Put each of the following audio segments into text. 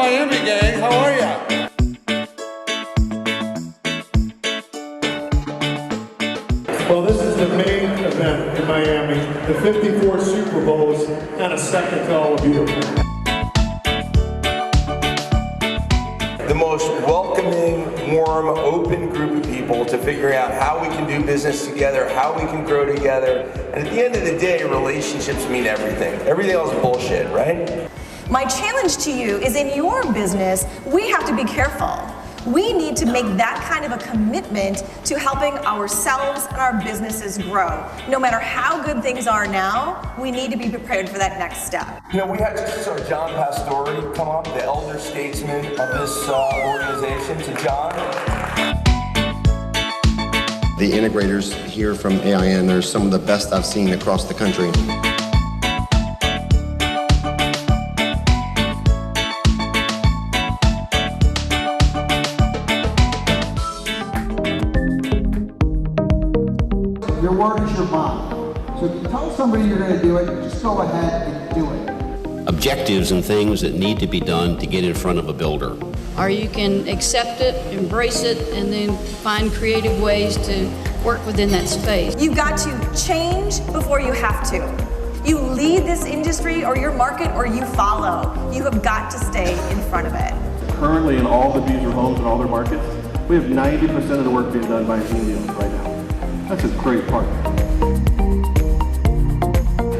Miami, gang. How are ya? Well, this is the main event in Miami, the 54 Super Bowls, and a second to all of you. The most welcoming, warm, open group of people to figuring out how we can do business together, how we can grow together. And at the end of the day, relationships mean everything. Everything else is bullshit, right? My challenge to you is in your business, we have to be careful. We need to make that kind of a commitment to helping ourselves and our businesses grow. No matter how good things are now, we need to be prepared for that next step. You know, we had John Pastore come up, the elder statesman of this organization. To John. The integrators here from AIN are some of the best I've seen across the country. Your word is your bond. So if you tell somebody you're going to do it, just go ahead and do it. Objectives and things that need to be done to get in front of a builder. Or you can accept it, embrace it, and then find creative ways to work within that space. You've got to change before you have to. You lead this industry or your market or you follow. You have got to stay in front of it. Currently in all the Beazer homes and all their markets, we have 90% of the work being done by team deals right now. That's a great partner.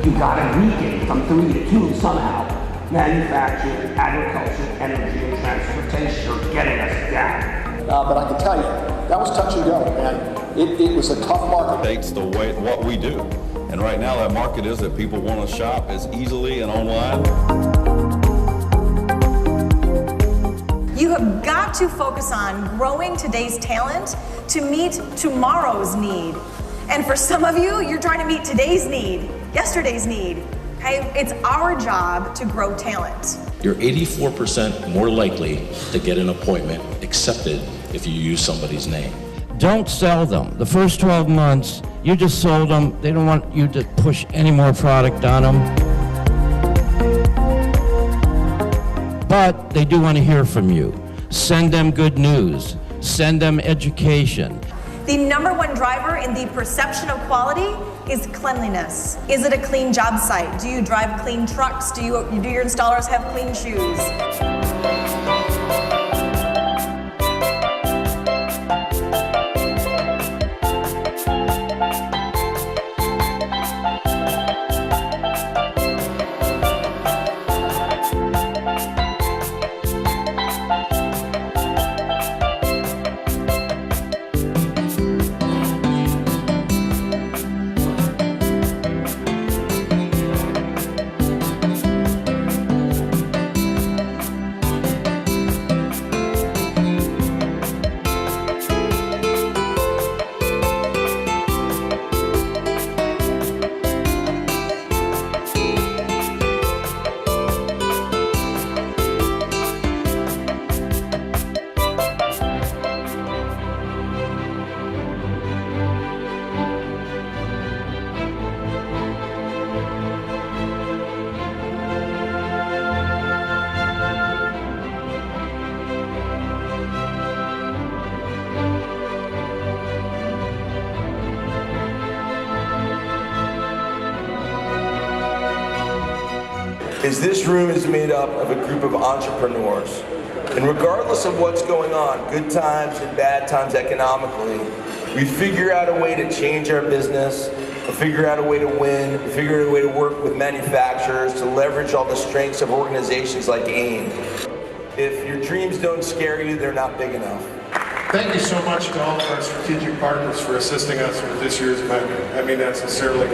You gotta regain from 3 to 2 somehow. Manufacturing, agriculture, energy, and transportation are getting us down. But I can tell you, that was touch and go, man. It was a tough market. Takes the way what we do. And right now that market is that people want to shop as easily and online. You have got to focus on growing today's talent to meet tomorrow's need. And for some of you, you're trying to meet today's need, yesterday's need. Okay? It's our job to grow talent. You're 84% more likely to get an appointment accepted if you use somebody's name. Don't sell them. The first 12 months, you just sold them. They don't want you to push any more product on them. But they do want to hear from you. Send them good news. Send them education. The #1 driver in the perception of quality is cleanliness. Is it a clean job site? Do you drive clean trucks? Do your installers have clean shoes? Is this room is made up of a group of entrepreneurs. And regardless of what's going on, good times and bad times economically, we figure out a way to change our business, we figure out a way to win, we figure out a way to work with manufacturers, to leverage all the strengths of organizations like AIM. If your dreams don't scare you, they're not big enough. Thank you so much to all of our strategic partners for assisting us with this year's event. I mean that sincerely.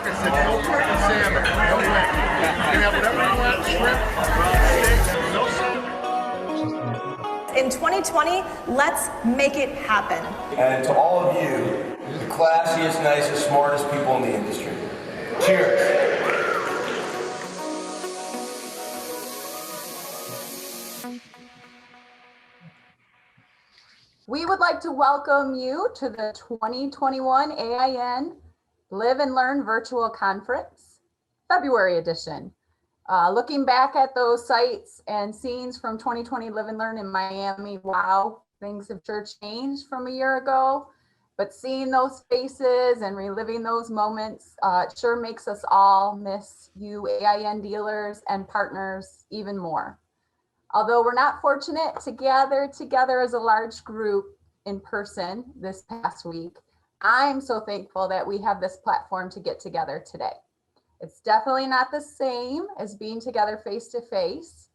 like I said, no turkey and salmon, no way. You can have whatever you want, shrimp, steak, no salmon. In 2020, let's make it happen. And to all of you, the classiest, nicest, smartest people in the industry. Cheers. We would like to welcome you to the 2021 AIN Live and Learn Virtual Conference, February edition. Looking back at those sights and scenes from 2020 Live and Learn in Miami, wow, things have sure changed from a year ago. But seeing those faces and reliving those moments sure makes us all miss you AIN dealers and partners even more. Although we're not fortunate to gather together as a large group in person this past week, I'm so thankful that we have this platform to get together today. It's definitely not the same as being together face to face,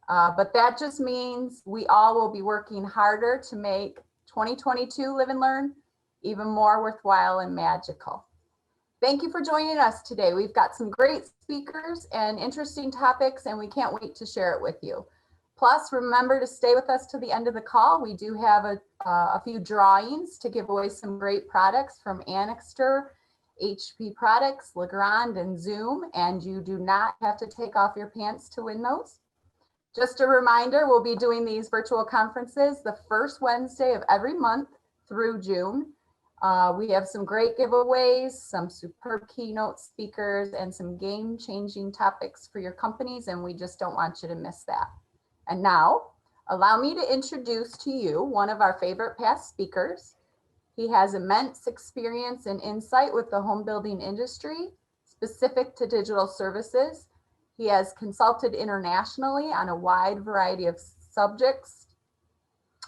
but that just means we all will be working harder to make 2022 Live and Learn even more worthwhile and magical. Thank you for joining us today. We've got some great speakers and interesting topics, and we can't wait to share it with you. Plus, remember to stay with us to the end of the call. We do have a few drawings to give away some great products from Annixter, HP Products, Legrand, and Zoom, and you do not have to take off your pants to win those. Just a reminder, we'll be doing these virtual conferences the first Wednesday of every month through June. We have some great giveaways, some superb keynote speakers, and some game-changing topics for your companies, and we just don't want you to miss that. And now, allow me to introduce to you one of our favorite past speakers. He has immense experience and insight with the home building industry, specific to digital services. He has consulted internationally on a wide variety of subjects,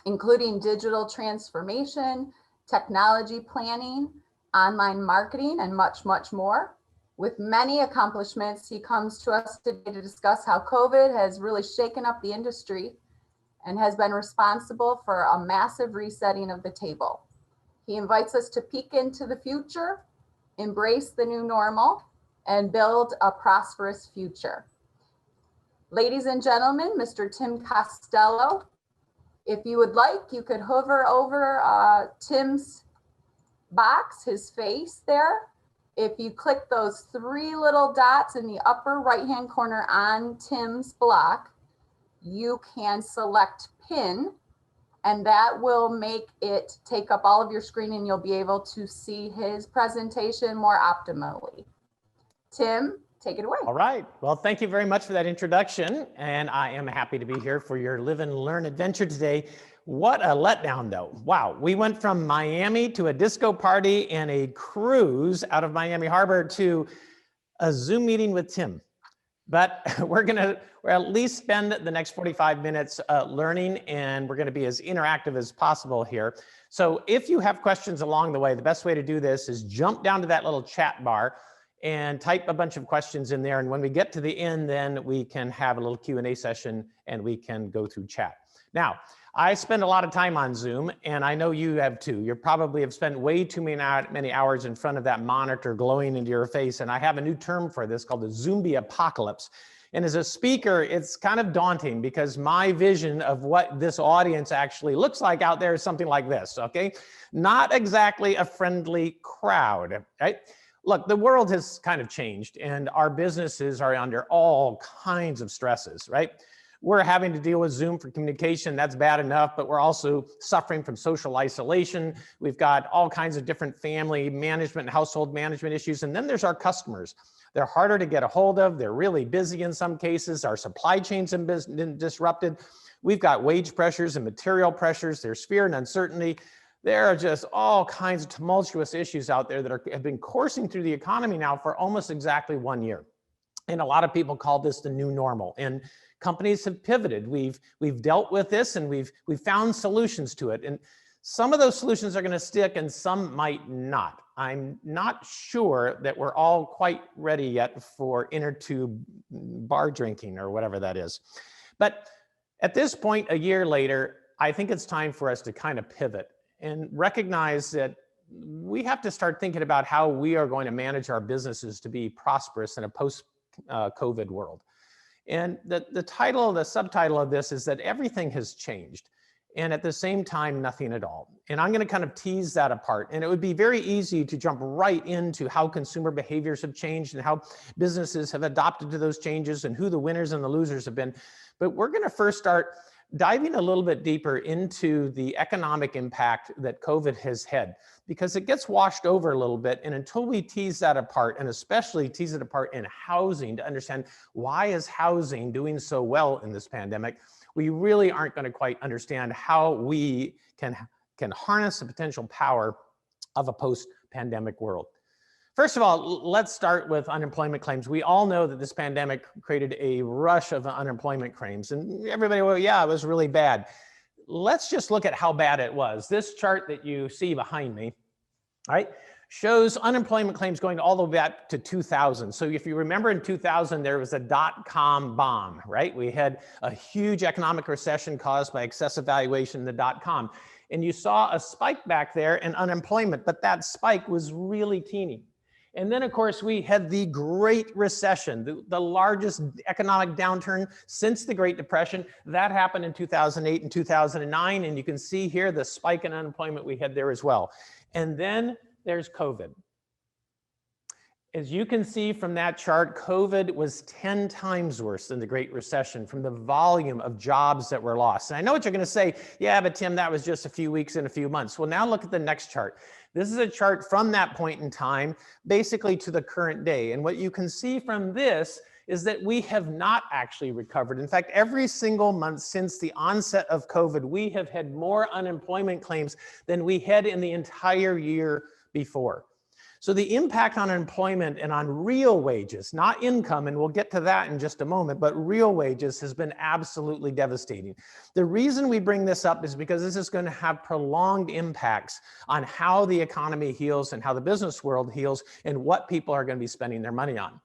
including digital transformation, technology planning, online marketing, and much, much more. With many accomplishments, he comes to us today to discuss how COVID has really shaken up the industry and has been responsible for a massive resetting of the table. He invites us to peek into the future, embrace the new normal, and build a prosperous future. Ladies and gentlemen, Mr. Tim Costello. If you would like, you could hover over Tim's box, his face there. If you click those three little dots in the upper right-hand corner on Tim's block, you can select pin, and that will make it take up all of your screen and you'll be able to see his presentation more optimally. Tim, take it away. All right. Well, thank you very much for that introduction. And I am happy to be here for your Live and Learn adventure today. What a letdown, though. Wow. We went from Miami to a disco party and a cruise out of Miami Harbor to a Zoom meeting with Tim. But we're at least spend the next 45 minutes learning, and we're going to be as interactive as possible here. So if you have questions along the way, the best way to do this is jump down to that little chat bar and type a bunch of questions in there. And when we get to the end, then we can have a little Q&A session and we can go through chat. Now, I spend a lot of time on Zoom, and I know you have too. You probably have spent way too many hours in front of that monitor glowing into your face. And I have a new term for this called the Zombie apocalypse. And as a speaker, it's kind of daunting because my vision of what this audience actually looks like out there is something like this, okay? Not exactly a friendly crowd, right? Look, the world has kind of changed and our businesses are under all kinds of stresses, right? We're having to deal with Zoom for communication. That's bad enough, but we're also suffering from social isolation. We've got all kinds of different family management and household management issues. And then there's our customers. They're harder to get a hold of. They're really busy in some cases. Our supply chains have been disrupted. We've got wage pressures and material pressures. There's fear and uncertainty. There are just all kinds of tumultuous issues out there that have been coursing through the economy now for almost exactly 1 year. And a lot of people call this the new normal. And companies have pivoted. We've dealt with this and we've found solutions to it. And some of those solutions are going to stick and some might not. I'm not sure that we're all quite ready yet for inner tube bar drinking or whatever that is. But at this point, a year later, I think it's time for us to kind of pivot and recognize that we have to start thinking about how we are going to manage our businesses to be prosperous in a post-COVID world. And the subtitle of this is that everything has changed, and at the same time, nothing at all. And I'm going to kind of tease that apart. And it would be very easy to jump right into how consumer behaviors have changed and how businesses have adopted to those changes and who the winners and the losers have been. But we're going to first start diving a little bit deeper into the economic impact that COVID has had, because it gets washed over a little bit. And until we tease that apart, and especially tease it apart in housing to understand why is housing doing so well in this pandemic, we really aren't going to quite understand how we can harness the potential power of a post-pandemic world. First of all, let's start with unemployment claims. We all know that this pandemic created a rush of unemployment claims, and everybody, well, yeah, it was really bad. Let's just look at how bad it was. This chart that you see behind me, right, shows unemployment claims going all the way back to 2000. So if you remember in 2000, there was a dot-com bomb, right? We had a huge economic recession caused by excessive valuation in the dot-com. And you saw a spike back there in unemployment, but that spike was really teeny. And then, of course, we had the Great Recession, the largest economic downturn since the Great Depression. That happened in 2008 and 2009. And you can see here the spike in unemployment we had there as well. And then there's COVID. As you can see from that chart, COVID was 10 times worse than the Great Recession from the volume of jobs that were lost. And I know what you're going to say, yeah, but Tim, that was just a few weeks and a few months. Well, now look at the next chart. This is a chart from that point in time, basically to the current day. And what you can see from this is that we have not actually recovered. In fact, every single month since the onset of COVID, we have had more unemployment claims than we had in the entire year before. So the impact on employment and on real wages, not income, and we'll get to that in just a moment, but real wages has been absolutely devastating. The reason we bring this up is because this is going to have prolonged impacts on how the economy heals and how the business world heals and what people are going to be spending their money on.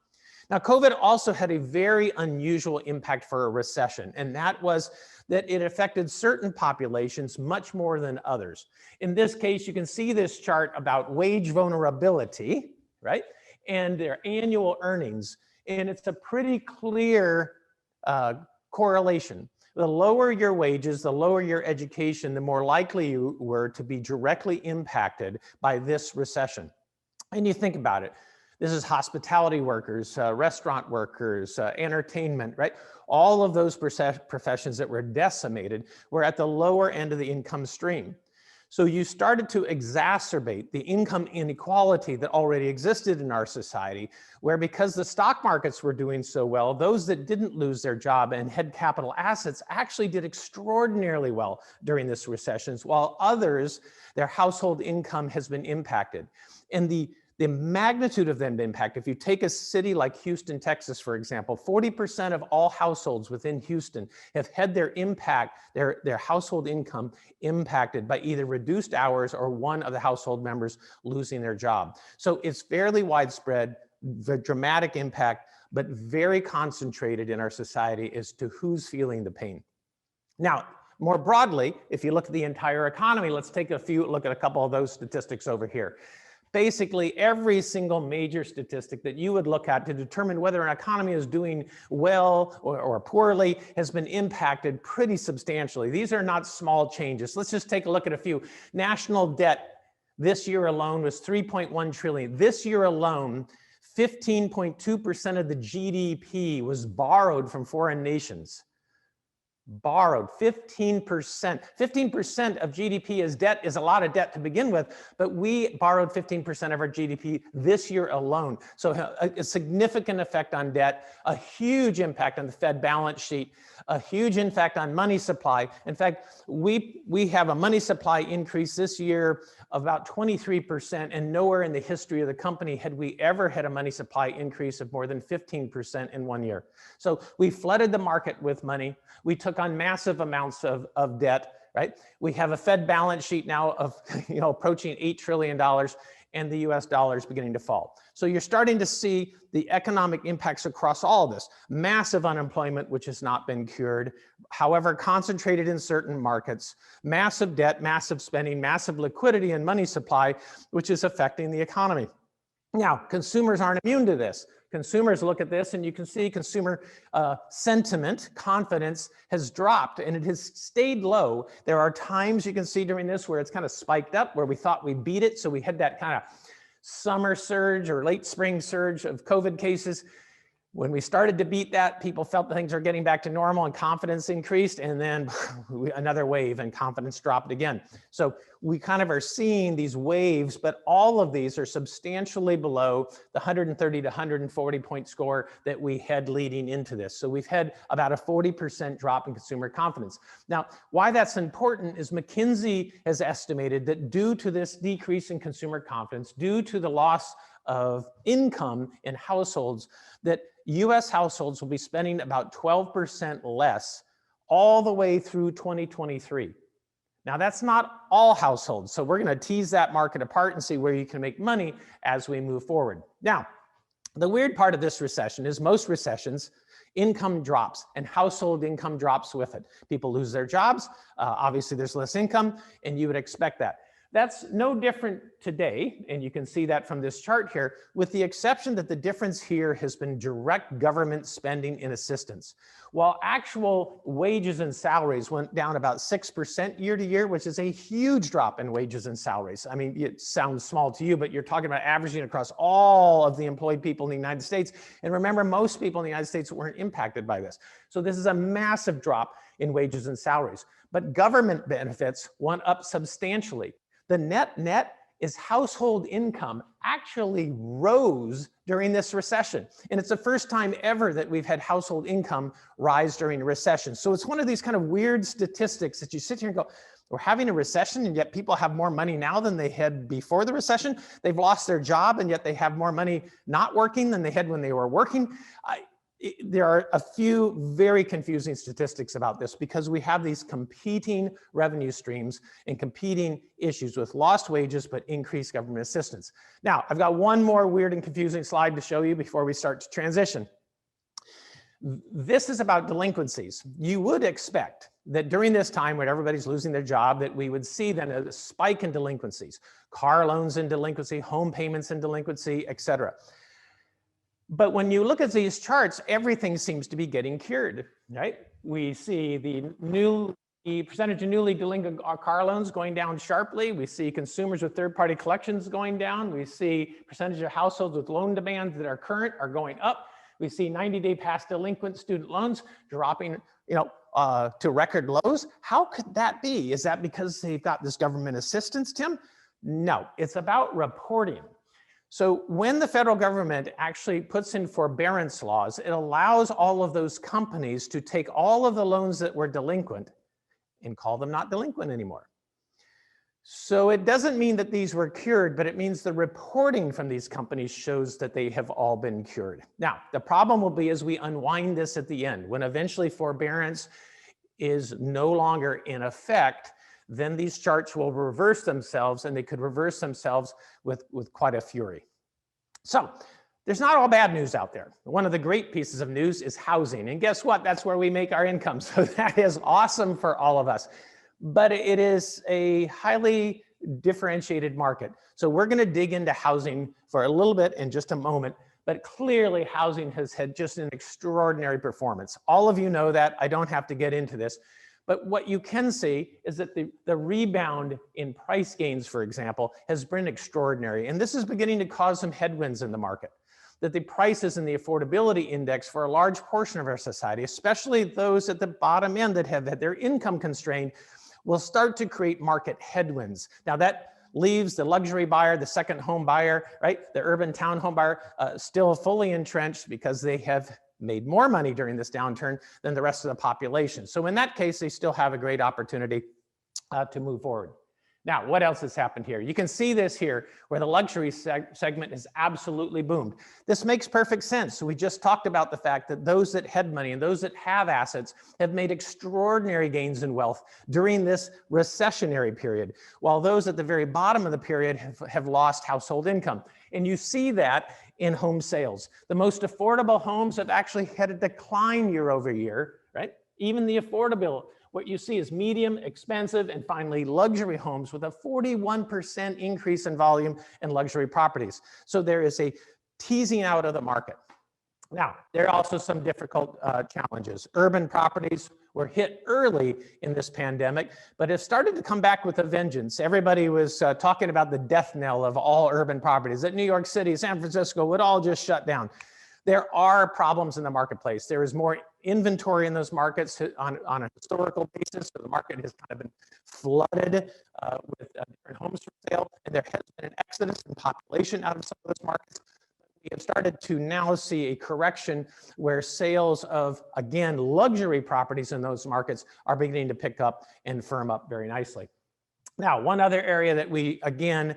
Now, COVID also had a very unusual impact for a recession, and that was that it affected certain populations much more than others. In this case, you can see this chart about wage vulnerability, right? And their annual earnings. And it's a pretty clear correlation. The lower your wages, the lower your education, the more likely you were to be directly impacted by this recession. And you think about it. This is hospitality workers, restaurant workers, entertainment, right? All of those professions that were decimated were at the lower end of the income stream. So you started to exacerbate the income inequality that already existed in our society, where because the stock markets were doing so well, those that didn't lose their job and had capital assets actually did extraordinarily well during this recession, while others, their household income has been impacted. And the magnitude of that impact, if you take a city like Houston, Texas, for example, 40% of all households within Houston have had their household income impacted by either reduced hours or one of the household members losing their job. So it's fairly widespread, the dramatic impact, but very concentrated in our society as to who's feeling the pain. Now, more broadly, if you look at the entire economy, let's take a look at a couple of those statistics over here. Basically, every single major statistic that you would look at to determine whether an economy is doing well or poorly has been impacted pretty substantially. These are not small changes. Let's just take a look at a few. National debt this year alone was $3.1 trillion. This year alone, 15.2% of the GDP was borrowed from foreign nations. Borrowed 15%. 15% of GDP is debt, is a lot of debt to begin with, but we borrowed 15% of our GDP this year alone. So a significant effect on debt, a huge impact on the Fed balance sheet, a huge impact on money supply. In fact, we have a money supply increase this year of about 23%, and nowhere in the history of the company had we ever had a money supply increase of more than 15% in 1 year. So we flooded the market with money. We took on massive amounts of debt, right? We have a Fed balance sheet now of, approaching $8 trillion. and the US dollar is beginning to fall. So you're starting to see the economic impacts across all of this. Massive unemployment, which has not been cured, however, concentrated in certain markets, massive debt, massive spending, massive liquidity and money supply, which is affecting the economy. Now, consumers aren't immune to this. Consumers look at this and you can see consumer sentiment, confidence has dropped and it has stayed low. There are times you can see during this where it's kind of spiked up, where we thought we beat it. So we had that kind of summer surge or late spring surge of COVID cases. When we started to beat that, people felt that things are getting back to normal and confidence increased, and then another wave and confidence dropped again. So we kind of are seeing these waves, but all of these are substantially below the 130 to 140 point score that we had leading into this. So we've had about a 40% drop in consumer confidence. Now, why that's important is McKinsey has estimated that due to this decrease in consumer confidence, due to the loss of income in households, that US households will be spending about 12% less all the way through 2023. Now that's not all households. So we're gonna tease that market apart and see where you can make money as we move forward. Now, the weird part of this recession is most recessions, income drops and household income drops with it. People lose their jobs, obviously there's less income, and you would expect that. That's no different today, and you can see that from this chart here, with the exception that the difference here has been direct government spending in assistance. While actual wages and salaries went down about 6% year to year, which is a huge drop in wages and salaries. I mean, it sounds small to you, but you're talking about averaging across all of the employed people in the United States. And remember, most people in the United States weren't impacted by this. So this is a massive drop in wages and salaries. But government benefits went up substantially. The net is household income actually rose during this recession. And it's the first time ever that we've had household income rise during a recession. So it's one of these kind of weird statistics that you sit here and go, we're having a recession and yet people have more money now than they had before the recession. They've lost their job and yet they have more money not working than they had when they were working. There are a few very confusing statistics about this because we have these competing revenue streams and competing issues with lost wages but increased government assistance. Now, I've got one more weird and confusing slide to show you before we start to transition. This is about delinquencies. You would expect that during this time when everybody's losing their job that we would see then a spike in delinquencies, car loans in delinquency, home payments in delinquency, et cetera. But when you look at these charts, everything seems to be getting cured, right? We see the percentage of newly delinquent car loans going down sharply. We see consumers with third-party collections going down. We see percentage of households with loan demands that are current are going up. We see 90-day past delinquent student loans dropping, to record lows. How could that be? Is that because they've got this government assistance, Tim? No, it's about reporting. So when the federal government actually puts in forbearance laws, it allows all of those companies to take all of the loans that were delinquent and call them not delinquent anymore. So it doesn't mean that these were cured, but it means the reporting from these companies shows that they have all been cured. Now, the problem will be as we unwind this at the end, when eventually forbearance is no longer in effect, then these charts will reverse themselves, and they could reverse themselves with quite a fury. So there's not all bad news out there. One of the great pieces of news is housing. And guess what? That's where we make our income. So that is awesome for all of us. But it is a highly differentiated market. So we're going to dig into housing for a little bit in just a moment. But clearly housing has had just an extraordinary performance. All of you know that. I don't have to get into this. But what you can see is that the rebound in price gains, for example, has been extraordinary. And this is beginning to cause some headwinds in the market. That the prices and the affordability index for a large portion of our society, especially those at the bottom end that have had their income constrained, will start to create market headwinds. Now that leaves the luxury buyer, the second home buyer, right? The urban town home buyer still fully entrenched because they have made more money during this downturn than the rest of the population. So in that case, they still have a great opportunity to move forward. Now, what else has happened here? You can see this here where the luxury segment has absolutely boomed. This makes perfect sense. So we just talked about the fact that those that had money and those that have assets have made extraordinary gains in wealth during this recessionary period, while those at the very bottom of the period have lost household income. And you see that in home sales. The most affordable homes have actually had a decline year over year, right? Even the affordable. What you see is medium, expensive, and finally luxury homes with a 41% increase in volume in luxury properties. So there is a teasing out of the market. Now, there are also some difficult challenges. Urban properties were hit early in this pandemic, but have started to come back with a vengeance. Everybody was talking about the death knell of all urban properties, that New York City, San Francisco would all just shut down. There are problems in the marketplace. There is more inventory in those markets on a historical basis. So the market has kind of been flooded with different homes for sale, and there has been an exodus in population out of some of those markets. We have started to now see a correction where sales of, again, luxury properties in those markets are beginning to pick up and firm up very nicely. Now, one other area that we, again,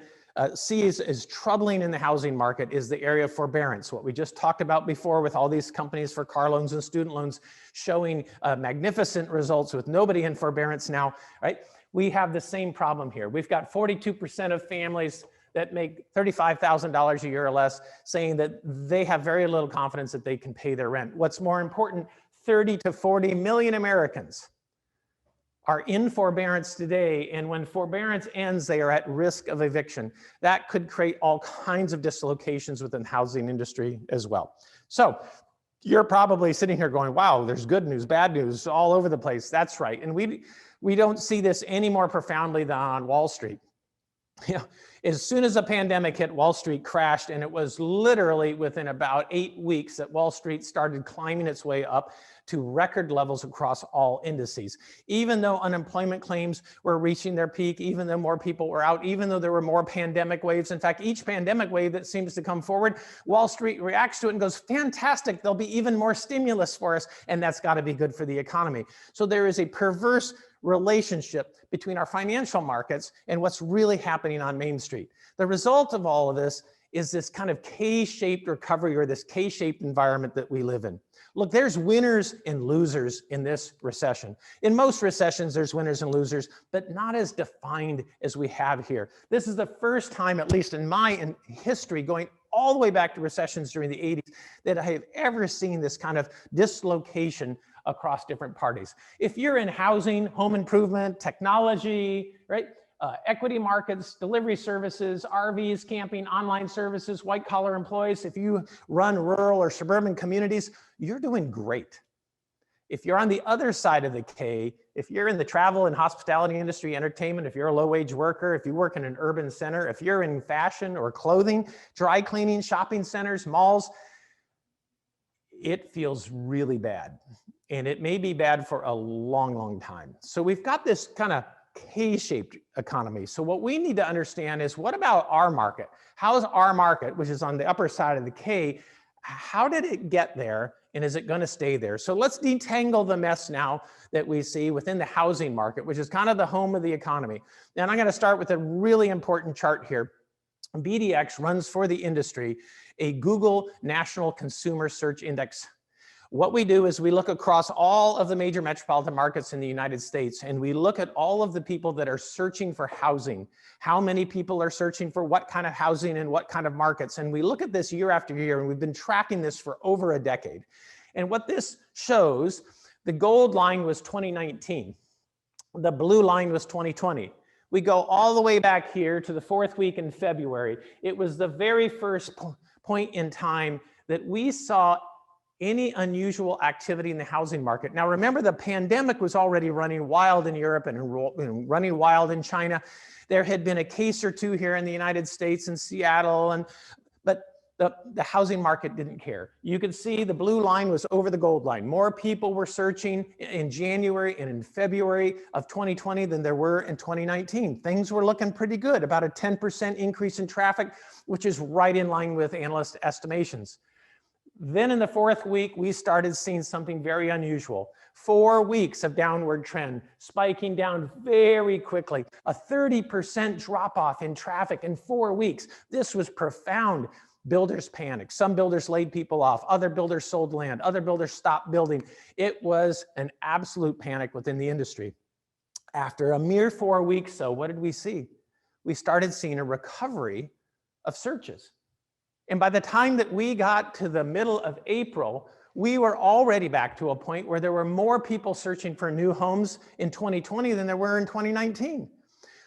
sees as troubling in the housing market is the area of forbearance. What we just talked about before with all these companies for car loans and student loans showing magnificent results with nobody in forbearance now, right? We have the same problem here. We've got 42% of families that make $35,000 a year or less saying that they have very little confidence that they can pay their rent. What's more important, 30 to 40 million Americans are in forbearance today, and when forbearance ends, they are at risk of eviction. That could create all kinds of dislocations within the housing industry as well. So you're probably sitting here going, wow, there's good news, bad news all over the place. That's right. And we don't see this any more profoundly than on Wall Street. You know, as soon as the pandemic hit, Wall Street crashed, and it was literally within about 8 weeks that Wall Street started climbing its way up to record levels across all indices. Even though unemployment claims were reaching their peak, even though more people were out, even though there were more pandemic waves. In fact, each pandemic wave that seems to come forward, Wall Street reacts to it and goes, fantastic, there'll be even more stimulus for us, and that's got to be good for the economy. So there is a perverse relationship between our financial markets and what's really happening on Main Street. The result of all of this is this kind of K-shaped recovery, or this K-shaped environment that we live in. Look, there's winners and losers in this recession. In most recessions, there's winners and losers, but not as defined as we have here. This is the first time, at least in my history, going all the way back to recessions during the 80s, that I have ever seen this kind of dislocation across different parties. If you're in housing, home improvement, technology, right? Equity markets, delivery services, RVs, camping, online services, white collar employees, if you run rural or suburban communities, you're doing great. If you're on the other side of the K, if you're in the travel and hospitality industry, entertainment, if you're a low-wage worker, if you work in an urban center, if you're in fashion or clothing, dry cleaning, shopping centers, malls, it feels really bad. And it may be bad for a long, long time. So we've got this kind of K-shaped economy. So what we need to understand is, what about our market? How is our market, which is on the upper side of the K, how did it get there, and is it going to stay there? So let's detangle the mess now that we see within the housing market, which is kind of the home of the economy. And I'm going to start with a really important chart here. BDX runs for the industry a Google National Consumer Search Index. What we do is we look across all of the major metropolitan markets in the United States, and we look at all of the people that are searching for housing. How many people are searching for what kind of housing and what kind of markets? And we look at this year after year, and we've been tracking this for over a decade. And what this shows, the gold line was 2019. The blue line was 2020. We go all the way back here to the 4th week in February. It was the very first point in time that we saw any unusual activity in the housing market. Now, remember, the pandemic was already running wild in Europe and running wild in China. There had been a case or two here in the United States, in Seattle, but the housing market didn't care. You could see the blue line was over the gold line. More people were searching in January and in February of 2020 than there were in 2019. Things were looking pretty good, about a 10% increase in traffic, which is right in line with analyst estimations. Then in the fourth week, we started seeing something very unusual. 4 weeks of downward trend, spiking down very quickly, a 30% drop off in traffic in 4 weeks. This was profound. Builders panicked. Some builders laid people off. Other builders sold land. Other builders stopped building. It was an absolute panic within the industry. After a mere 4 weeks, so what did we see? We started seeing a recovery of searches. And by the time that we got to the middle of April, we were already back to a point where there were more people searching for new homes in 2020 than there were in 2019.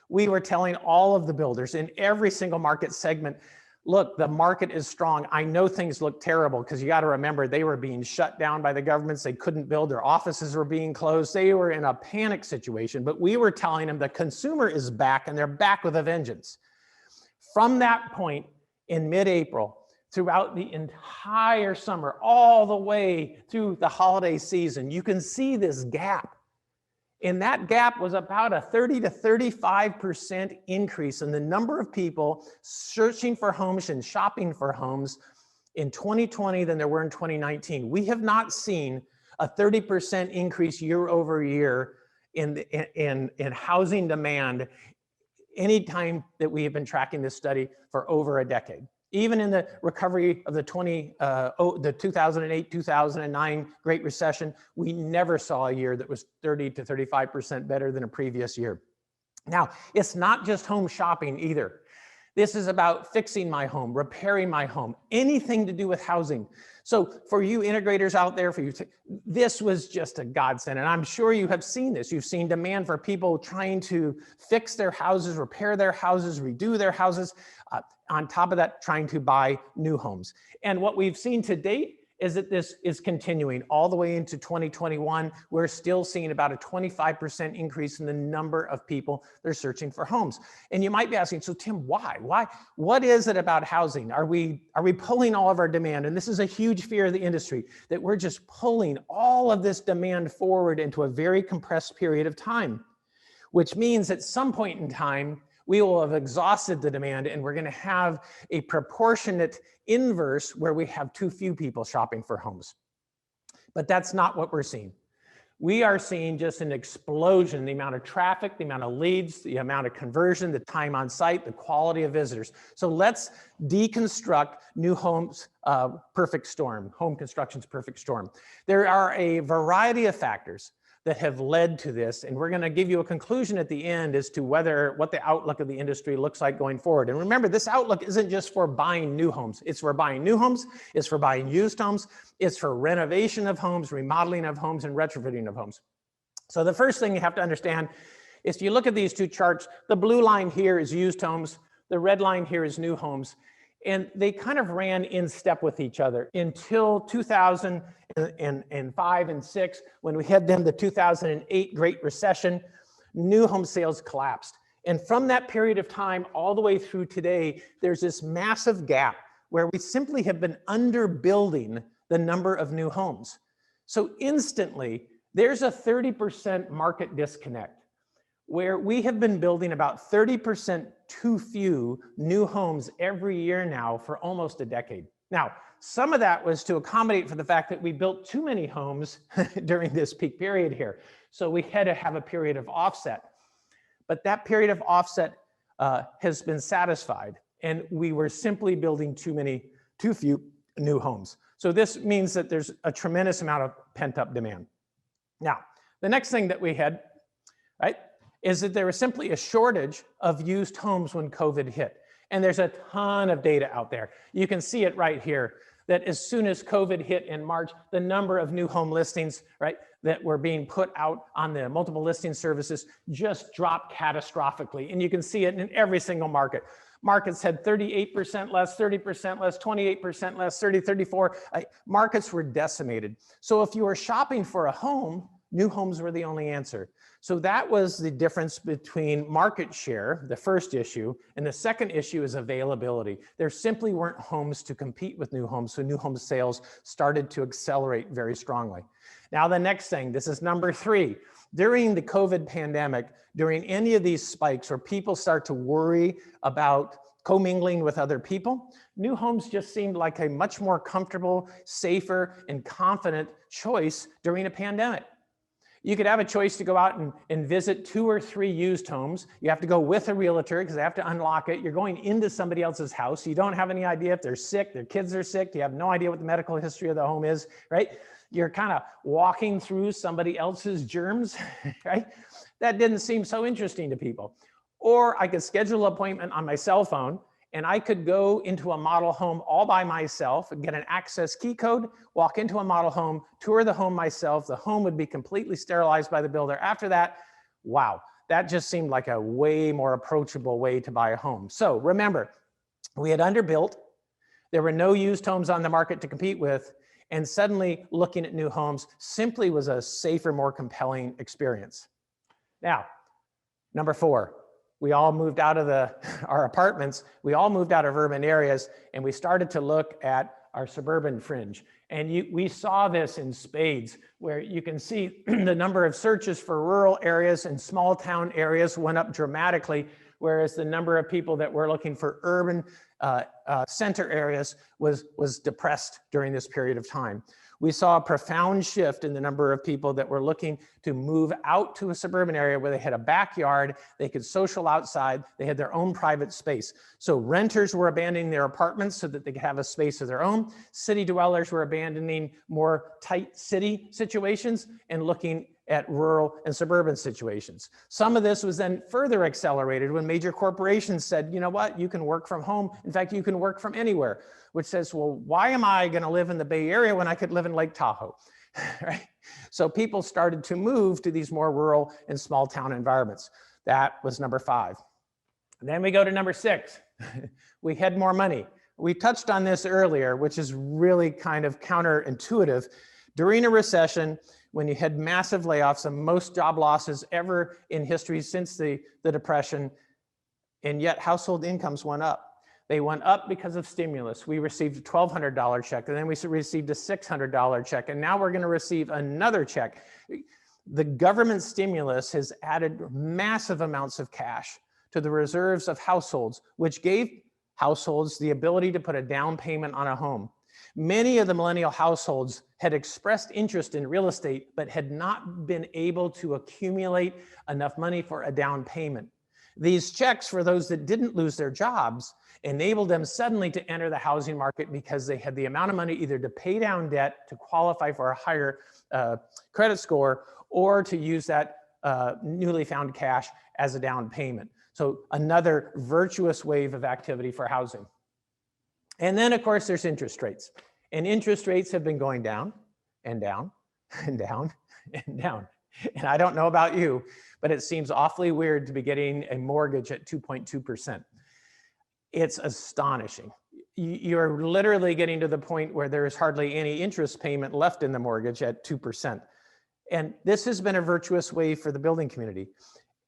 We were telling all of the builders in every single market segment, look, the market is strong. I know things look terrible because you got to remember they were being shut down by the governments. They couldn't build. Their offices were being closed. They were in a panic situation, but we were telling them the consumer is back and they're back with a vengeance. From that point in mid-April, throughout the entire summer, all the way through the holiday season, you can see this gap. And that gap was about a 30 to 35% increase in the number of people searching for homes and shopping for homes in 2020 than there were in 2019. We have not seen a 30% increase year over year in housing demand anytime that we have been tracking this study for over a decade. Even in the recovery of the 2008-2009 Great Recession, we never saw a year that was 30 to 35% better than a previous year. Now, it's not just home shopping either. This is about fixing my home, repairing my home, anything to do with housing. So for you integrators out there, this was just a godsend. And I'm sure you have seen this. You've seen demand for people trying to fix their houses, repair their houses, redo their houses. On top of that, trying to buy new homes. And what we've seen to date is that this is continuing all the way into 2021. We're still seeing about a 25% increase in the number of people that are searching for homes. And you might be asking, so Tim, why? What is it about housing? Are we pulling all of our demand? And this is a huge fear of the industry, that we're just pulling all of this demand forward into a very compressed period of time, which means at some point in time, we will have exhausted the demand and we're going to have a proportionate inverse where we have too few people shopping for homes. But that's not what we're seeing. We are seeing just an explosion in the amount of traffic, the amount of leads, the amount of conversion, the time on site, the quality of visitors. So let's deconstruct new homes' perfect storm, home construction's perfect storm. There are a variety of factors that have led to this. And we're going to give you a conclusion at the end as to what the outlook of the industry looks like going forward. And remember, this outlook isn't just for buying new homes. It's for buying new homes. It's for buying used homes. It's for renovation of homes, remodeling of homes, and retrofitting of homes. So the first thing you have to understand is if you look at these two charts, the blue line here is used homes. The red line here is new homes. And they kind of ran in step with each other until 2005 and 6, when we had then the 2008 Great Recession. New home sales collapsed. And from that period of time all the way through today, there's this massive gap where we simply have been underbuilding the number of new homes. So instantly, there's a 30% market disconnect, where we have been building about 30% too few new homes every year now for almost a decade. Now, some of that was to accommodate for the fact that we built too many homes during this peak period here. So we had to have a period of offset. But that period of offset has been satisfied, and we were simply building too few new homes. So this means that there's a tremendous amount of pent-up demand. Now, the next thing that we had, right, is that there was simply a shortage of used homes when COVID hit. And there's a ton of data out there. You can see it right here, that as soon as COVID hit in March, the number of new home listings, right, that were being put out on the multiple listing services just dropped catastrophically. And you can see it in every single market. Markets had 38% less, 30% less, 28% less, 30, 34. Markets were decimated. So if you were shopping for a home, new homes were the only answer. So that was the difference between market share, the first issue, and the second issue is availability. There simply weren't homes to compete with new homes, so new home sales started to accelerate very strongly. Now the next thing, this is number 3. During the COVID pandemic, during any of these spikes where people start to worry about commingling with other people. New homes just seemed like a much more comfortable, safer, and confident choice during a pandemic. You could have a choice to go out and visit 2 or 3 used homes. You have to go with a realtor because they have to unlock it. You're going into somebody else's house. You don't have any idea if they're sick, their kids are sick. You have no idea what the medical history of the home is, right? You're kind of walking through somebody else's germs, right? That didn't seem so interesting to people. Or I could schedule an appointment on my cell phone and I could go into a model home all by myself and get an access key code, walk into a model home, tour the home myself. The home would be completely sterilized by the builder. After that, wow, that just seemed like a way more approachable way to buy a home. So remember, we had underbuilt, there were no used homes on the market to compete with, and suddenly looking at new homes simply was a safer, more compelling experience. Now, number 4. We all moved out of our apartments. We all moved out of urban areas, and we started to look at our suburban fringe. And we saw this in spades, where you can see the number of searches for rural areas and small town areas went up dramatically, whereas the number of people that were looking for urban center areas was depressed during this period of time. We saw a profound shift in the number of people that were looking to move out to a suburban area where they had a backyard, they could social outside, they had their own private space. So renters were abandoning their apartments so that they could have a space of their own. City dwellers were abandoning more tight city situations and looking at rural and suburban situations. Some of this was then further accelerated when major corporations said, you know what, you can work from home. In fact, you can work from anywhere, which says, well, why am I going to live in the Bay Area when I could live in Lake Tahoe? Right? So people started to move to these more rural and small town environments. That was number 5. And then we go to number 6. We had more money. We touched on this earlier, which is really kind of counterintuitive. During a recession, when you had massive layoffs and most job losses ever in history since the Depression, and yet household incomes went up. They went up because of stimulus. We received a $1,200 check, and then we received a $600 check, and now we're going to receive another check. The government stimulus has added massive amounts of cash to the reserves of households, which gave households the ability to put a down payment on a home. Many of the millennial households had expressed interest in real estate, but had not been able to accumulate enough money for a down payment. These checks, for those that didn't lose their jobs, enabled them suddenly to enter the housing market because they had the amount of money either to pay down debt to qualify for a higher credit score, or to use that newly found cash as a down payment. So another virtuous wave of activity for housing. And then, of course, there's interest rates. And interest rates have been going down and down and down and down. And I don't know about you, but it seems awfully weird to be getting a mortgage at 2.2%. It's astonishing. You're literally getting to the point where there is hardly any interest payment left in the mortgage at 2%. And this has been a virtuous wave for the building community.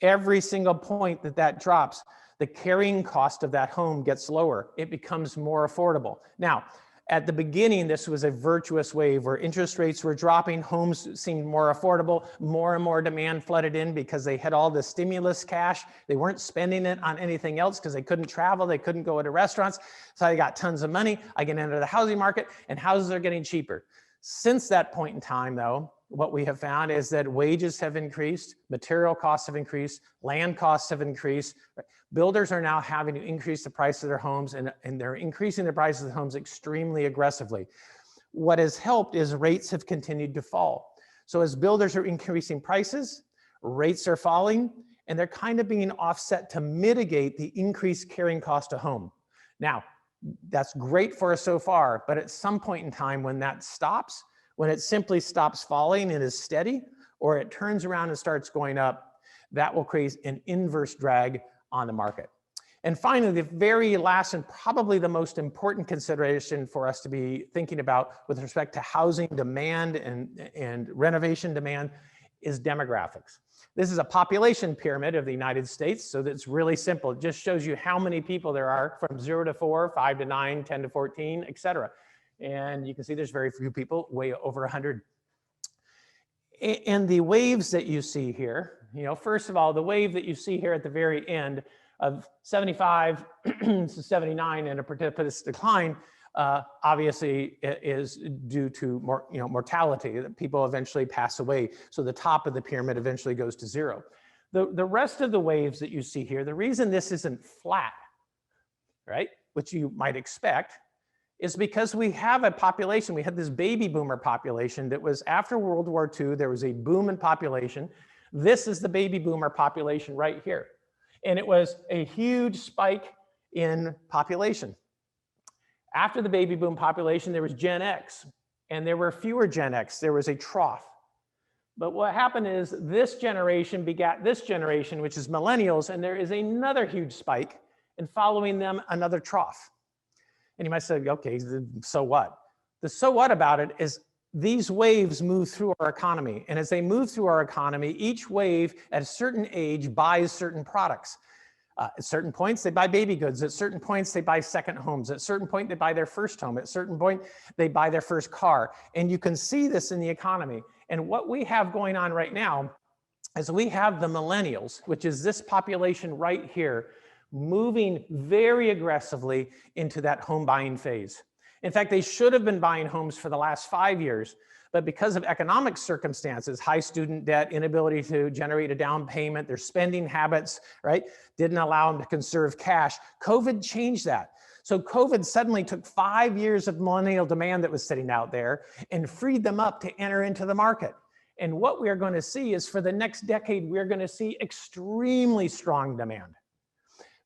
Every single point that drops, the carrying cost of that home gets lower. It becomes more affordable. Now, at the beginning, this was a virtuous wave where interest rates were dropping, homes seemed more affordable, more and more demand flooded in because they had all the stimulus cash. They weren't spending it on anything else because they couldn't travel, they couldn't go to restaurants. So they got tons of money. I can enter the housing market and houses are getting cheaper. Since that point in time, though, what we have found is that wages have increased, material costs have increased, land costs have increased. Builders are now having to increase the price of their homes, and they're increasing the prices of the homes extremely aggressively. What has helped is rates have continued to fall. So as builders are increasing prices, rates are falling, and they're kind of being offset to mitigate the increased carrying cost of home. Now, that's great for us so far, but at some point in time when that stops, when it simply stops falling and is steady, or it turns around and starts going up, that will create an inverse drag on the market. And finally, the very last and probably the most important consideration for us to be thinking about with respect to housing demand and renovation demand is demographics. This is a population pyramid of the United States, so that's really simple. It just shows you how many people there are from 0 to 4, 5 to 9, 10 to 14, et cetera. And you can see there's very few people, way over 100. And the waves that you see here, first of all, the wave that you see here at the very end of 75 to 79 and a precipitous decline, obviously is due to mortality, that people eventually pass away. So the top of the pyramid eventually goes to zero. The rest of the waves that you see here, the reason this isn't flat, right, which you might expect, is because we have a population, we had this baby boomer population that was after World War II, there was a boom in population. This is the baby boomer population right here. And it was a huge spike in population. After the baby boom population, there was Gen X, and there were fewer Gen X. There was a trough. But what happened is this generation begat this generation, which is millennials, and there is another huge spike, and following them, another trough. And you might say, okay, so what? The so what about it is these waves move through our economy. And as they move through our economy, each wave at a certain age buys certain products. At certain points, they buy baby goods. At certain points, they buy second homes. At certain point, they buy their first home. At a certain point, they buy their first car. And you can see this in the economy. And what we have going on right now is we have the millennials, which is this population right here, moving very aggressively into that home buying phase. In fact, they should have been buying homes for the last 5 years, but because of economic circumstances, high student debt, inability to generate a down payment, their spending habits, right, didn't allow them to conserve cash. COVID changed that. So COVID suddenly took 5 years of millennial demand that was sitting out there and freed them up to enter into the market. And what we are going to see is for the next decade, we're going to see extremely strong demand.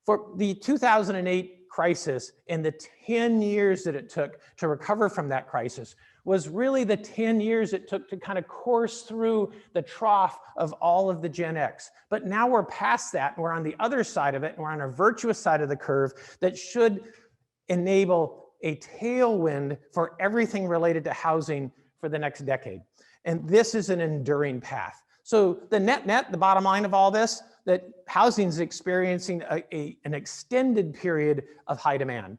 For the 2008 crisis and the 10 years that it took to recover from that crisis was really the 10 years it took to kind of course through the trough of all of the Gen X. But now we're past that, and we're on the other side of it, and we're on a virtuous side of the curve that should enable a tailwind for everything related to housing for the next decade. And this is an enduring path. So the net, the bottom line of all this, that housing is experiencing an extended period of high demand.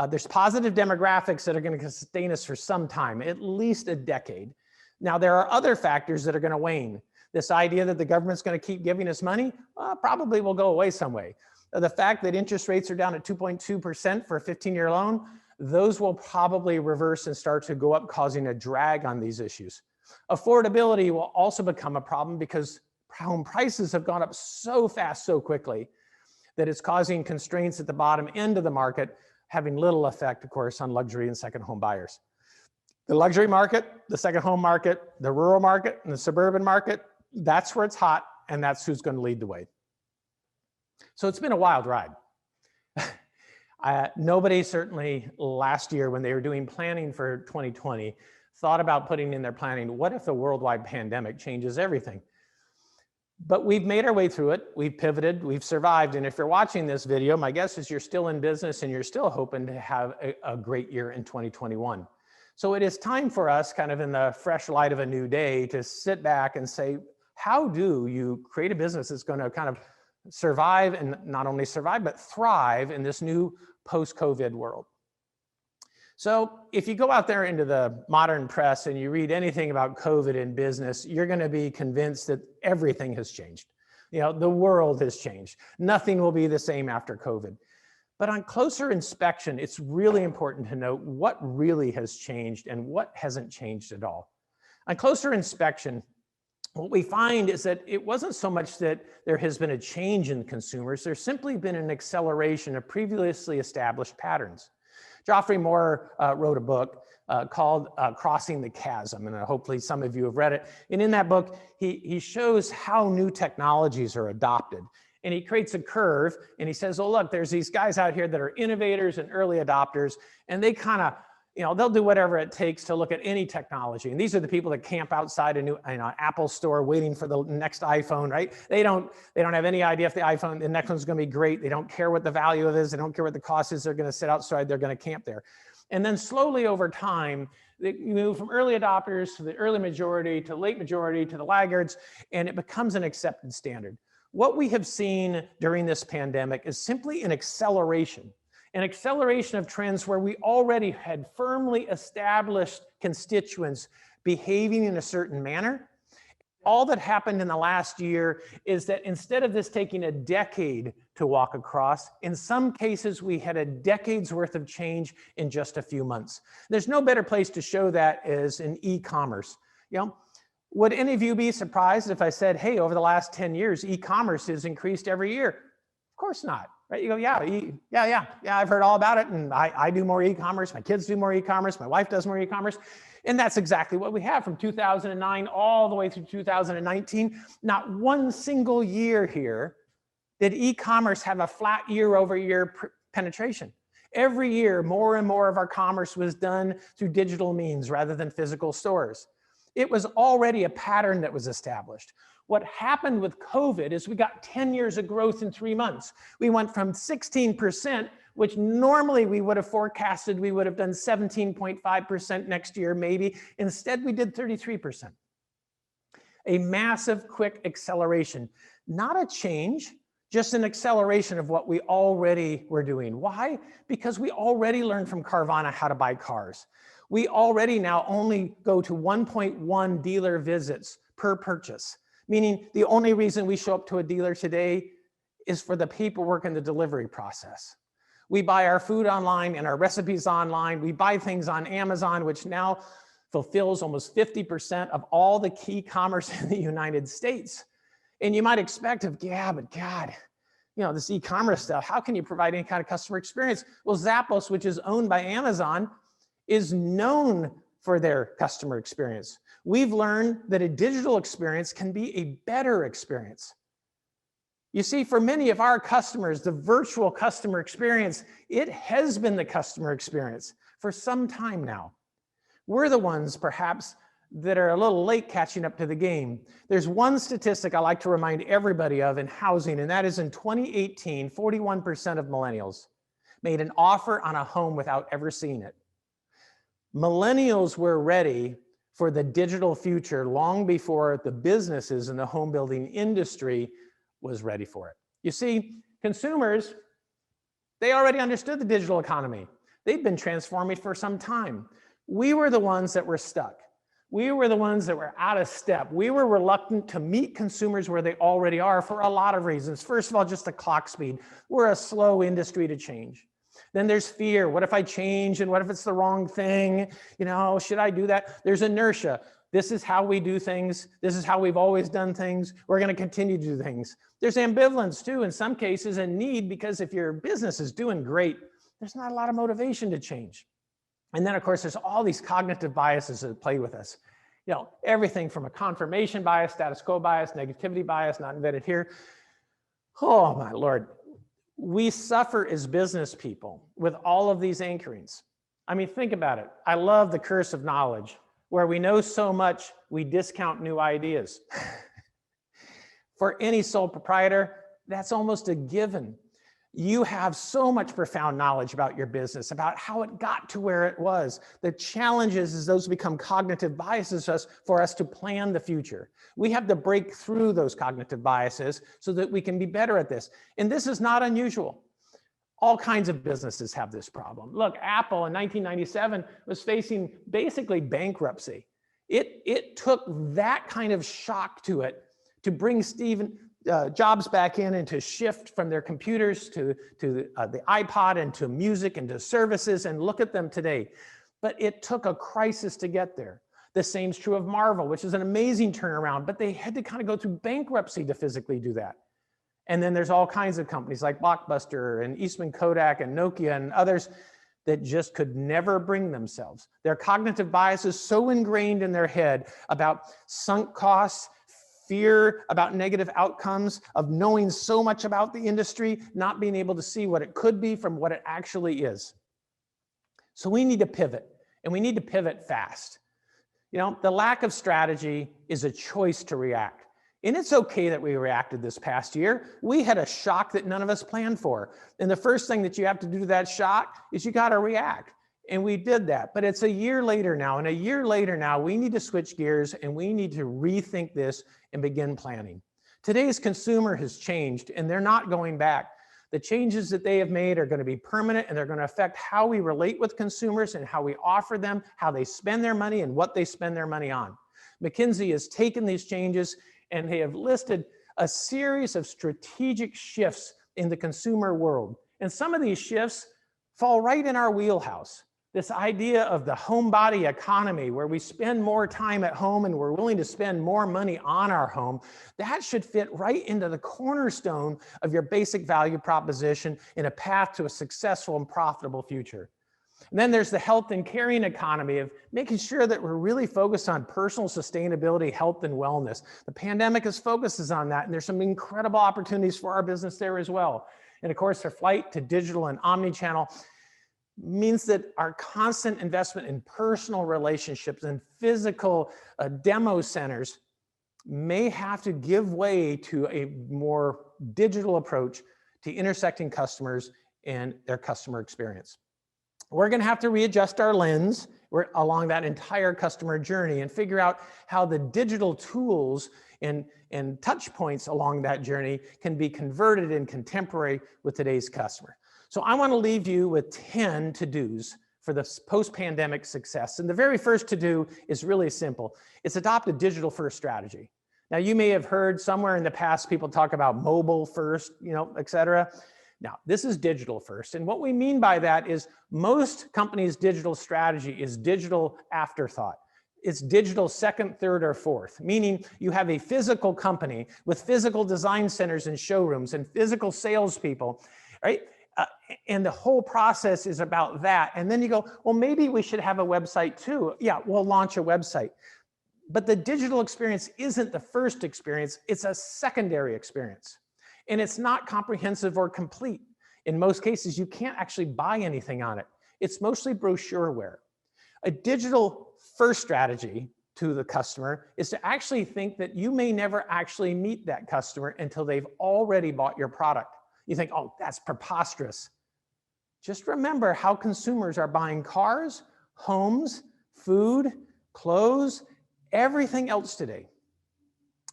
There's positive demographics that are going to sustain us for some time, at least a decade. Now, there are other factors that are going to wane. This idea that the government's going to keep giving us money probably will go away some way. The fact that interest rates are down at 2.2% for a 15-year loan, those will probably reverse and start to go up, causing a drag on these issues. Affordability will also become a problem because home prices have gone up so fast, so quickly, that it's causing constraints at the bottom end of the market, having little effect, of course, on luxury and second home buyers. The luxury market, the second home market, the rural market, and the suburban market, that's where it's hot, and that's who's going to lead the way. So it's been a wild ride. Nobody, certainly last year when they were doing planning for 2020, thought about putting in their planning, what if the worldwide pandemic changes everything? But we've made our way through it. We've pivoted, we've survived. And if you're watching this video, my guess is you're still in business and you're still hoping to have a great year in 2021. So it is time for us, kind of in the fresh light of a new day, to sit back and say, how do you create a business that's going to kind of survive, and not only survive, but thrive in this new post-COVID world? So if you go out there into the modern press and you read anything about COVID in business, you're going to be convinced that everything has changed. You know, the world has changed. Nothing will be the same after COVID. But on closer inspection, it's really important to note what really has changed and what hasn't changed at all. On closer inspection, what we find is that it wasn't so much that there has been a change in consumers, there's simply been an acceleration of previously established patterns. Geoffrey Moore wrote a book called Crossing the Chasm, and hopefully some of you have read it. And in that book, he shows how new technologies are adopted. And he creates a curve, and he says, oh, look, there's these guys out here that are innovators and early adopters, and they kind of, you know, they'll do whatever it takes to look at any technology. And these are the people that camp outside a new Apple store waiting for the next iPhone, right? They don't have any idea if the next one's going to be great. They don't care what the value of it is. They don't care what the cost is. They're going to sit outside. They're going to camp there. And then slowly over time, they move from early adopters to the early majority to late majority to the laggards, and it becomes an accepted standard. What we have seen during this pandemic is simply an acceleration of trends where we already had firmly established constituents behaving in a certain manner. All that happened in the last year is that instead of this taking a decade to walk across. In some cases, we had a decade's worth of change in just a few months. There's no better place to show that is in e-commerce. You know, would any of you be surprised if I said, hey, over the last 10 years, e-commerce has increased every year? Of course not, right? You go, yeah, I've heard all about it, and I do more e-commerce, my kids do more e-commerce, my wife does more e-commerce, and that's exactly what we have from 2009 all the way through 2019. Not one single year here did e-commerce have a flat year-over-year penetration. Every year, more and more of our commerce was done through digital means rather than physical stores. It was already a pattern that was established. What happened with COVID is we got 10 years of growth in 3 months. We went from 16%, which normally we would have forecasted we would have done 17.5% next year, maybe. Instead, we did 33%. A massive, quick acceleration. Not a change, just an acceleration of what we already were doing. Why? Because we already learned from Carvana how to buy cars. We already now only go to 1.1 dealer visits per purchase, meaning the only reason we show up to a dealer today is for the paperwork and the delivery process. We buy our food online and our recipes online. We buy things on Amazon, which now fulfills almost 50% of all the key commerce in the United States. And you might expect, yeah, but God, you know, this e-commerce stuff, how can you provide any kind of customer experience? Well, Zappos, which is owned by Amazon, is known for their customer experience. We've learned that a digital experience can be a better experience. You see, for many of our customers, the virtual customer experience, it has been the customer experience for some time now. We're the ones, perhaps, that are a little late catching up to the game. There's one statistic I like to remind everybody of in housing, and that is in 2018, 41% of millennials made an offer on a home without ever seeing it. Millennials were ready for the digital future long before the businesses in the home building industry was ready for it. You see, consumers, they already understood the digital economy. They've been transforming for some time. We were the ones that were stuck. We were the ones that were out of step. We were reluctant to meet consumers where they already are for a lot of reasons. First of all, just the clock speed. We're a slow industry to change. Then there's fear. What if I change and what if it's the wrong thing? You know, should I do that? There's inertia. This is how we do things. This is how we've always done things. We're going to continue to do things. There's ambivalence too, in some cases, and need, because if your business is doing great, there's not a lot of motivation to change. And then of course, there's all these cognitive biases that play with us. You know, everything from a confirmation bias, status quo bias, negativity bias, not invented here. Oh my Lord. We suffer as business people with all of these anchorings. I mean, think about it. I love the curse of knowledge, where we know so much, we discount new ideas. For any sole proprietor, that's almost a given. You have so much profound knowledge about your business, about how it got to where it was. The challenge is those become cognitive biases for us to plan the future. We have to break through those cognitive biases so that we can be better at this. And this is not unusual. All kinds of businesses have this problem. Look, Apple in 1997 was facing basically bankruptcy. It took that kind of shock to it to bring Jobs back in and to shift from their computers to the iPod and to music and to services, and look at them today. But it took a crisis to get there. The same's true of Marvel, which is an amazing turnaround, but they had to kind of go through bankruptcy to physically do that. And then there's all kinds of companies like Blockbuster and Eastman Kodak and Nokia and others that just could never bring themselves. Their cognitive bias is so ingrained in their head about sunk costs, fear about negative outcomes, of knowing so much about the industry, not being able to see what it could be from what it actually is. So we need to pivot, and we need to pivot fast. You know, the lack of strategy is a choice to react. And it's okay that we reacted this past year. We had a shock that none of us planned for. And the first thing that you have to do to that shock is you got to react. And we did that, but it's a year later now, and a year later now, we need to switch gears and we need to rethink this and begin planning. Today's consumer has changed, and they're not going back. The changes that they have made are going to be permanent, and they're going to affect how we relate with consumers and how we offer them, how they spend their money, and what they spend their money on. McKinsey has taken these changes, and they have listed a series of strategic shifts in the consumer world. And some of these shifts fall right in our wheelhouse. This idea of the homebody economy, where we spend more time at home and we're willing to spend more money on our home, that should fit right into the cornerstone of your basic value proposition in a path to a successful and profitable future. And then there's the health and caring economy of making sure that we're really focused on personal sustainability, health, and wellness. The pandemic focuses on that, and there's some incredible opportunities for our business there as well. And of course, our flight to digital and omni-channel means that our constant investment in personal relationships and physical demo centers may have to give way to a more digital approach to intersecting customers and their customer experience. We're going to have to readjust our lens along that entire customer journey and figure out how the digital tools and touch points along that journey can be converted and contemporary with today's customer. So I want to leave you with 10 to-dos for the post-pandemic success. And the very first to-do is really simple. It's adopt a digital-first strategy. Now, you may have heard somewhere in the past people talk about mobile first, et cetera. Now, this is digital first. And what we mean by that is most companies' digital strategy is digital afterthought. It's digital second, third, or fourth, meaning you have a physical company with physical design centers and showrooms and physical salespeople, right? And the whole process is about that. And then you go, well, maybe we should have a website too. Yeah, we'll launch a website. But the digital experience isn't the first experience, it's a secondary experience. And it's not comprehensive or complete. In most cases, you can't actually buy anything on it. It's mostly brochureware. A digital first strategy to the customer is to actually think that you may never actually meet that customer until they've already bought your product. You think, oh, that's preposterous. Just remember how consumers are buying cars, homes, food, clothes, everything else today.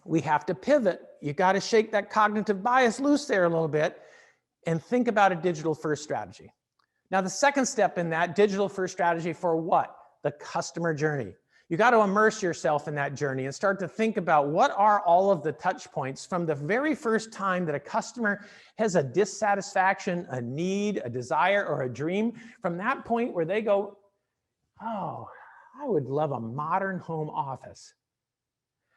We have to pivot. You got to shake that cognitive bias loose there a little bit and think about a digital first strategy. Now, the second step in that digital first strategy for what? The customer journey. You got to immerse yourself in that journey and start to think about what are all of the touch points from the very first time that a customer has a dissatisfaction, a need, a desire, or a dream, from that point where they go, oh, I would love a modern home office.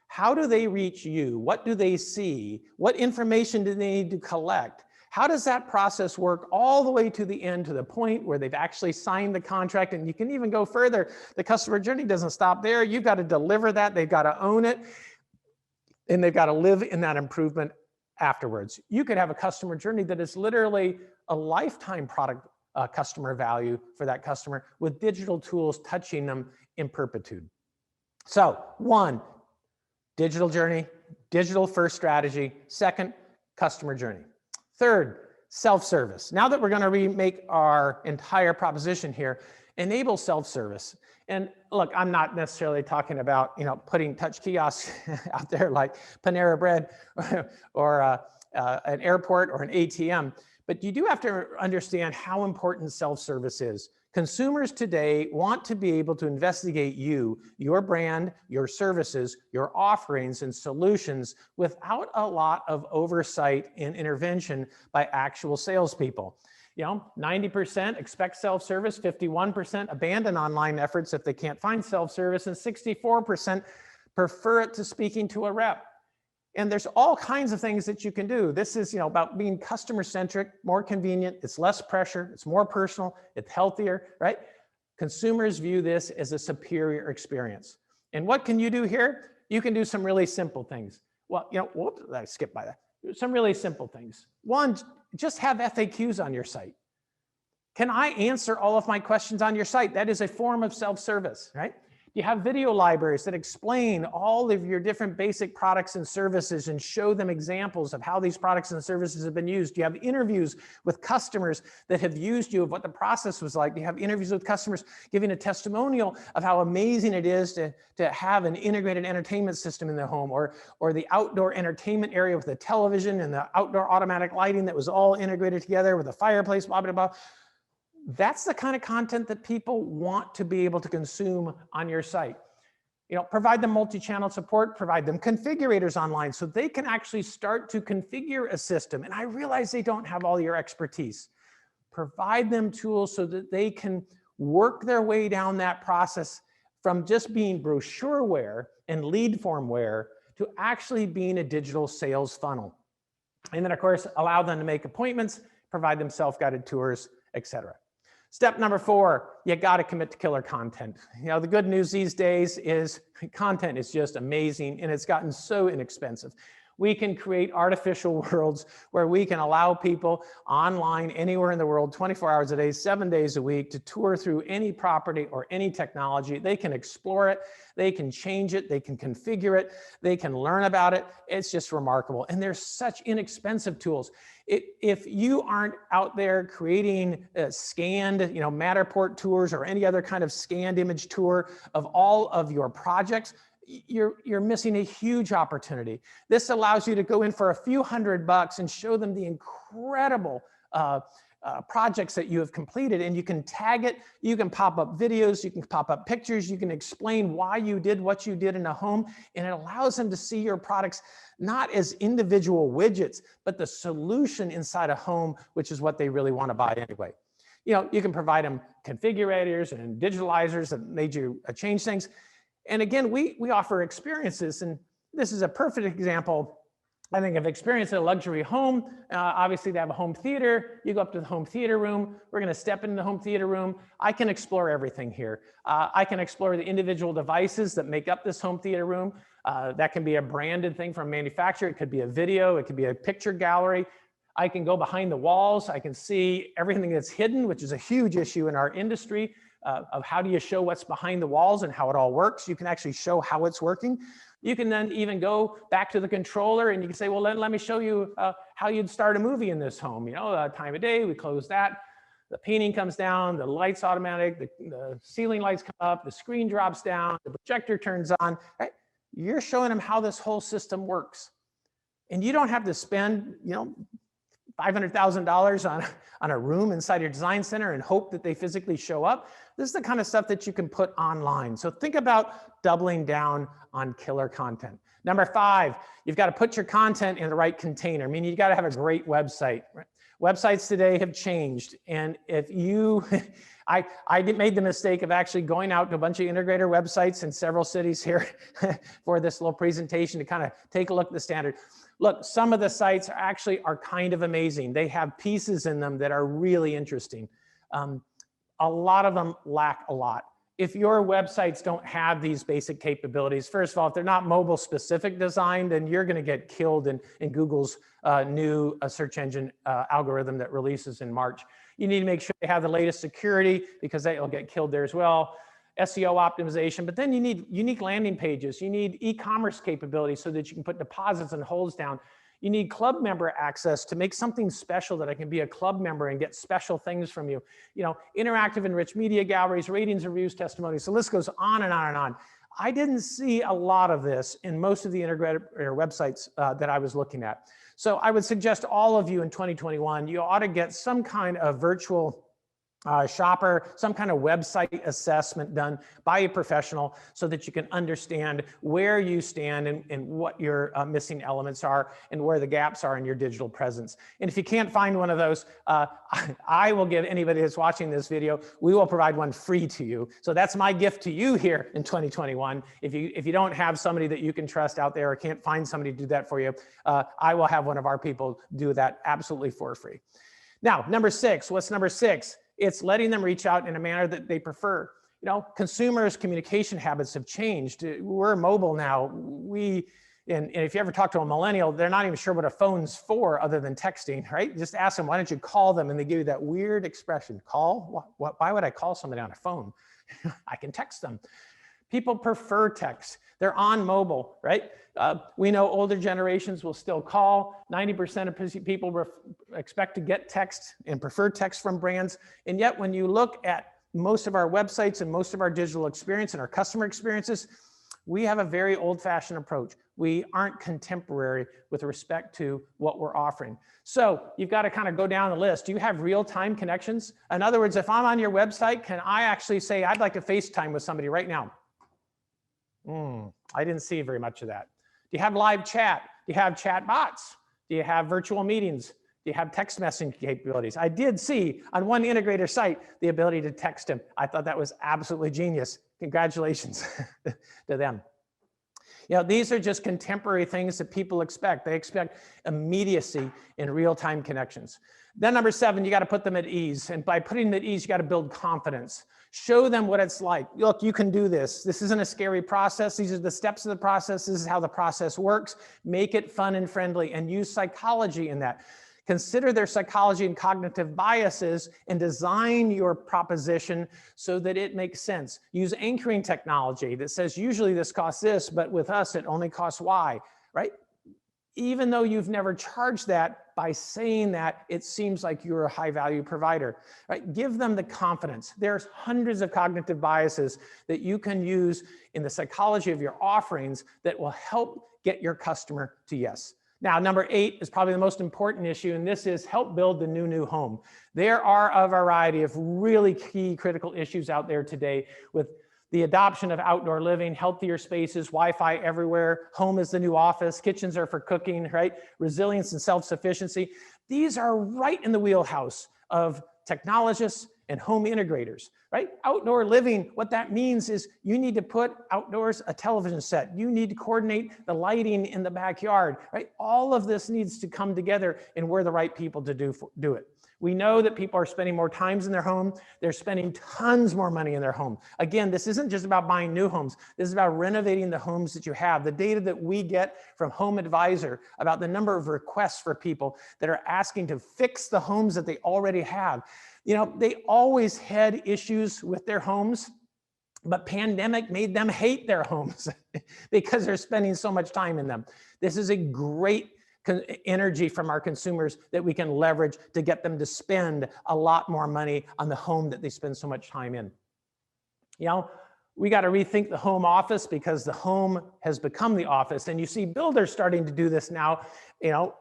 How do they reach you? What do they see? What information do they need to collect? How does that process work all the way to the end, to the point where they've actually signed the contract? And you can even go further. The customer journey doesn't stop there. You've got to deliver that. They've got to own it. And they've got to live in that improvement afterwards. You could have a customer journey that is literally a lifetime product customer value for that customer with digital tools touching them in perpetuity. So, one, digital journey, digital first strategy. Second, customer journey. Third, self-service. Now that we're going to remake our entire proposition here, enable self-service. And look, I'm not necessarily talking about putting touch kiosks out there like Panera Bread or an airport or an ATM, but you do have to understand how important self-service is. Consumers today want to be able to investigate you, your brand, your services, your offerings and solutions without a lot of oversight and intervention by actual salespeople. 90% expect self-service, 51% abandon online efforts if they can't find self-service, and 64% prefer it to speaking to a rep. And there's all kinds of things that you can do. This is, about being customer-centric, more convenient, it's less pressure, it's more personal, it's healthier, right? Consumers view this as a superior experience. And what can you do here? You can do some really simple things. Well, whoops, I skipped by that. Some really simple things. One, just have FAQs on your site. Can I answer all of my questions on your site? That is a form of self-service, right? You have video libraries that explain all of your different basic products and services and show them examples of how these products and services have been used. You have interviews with customers that have used you, of what the process was like. You have interviews with customers giving a testimonial of how amazing it is to have an integrated entertainment system in the home, or the outdoor entertainment area with the television and the outdoor automatic lighting that was all integrated together with a fireplace, blah, blah, blah. That's the kind of content that people want to be able to consume on your site. Provide them multi-channel support, provide them configurators online so they can actually start to configure a system. And I realize they don't have all your expertise. Provide them tools so that they can work their way down that process from just being brochureware and lead formware to actually being a digital sales funnel. And then of course, allow them to make appointments, provide them self-guided tours, etc. Step number 4, you got to commit to killer content. The good news these days is content is just amazing and it's gotten so inexpensive. We can create artificial worlds where we can allow people online anywhere in the world, 24 hours a day, 7 days a week, to tour through any property or any technology. They can explore it, they can change it, they can configure it, they can learn about it. It's just remarkable. And there's such inexpensive tools. If you aren't out there creating scanned, Matterport tours or any other kind of scanned image tour of all of your projects, you're missing a huge opportunity. This allows you to go in for a few $100 and show them the incredible projects that you have completed, and you can tag it, you can pop up videos, you can pop up pictures, you can explain why you did what you did in a home, and it allows them to see your products not as individual widgets, but the solution inside a home, which is what they really want to buy anyway. You can provide them configurators and digitalizers that made you change things. And again, we offer experiences, and this is a perfect example, I think, of experience in a luxury home. Obviously, they have a home theater. You go up to the home theater room. We're going to step into the home theater room. I can explore everything here. I can explore the individual devices that make up this home theater room. That can be a branded thing from a manufacturer. It could be a video. It could be a picture gallery. I can go behind the walls. I can see everything that's hidden, which is a huge issue in our industry. Of how do you show what's behind the walls and how it all works. You can actually show how it's working. You can then even go back to the controller and you can say, well, let me show you how you'd start a movie in this home. Time of day, we close that. The painting comes down, the lights automatic, the ceiling lights come up, the screen drops down, the projector turns on. Right? You're showing them how this whole system works. And you don't have to spend, $500,000 on a room inside your design center and hope that they physically show up. This is the kind of stuff that you can put online. So think about doubling down on killer content. Number 5, you've got to put your content in the right container. You got to have a great website. Right? Websites today have changed. And if you, I made the mistake of actually going out to a bunch of integrator websites in several cities here for this little presentation to kind of take a look at the standard. Look, some of the sites are kind of amazing. They have pieces in them that are really interesting. A lot of them lack a lot. If your websites don't have these basic capabilities, first of all, if they're not mobile specific design, then you're going to get killed in Google's new search engine algorithm that releases in March. You need to make sure they have the latest security because they'll get killed there as well. SEO optimization, but then you need unique landing pages. You need e-commerce capabilities so that you can put deposits and holds down. You need club member access to make something special that I can be a club member and get special things from you. Interactive and rich media galleries, ratings, reviews, testimonies. The list goes on and on and on. I didn't see a lot of this in most of the integrated websites that I was looking at. So I would suggest all of you in 2021, you ought to get some kind of virtual shopper, some kind of website assessment done by a professional so that you can understand where you stand and what your missing elements are and where the gaps are in your digital presence. And if you can't find one of those, I will give anybody that's watching this video, we will provide one free to you. So that's my gift to you here in 2021. If you don't have somebody that you can trust out there or can't find somebody to do that for you, I will have one of our people do that absolutely for free. Now, number 6, what's number 6? It's letting them reach out in a manner that they prefer. Consumers' communication habits have changed. We're mobile now. And if you ever talk to a millennial, they're not even sure what a phone's for other than texting, right? Just ask them, why don't you call them? And they give you that weird expression, call? Why would I call somebody on a phone? I can text them. People prefer text. They're on mobile, right? We know older generations will still call. 90% of people expect to get text and prefer text from brands. And yet when you look at most of our websites and most of our digital experience and our customer experiences, we have a very old-fashioned approach. We aren't contemporary with respect to what we're offering. So you've got to kind of go down the list. Do you have real-time connections? In other words, if I'm on your website, can I actually say, I'd like to FaceTime with somebody right now? I didn't see very much of that. Do you have live chat? Do you have chat bots? Do you have virtual meetings? Do you have text messaging capabilities? I did see on one integrator site the ability to text him. I thought that was absolutely genius. Congratulations to them. You know, these are just contemporary things that people expect. They expect immediacy in real-time connections. Then number 7, you got to put them at ease. And by putting them at ease, you got to build confidence. Show them what it's like. Look, you can do this. This isn't a scary process. These are the steps of the process. This is how the process works. Make it fun and friendly and use psychology in that. Consider their psychology and cognitive biases and design your proposition so that it makes sense. Use anchoring technology that says usually this costs this, but with us it only costs Y, right? Even though you've never charged that, by saying that, it seems like you're a high value provider, right? Give them the confidence. There's hundreds of cognitive biases that you can use in the psychology of your offerings that will help get your customer to yes. Now, number 8 is probably the most important issue, and this is help build the new home. There are a variety of really key critical issues out there today with the adoption of outdoor living, healthier spaces, Wi-Fi everywhere, home is the new office, kitchens are for cooking, right? Resilience and self-sufficiency. These are right in the wheelhouse of technologists and home integrators, right? Outdoor living, what that means is you need to put outdoors a television set. You need to coordinate the lighting in the backyard, right? All of this needs to come together, and we're the right people to do it. We know that people are spending more times in their home. They're spending tons more money in their home. Again, this isn't just about buying new homes. This is about renovating the homes that you have. The data that we get from Home Advisor about the number of requests for people that are asking to fix the homes that they already have. You know, they always had issues with their homes, but pandemic made them hate their homes because they're spending so much time in them. This is a great energy from our consumers that we can leverage to get them to spend a lot more money on the home that they spend so much time in. You know, we got to rethink the home office because the home has become the office. And you see builders starting to do this now, you know,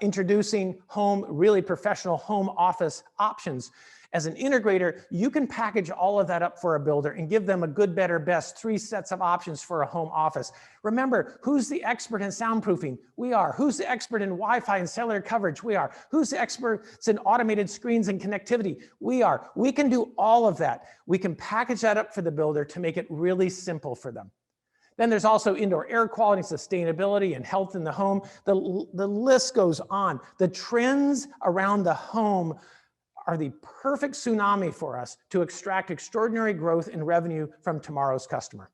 introducing really professional home office options. As an integrator, you can package all of that up for a builder and give them a good, better, best 3 sets of options for a home office. Remember, who's the expert in soundproofing? We are. Who's the expert in Wi-Fi and cellular coverage? We are. Who's the experts in automated screens and connectivity? We are. We can do all of that. We can package that up for the builder to make it really simple for them. Then there's also indoor air quality, sustainability, and health in the home. The list goes on. The trends around the home are the perfect tsunami for us to extract extraordinary growth in revenue from tomorrow's customer.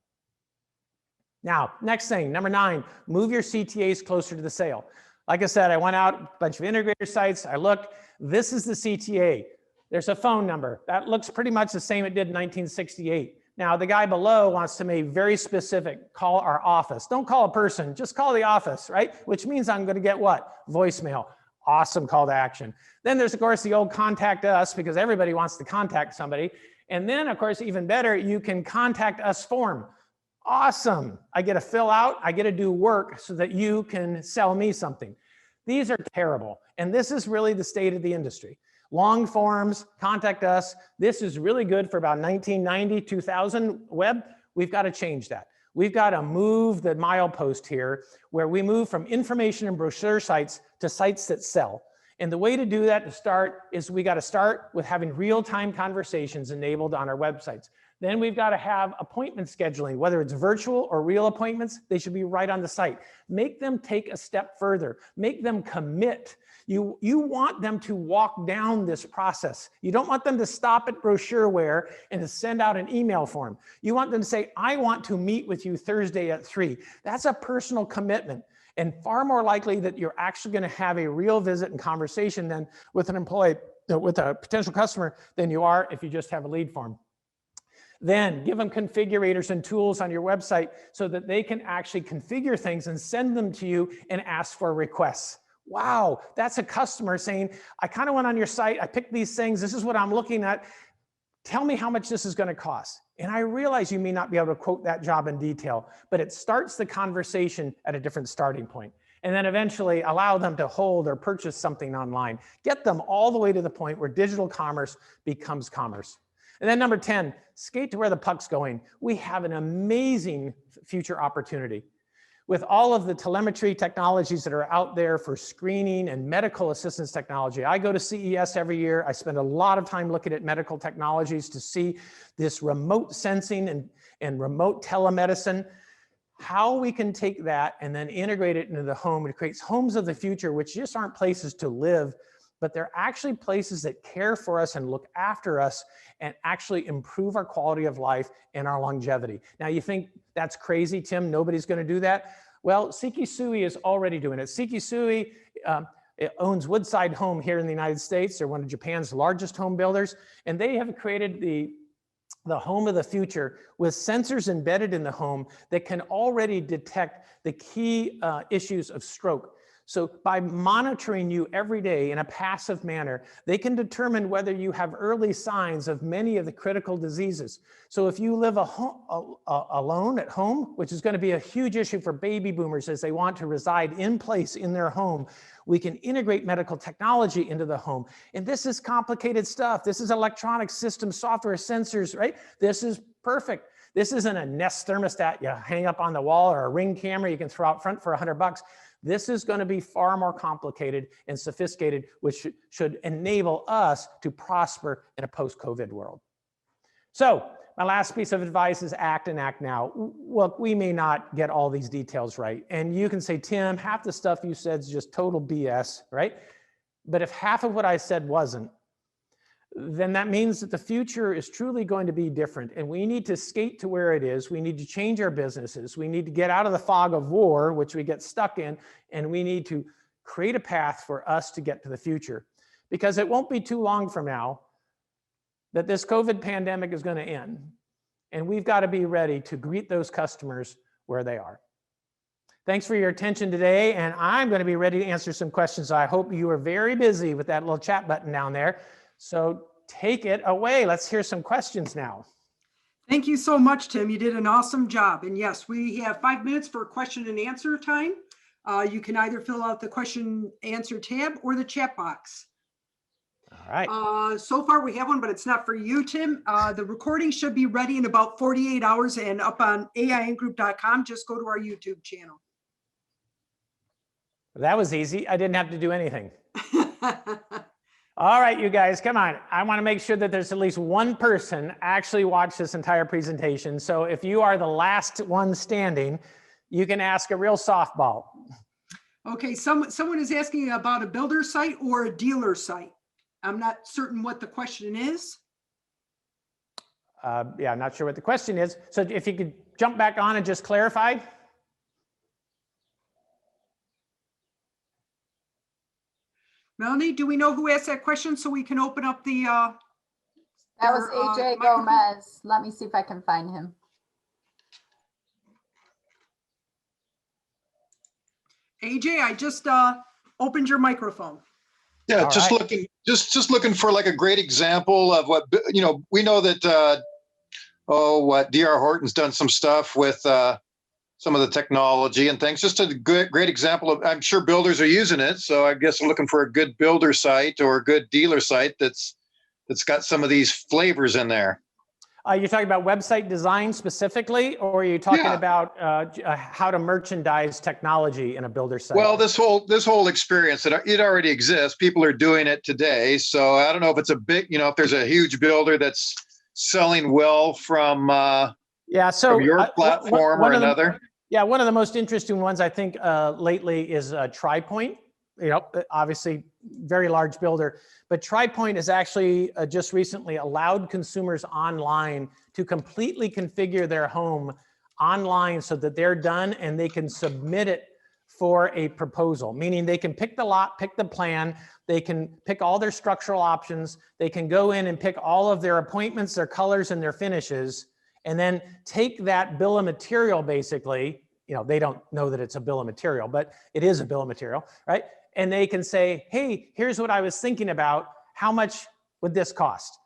Now, next thing, number 9, move your CTAs closer to the sale. Like I said, I went out a bunch of integrator sites. I looked, this is the CTA. There's a phone number. That looks pretty much the same it did in 1968. Now, the guy below wants to make very specific, call our office. Don't call a person, just call the office, right? Which means I'm going to get what? Voicemail. Awesome call to action. Then there's, of course, the old contact us, because everybody wants to contact somebody. And then, of course, even better, you can contact us form. Awesome. I get to fill out, I get to do work so that you can sell me something. These are terrible. And this is really the state of the industry. Long forms, contact us. This is really good for about 1990, 2000 web. We've got to change that. We've got to move the milepost here where we move from information and brochure sites to sites that sell. And the way to do that to start is we got to start with having real-time conversations enabled on our websites. Then we've got to have appointment scheduling, whether it's virtual or real appointments, they should be right on the site. Make them take a step further, make them commit. You want them to walk down this process. You don't want them to stop at brochureware and to send out an email form. You want them to say, I want to meet with you Thursday at 3. That's a personal commitment, and far more likely that you're actually going to have a real visit and conversation than with an employee, with a potential customer, than you are if you just have a lead form. Then give them configurators and tools on your website so that they can actually configure things and send them to you and ask for requests. Wow, that's a customer saying, I kind of went on your site, I picked these things, this is what I'm looking at. Tell me how much this is going to cost. And I realize you may not be able to quote that job in detail, but it starts the conversation at a different starting point. And then eventually allow them to hold or purchase something online. Get them all the way to the point where digital commerce becomes commerce. And then number 10, skate to where the puck's going. We have an amazing future opportunity. With all of the telemetry technologies that are out there for screening and medical assistance technology. I go to CES every year. I spend a lot of time looking at medical technologies to see this remote sensing and remote telemedicine, how we can take that and then integrate it into the home. It creates homes of the future, which just aren't places to live, but they're actually places that care for us and look after us and actually improve our quality of life and our longevity. Now you think that's crazy, Tim, nobody's gonna do that? Well, Sekisui is already doing it. Sekisui it owns Woodside Home here in the United States. They're one of Japan's largest home builders, and they have created the home of the future with sensors embedded in the home that can already detect the key issues of stroke. So by monitoring you every day in a passive manner, they can determine whether you have early signs of many of the critical diseases. So if you live alone at home, which is going to be a huge issue for baby boomers as they want to reside in place in their home, we can integrate medical technology into the home. And this is complicated stuff. This is electronic systems, software, sensors, right? This is perfect. This isn't a Nest thermostat you hang up on the wall or a Ring camera you can throw out front for $100. This is going to be far more complicated and sophisticated, which should enable us to prosper in a post-COVID world. So my last piece of advice is act and act now. Look, we may not get all these details right. And you can say, Tim, half the stuff you said is just total BS, right? But if half of what I said wasn't, then that means that the future is truly going to be different. And we need to skate to where it is. We need to change our businesses. We need to get out of the fog of war, which we get stuck in, and we need to create a path for us to get to the future. Because it won't be too long from now that this COVID pandemic is going to end. And we've got to be ready to greet those customers where they are. Thanks for your attention today. And I'm going to be ready to answer some questions. I hope you are very busy with that little chat button down there. So take it away. Let's hear some questions now. Thank you so much, Tim. You did an awesome job. And yes, we have 5 minutes for question and answer time. You can either fill out the question answer tab or the chat box. All right. So far we have one, but it's not for you, Tim. The recording should be ready in about 48 hours and up on aingroup.com. Just go to our YouTube channel. That was easy. I didn't have to do anything. All right, you guys, come on. I want to make sure that there's at least one person actually watch this entire presentation. So if you are the last one standing, you can ask a real softball. Okay, someone is asking about a builder site or a dealer site. I'm not certain what the question is. Yeah, I'm not sure what the question is. So if you could jump back on and just clarify. Melanie, do we know who asked that question so we can open up the that was AJ Gomez. Let me see if I can find him. AJ, I just opened your microphone. Yeah, All just right. looking for like a great example of what, you know, we know that DR Horton's done some stuff with some of the technology and things. Just a great example of, I'm sure builders are using it. So I guess I'm looking for a good builder site or a good dealer site that's got some of these flavors in there. You're talking about website design specifically, or are you talking about how to merchandise technology in a builder site? Well, this whole experience, it already exists. People are doing it today. So I don't know if it's a big, you know, if there's a huge builder that's selling well from from your platform or another. Yeah, one of the most interesting ones I think lately is TriPoint. You know, obviously very large builder, but TriPoint has actually just recently allowed consumers online to completely configure their home online so that they're done and they can submit it for a proposal, meaning they can pick the lot, pick the plan, they can pick all their structural options, they can go in and pick all of their appointments, their colors, and their finishes, and then take that bill of material basically, you know, they don't know that it's a bill of material, but it is a bill of material, right? And they can say, hey, here's what I was thinking about. How much would this cost?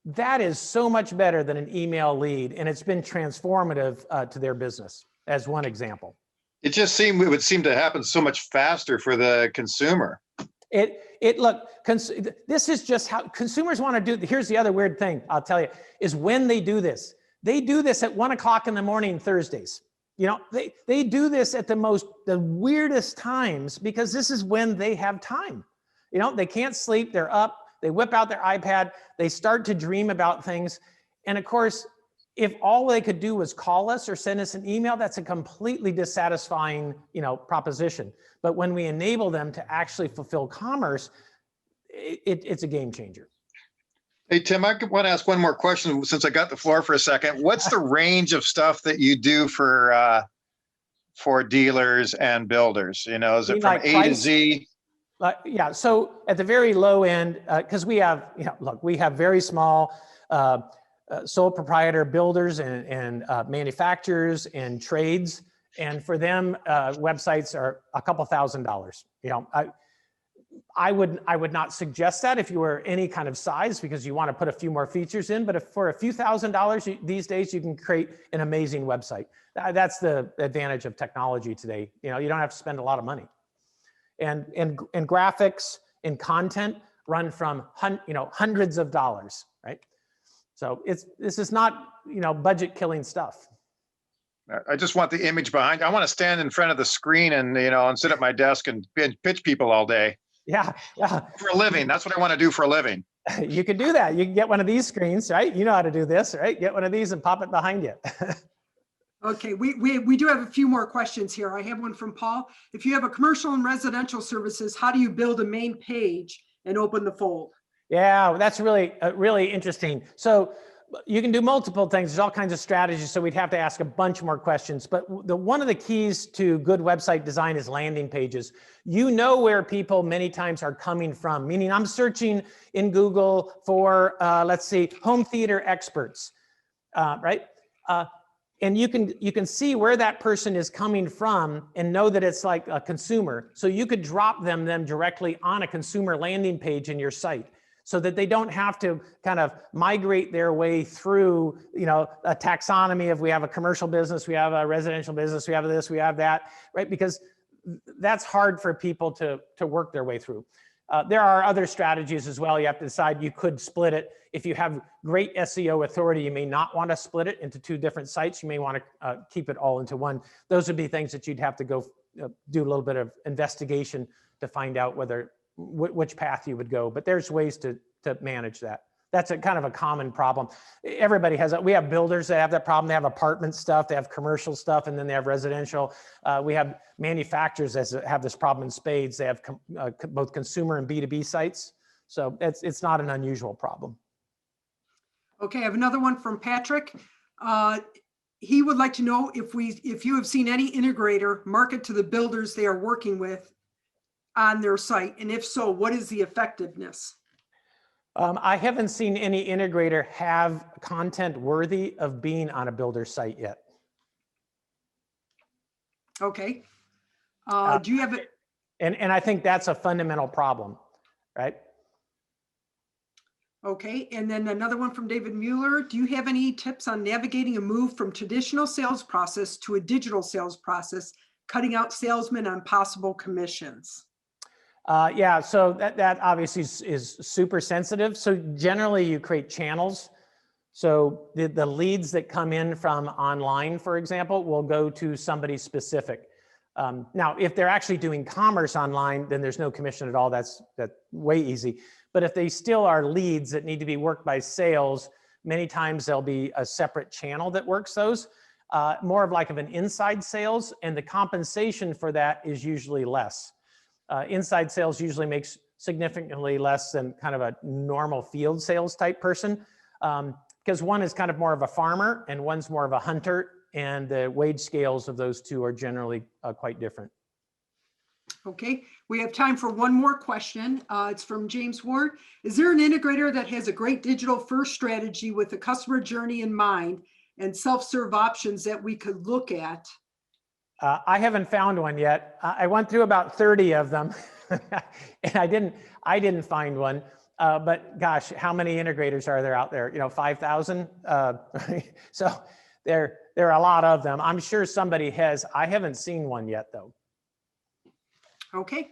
That is so much better than an email lead, and it's been transformative to their business, as one example. It would seem to happen so much faster for the consumer. Look, this is just how consumers want to do. Here's the other weird thing I'll tell you is when they do this at 1 o'clock in the morning Thursdays. You know, they do this at the weirdest times because this is when they have time. You know, they can't sleep, they're up, they whip out their iPad, they start to dream about things. And of course, if all they could do was call us or send us an email, that's a completely dissatisfying, proposition. But when we enable them to actually fulfill commerce, it's a game changer. Hey, Tim, I want to ask one more question since I got the floor for a second. What's the range of stuff that you do for dealers and builders? You know, is it from A to Z? Yeah, so at the very low end, because we have, we have very small sole proprietor builders and manufacturers and trades. And for them, websites are a couple $1,000s. You know, I would not suggest that if you were any kind of size because you want to put a few more features in. But if for a few $1,000s these days, you can create an amazing website. That's the advantage of technology today. You know, you don't have to spend a lot of money. And graphics and content run from hundreds of dollars, right? So this is not budget killing stuff. I just want the image behind. I want to stand in front of the screen and and sit at my desk and pitch people all day. Yeah. For a living, that's what I want to do for a living. You can do that. You can get one of these screens, right? You know how to do this, right? Get one of these and pop it behind you. Okay, we do have a few more questions here. I have one from Paul. If you have a commercial and residential services, how do you build a main page and open the fold? Yeah, that's really interesting. So you can do multiple things. There's all kinds of strategies. So we'd have to ask a bunch more questions. But one of the keys to good website design is landing pages. You know where people many times are coming from, meaning I'm searching in Google for, let's see, home theater experts, right? And you can see where that person is coming from and know that it's like a consumer. So you could drop them directly on a consumer landing page in your site so that they don't have to kind of migrate their way through, a taxonomy of we have a commercial business, we have a residential business, we have this, we have that, right? Because that's hard for people to work their way through. There are other strategies as well. You have to decide. You could split it. If you have great SEO authority, you may not want to split it into two different sites. You may want to keep it all into one. Those would be things that you'd have to go do a little bit of investigation to find out which path you would go. But there's ways to manage that. That's a kind of a common problem. Everybody has that. We have builders that have that problem. They have apartment stuff, they have commercial stuff, and then they have residential. We have manufacturers that have this problem in spades. They have both consumer and B2B sites. So it's not an unusual problem. Okay, I have another one from Patrick. He would like to know if you have seen any integrator market to the builders they are working with on their site, and if so, what is the effectiveness? I haven't seen any integrator have content worthy of being on a builder site yet. Okay. Do you have it? And I think that's a fundamental problem, right? Okay, and then another one from David Mueller. Do you have any tips on navigating a move from traditional sales process to a digital sales process, cutting out salesmen on possible commissions? Yeah, so that obviously is super sensitive. So generally you create channels. So the leads that come in from online, for example, will go to somebody specific. Now, if they're actually doing commerce online, then there's no commission at all. That's way easy. But if they still are leads that need to be worked by sales, many times there'll be a separate channel that works those, more of an inside sales, and the compensation for that is usually less. Inside sales usually makes significantly less than kind of a normal field sales type person, because one is kind of more of a farmer and one's more of a hunter, and the wage scales of those two are generally quite different. Okay, we have time for one more question. It's from James Ward. Is there an integrator that has a great digital first strategy with the customer journey in mind and self-serve options that we could look at? I haven't found one yet. I went through about 30 of them and I didn't find one. But gosh, how many integrators are there out there? 5,000. So there are a lot of them. I'm sure somebody has. I haven't seen one yet though. Okay.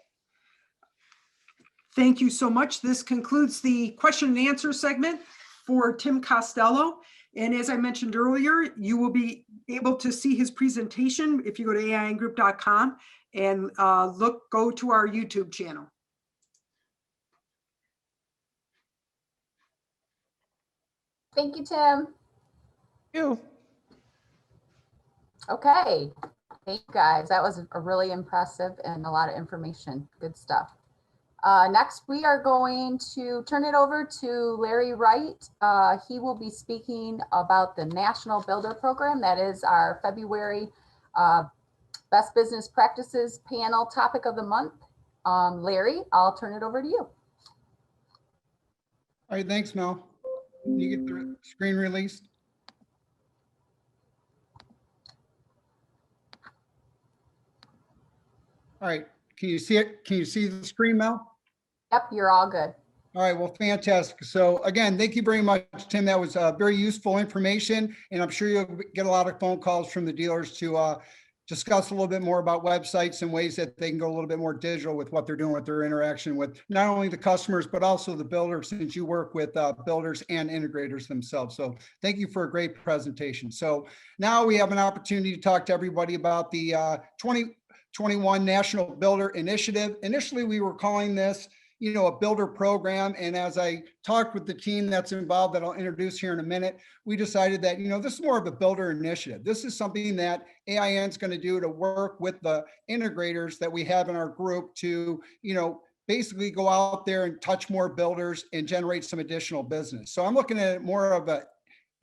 Thank you so much. This concludes the question and answer segment for Tim Costello. And as I mentioned earlier, you will be able to see his presentation if you go to aingroup.com and go to our YouTube channel. Thank you, Tim. Thank you. Okay. Thank you, guys. That was a really impressive and a lot of information. Good stuff. Next, we are going to turn it over to Larry Wright. He will be speaking about the National Builder Program. That is our February Best Business Practices panel topic of the month. Larry, I'll turn it over to you. All right, thanks, Mel. Can you get the screen released? All right, can you see it? Can you see the screen, Mel? Yep, you're all good. All right, well, fantastic. So again, thank you very much, Tim. That was very useful information, and I'm sure you'll get a lot of phone calls from the dealers to discuss a little bit more about websites and ways that they can go a little bit more digital with what they're doing with their interaction with not only the customers, but also the builders, since you work with builders and integrators themselves. So thank you for a great presentation. So now we have an opportunity to talk to everybody about the 2021 National Builder Initiative. Initially, we were calling this a builder program. And as I talked with the team that's involved that I'll introduce here in a minute, we decided that, this is more of a builder initiative. This is something that AIN is going to do to work with the integrators that we have in our group to, basically go out there and touch more builders and generate some additional business. So I'm looking at it more of an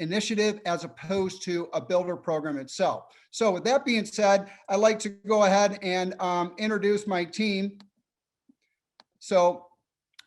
initiative as opposed to a builder program itself. So with that being said, I'd like to go ahead and introduce my team. So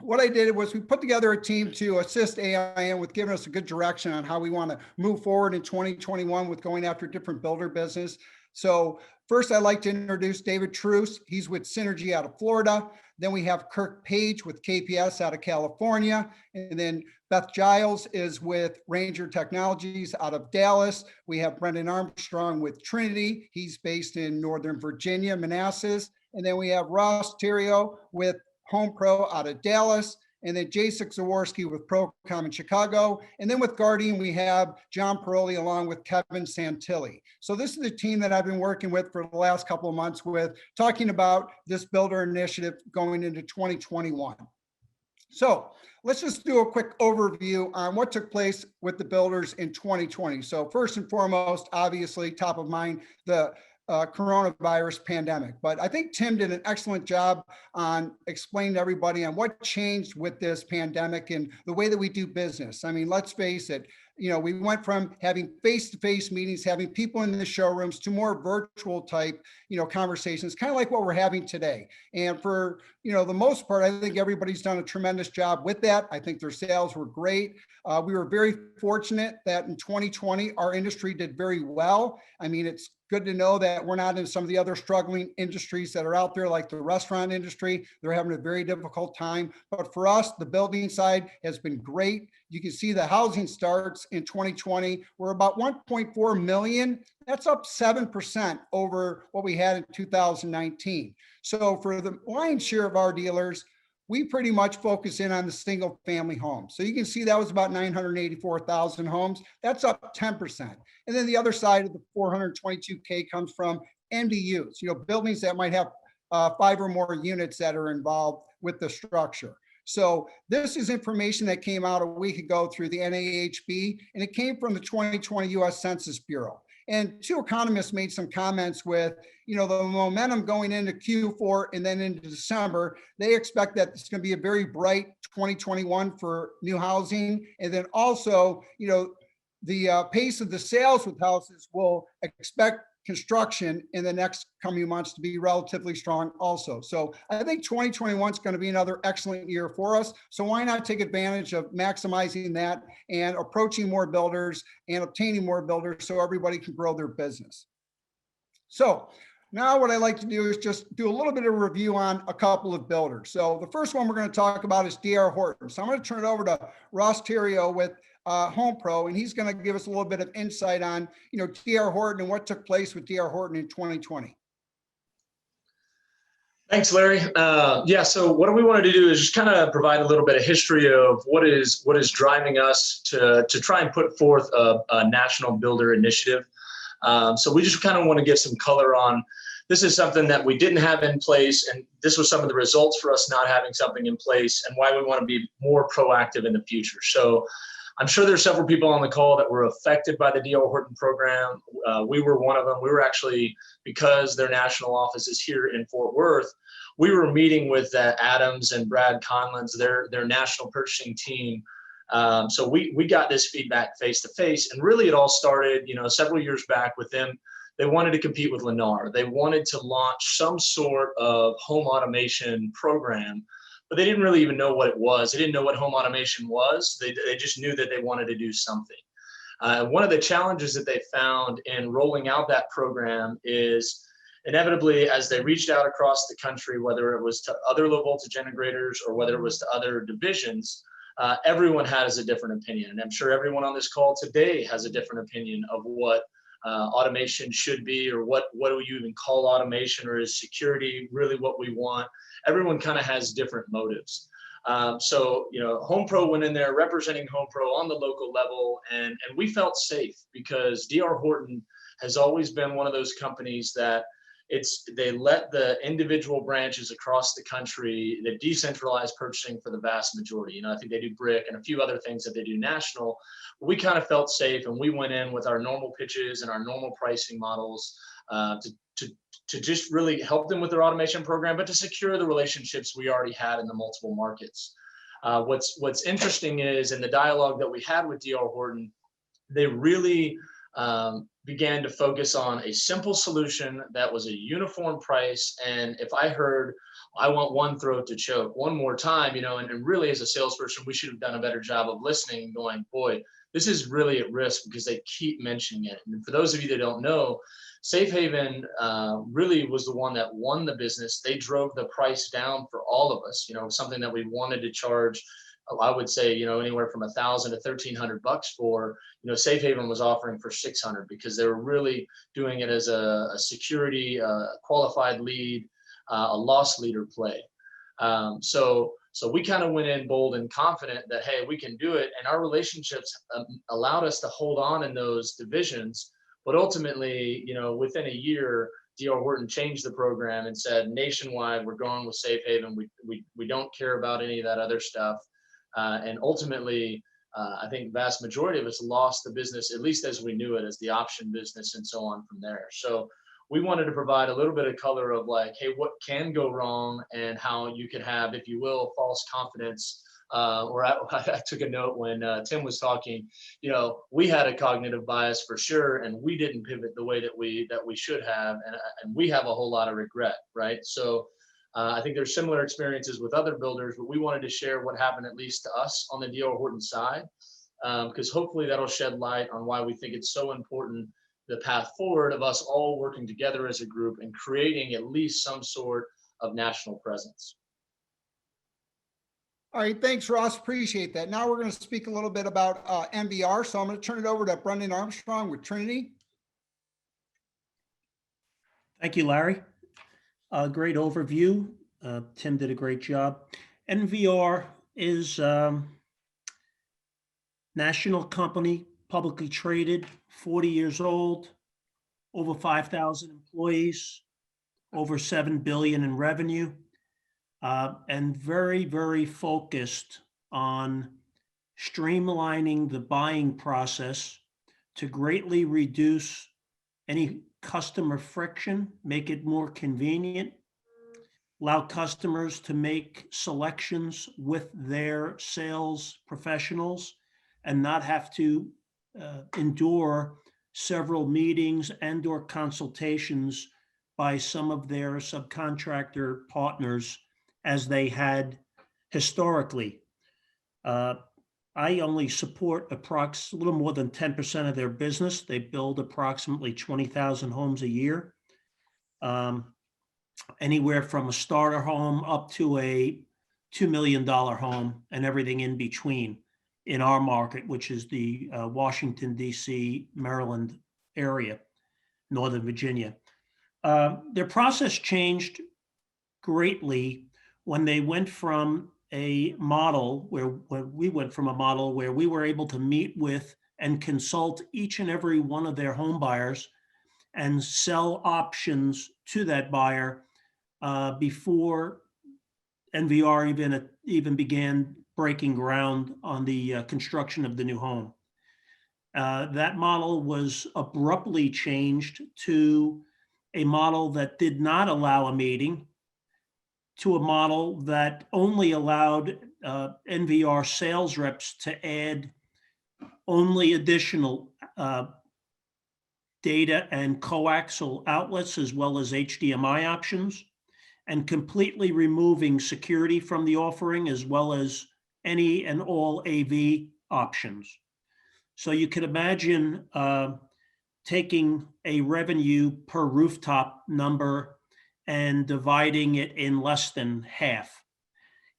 what I did was we put together a team to assist AIN with giving us a good direction on how we want to move forward in 2021 with going after different builder business. So first, I'd like to introduce David Truce. He's with Synergy out of Florida. Then we have Kirk Page with KPS out of California. And then Beth Giles is with Ranger Technologies out of Dallas. We have Brendan Armstrong with Trinity. He's based in Northern Virginia, Manassas. And then we have Ross Terrio with Home Pro out of Dallas, and then Jacek Zaworski with Procom in Chicago. And then with Guardian, we have John Paroli along with Kevin Santilli. So this is the team that I've been working with for the last couple of months with talking about this builder initiative going into 2021. So let's just do a quick overview on what took place with the builders in 2020. So first and foremost, obviously top of mind, the coronavirus pandemic. But I think Tim did an excellent job on explaining to everybody on what changed with this pandemic and the way that we do business. I mean, let's face it, we went from having face-to-face meetings, having people in the showrooms to more virtual type, conversations, kind of like what we're having today. And for, the most part, I think everybody's done a tremendous job with that. I think their sales were great. We were very fortunate that in 2020, our industry did very well. I mean, it's good to know that we're not in some of the other struggling industries that are out there, like the restaurant industry. They're having a very difficult time. But for us, the building side has been great. You can see the housing starts in 2020 were about 1.4 million. That's up 7% over what we had in 2019. So for the lion's share of our dealers, we pretty much focus in on the single family homes. So you can see that was about 984,000 homes. That's up 10%. And then the other side of the 422K comes from MDUs, buildings that might have 5 or more units that are involved with the structure. So this is information that came out a week ago through the NAHB, and it came from the 2020 US Census Bureau. And 2 economists made some comments with, the momentum going into Q4 and then into December. They expect that it's going to be a very bright 2021 for new housing. And then also, the pace of the sales with houses will expect construction in the next coming months to be relatively strong also. So I think 2021 is going to be another excellent year for us. So why not take advantage of maximizing that and approaching more builders and obtaining more builders so everybody can grow their business. So now what I like to do is just do a little bit of a review on a couple of builders. So the first one we're going to talk about is D.R. Horton. So I'm going to turn it over to Ross Terrio with Home Pro, and he's going to give us a little bit of insight on, D.R. Horton and what took place with D.R. Horton in 2020. Thanks, Larry. Yeah, so what we wanted to do is just kind of provide a little bit of history of what is driving us to try and put forth a national builder initiative. So we just kind of want to give some color on, this is something that we didn't have in place, and this was some of the results for us not having something in place, and why we want to be more proactive in the future. So I'm sure there's several people on the call that were affected by the D.R. Horton program. We were one of them. We were actually, because their national office is here in Fort Worth, we were meeting with Adams and Brad Conlon's, their national purchasing team. So we got this feedback face to face, and really it all started, several years back with them. They wanted to compete with Lennar. They wanted to launch some sort of home automation program, but they didn't really even know what it was. They didn't know what home automation was. They just knew that they wanted to do something. One of the challenges that they found in rolling out that program is, inevitably, as they reached out across the country, whether it was to other low voltage integrators or whether it was to other divisions, everyone has a different opinion. And I'm sure everyone on this call today has a different opinion of what automation should be, or what do you even call automation, or is security really what we want? Everyone kind of has different motives. So, HomePro went in there representing HomePro on the local level, and we felt safe because D.R. Horton has always been one of those companies that they let the individual branches across the country, the decentralized purchasing for the vast majority. I think they do brick and a few other things that they do national. We kind of felt safe, and we went in with our normal pitches and our normal pricing models to just really help them with their automation program, but to secure the relationships we already had in the multiple markets. What's interesting is, in the dialogue that we had with D.R. Horton, they really began to focus on a simple solution that was a uniform price. And if I heard, I want one throat to choke one more time, and really as a salesperson, we should have done a better job of listening and going, boy, this is really at risk, because they keep mentioning it. And for those of you that don't know, Safe Haven really was the one that won the business. They drove the price down for all of us, something that we wanted to charge, I would say, anywhere from $1,000 to $1,300 for, Safe Haven was offering for $600, because they were really doing it as a security, qualified lead, a loss leader play. So we kind of went in bold and confident that, hey, we can do it. And our relationships allowed us to hold on in those divisions. But ultimately, within a year, D.R. Horton changed the program and said, nationwide, we're going with Safe Haven. We don't care about any of that other stuff. And ultimately, I think vast majority of us lost the business, at least as we knew it, as the option business and so on from there. So we wanted to provide a little bit of color of like, hey, what can go wrong, and how you can have, if you will, false confidence. Or I took a note when Tim was talking, we had a cognitive bias for sure, and we didn't pivot the way that we should have. And we have a whole lot of regret, right? So I think there's similar experiences with other builders, but we wanted to share what happened, at least to us on the D.R. Horton side, because hopefully that'll shed light on why we think it's so important, the path forward of us all working together as a group and creating at least some sort of national presence. All right, thanks, Ross. Appreciate that. Now we're going to speak a little bit about MBR. So I'm going to turn it over to Brendan Armstrong with Trinity. Thank you, Larry. Great overview. Tim did a great job. NVR is national company, publicly traded, 40 years old, over 5,000 employees, over $7 billion in revenue, and very, very focused on streamlining the buying process to greatly reduce any customer friction, make it more convenient, allow customers to make selections with their sales professionals and not have to endure several meetings and or consultations by some of their subcontractor partners as they had historically. I only support a little more than 10% of their business. They build approximately 20,000 homes a year, anywhere from a starter home up to a $2 million home and everything in between in our market, which is the Washington, D.C., Maryland area, Northern Virginia. Their process changed greatly when they went from a model when we went from a model where we were able to meet with and consult each and every one of their home buyers and sell options to that buyer before NVR even began breaking ground on the construction of the new home. That model was abruptly changed to a model that did not allow a meeting, to a model that only allowed NVR sales reps to add only additional data and coaxial outlets as well as HDMI options, and completely removing security from the offering as well as any and all AV options. So you can imagine taking a revenue per rooftop number and dividing it in less than half.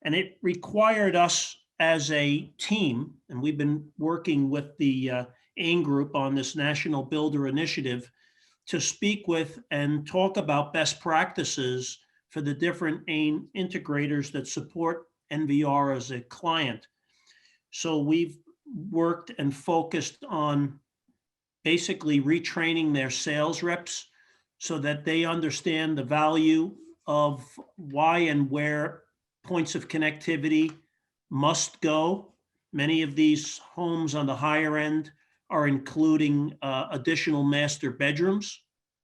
And it required us as a team, and we've been working with the AIM Group on this National Builder Initiative, to speak with and talk about best practices for the different AIM integrators that support NVR as a client. So we've worked and focused on basically retraining their sales reps so that they understand the value of why and where points of connectivity must go. Many of these homes on the higher end are including additional master bedrooms,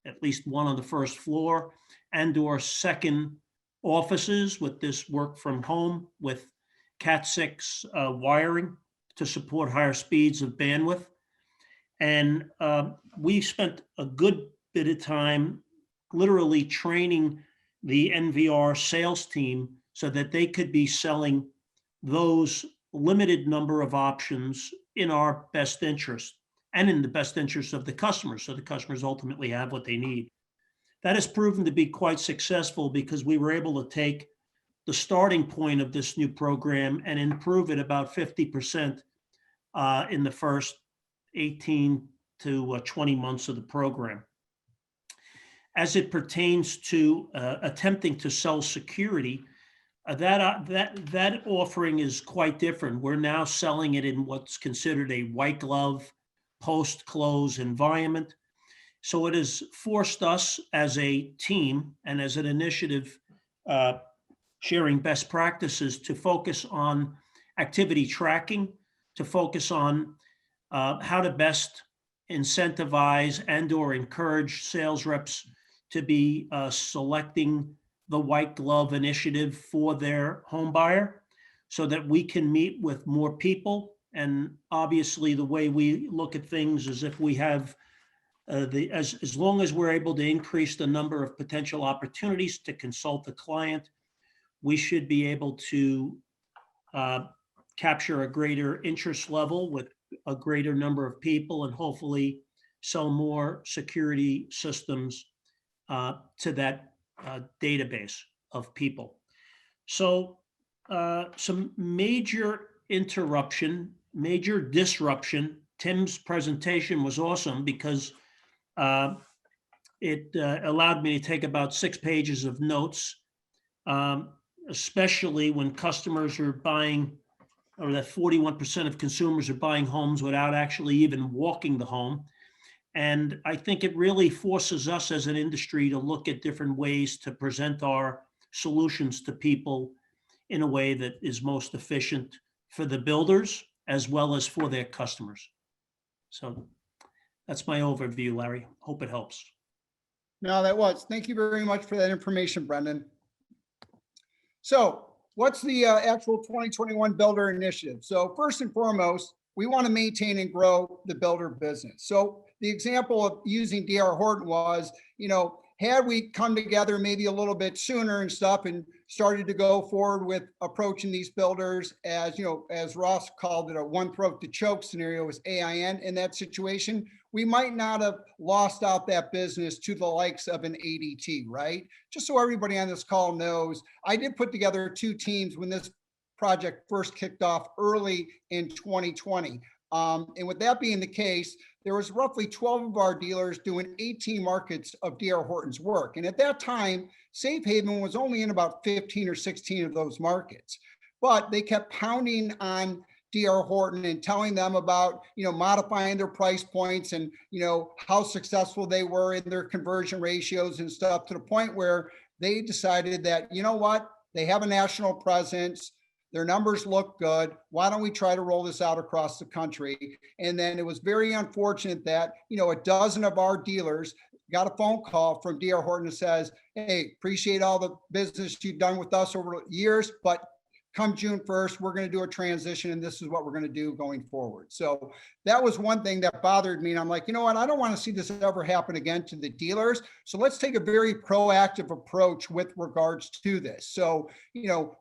at least one on the first floor, and/or second offices with this work from home with Cat6 wiring to support higher speeds of bandwidth. And we spent a good bit of time literally training the NVR sales team so that they could be selling those limited number of options in our best interest and in the best interest of the customers, so the customers ultimately have what they need. That has proven to be quite successful because we were able to take the starting point of this new program and improve it about 50% in the first 18 to 20 months of the program. As it pertains to attempting to sell security, that offering is quite different. We're now selling it in what's considered a white glove post-close environment. So it has forced us as a team and as an initiative sharing best practices to focus on activity tracking, to focus on how to best incentivize and/or encourage sales reps to be selecting the white glove initiative for their home buyer so that we can meet with more people. And obviously the way we look at things is if we have as long as we're able to increase the number of potential opportunities to consult the client, we should be able to capture a greater interest level with a greater number of people and hopefully sell more security systems to that database of people. So some major disruption. Tim's presentation was awesome because it allowed me to take about 6 pages of notes, especially when customers are buying, or that 41% of consumers are buying homes without actually even walking the home. And I think it really forces us as an industry to look at different ways to present our solutions to people in a way that is most efficient for the builders as well as for their customers. So that's my overview, Larry. Hope it helps. No, that was. Thank you very much for that information, Brendan. So what's the actual 2021 Builder Initiative? So first and foremost, we want to maintain and grow the builder business. So the example of using D.R. Horton was, had we come together maybe a little bit sooner and stuff and started to go forward with approaching these builders as, as Ross called it, a one throat to choke scenario with AIN in that situation, we might not have lost out that business to the likes of an ADT, right? Just so everybody on this call knows, I did put together 2 teams when this project first kicked off early in 2020. And with that being the case, there was roughly 12 of our dealers doing 18 markets of D.R. Horton's work. And at that time, Safe Haven was only in about 15 or 16 of those markets. But they kept pounding on D.R. Horton and telling them about, modifying their price points and, how successful they were in their conversion ratios and stuff, to the point where they decided that, you know what, they have a national presence. Their numbers look good. Why don't we try to roll this out across the country? And then it was very unfortunate that, a dozen of our dealers got a phone call from D.R. Horton that says, hey, appreciate all the business you've done with us over the years, but come June 1st, we're going to do a transition, and this is what we're going to do going forward. So that was one thing that bothered me. And I'm like, you know what? I don't want to see this ever happen again to the dealers. So let's take a very proactive approach with regards to this. So,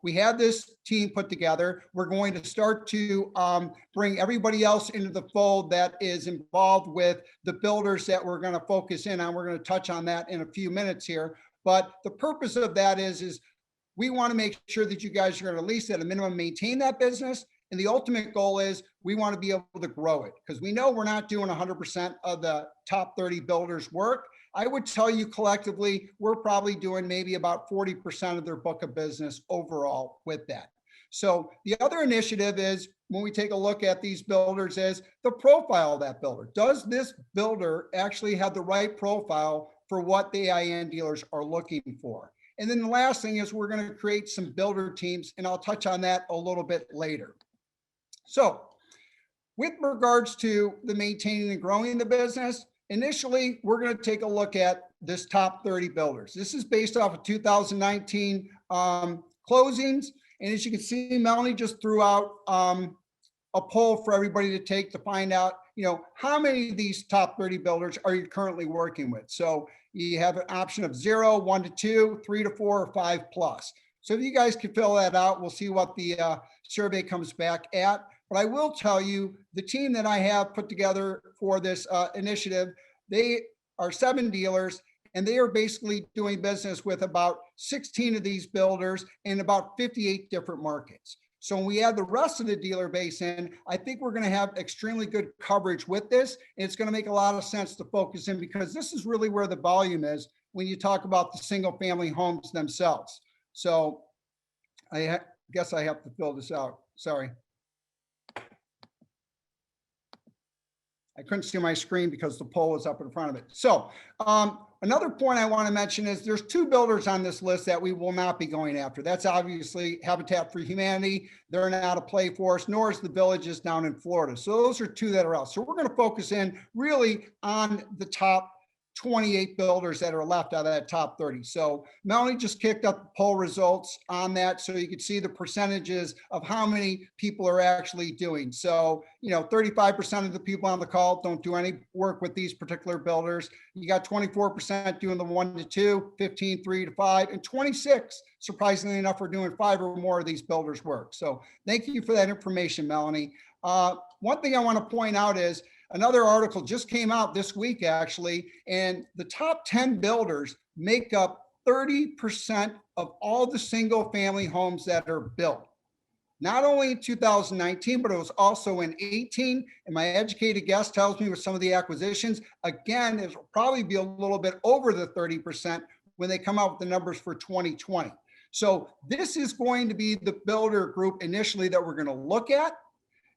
we had this team put together. We're going to start to bring everybody else into the fold that is involved with the builders that we're going to focus in on. We're going to touch on that in a few minutes here. But the purpose of that is we want to make sure that you guys are going to at least at a minimum maintain that business. And the ultimate goal is we want to be able to grow it, because we know we're not doing 100% of the top 30 builders work. I would tell you collectively, we're probably doing maybe about 40% of their book of business overall with that. So the other initiative is, when we take a look at these builders, is the profile of that builder. Does this builder actually have the right profile for what the AIN dealers are looking for? And then the last thing is, we're going to create some builder teams, and I'll touch on that a little bit later. So with regards to the maintaining and growing the business, initially, we're going to take a look at this top 30 builders. This is based off of 2019 closings. And as you can see, Melanie just threw out a poll for everybody to take to find out, how many of these top 30 builders are you currently working with? So you have an option of 0, 1 to 2, 3 to 4, or 5 plus. So if you guys can fill that out, we'll see what the survey comes back at. But I will tell you, the team that I have put together for this initiative, they are 7 dealers, and they are basically doing business with about 16 of these builders in about 58 different markets. So when we add the rest of the dealer base in, I think we're going to have extremely good coverage with this. And it's going to make a lot of sense to focus in, because this is really where the volume is when you talk about the single family homes themselves. So I guess I have to fill this out. Sorry. I couldn't see my screen because the poll was up in front of it. So another point I want to mention is there's 2 builders on this list that we will not be going after. That's obviously Habitat for Humanity. They're not a play for us, nor is the Villages down in Florida. So those are 2 that are out. So we're going to focus in really on the top 28 builders that are left out of that top 30. So Melanie just kicked up the poll results on that, so you can see the percentages of how many people are actually doing. So, 35% of the people on the call don't do any work with these particular builders. You got 24% doing the 1 to 2, 15, 3 to 5, and 26, surprisingly enough, are doing 5 or more of these builders work. So thank you for that information, Melanie. One thing I want to point out is, another article just came out this week, actually, and the top 10 builders make up 30% of all the single family homes that are built. Not only in 2019, but it was also in 18. And my educated guess tells me with some of the acquisitions, again, it will probably be a little bit over the 30% when they come out with the numbers for 2020. So this is going to be the builder group initially that we're going to look at.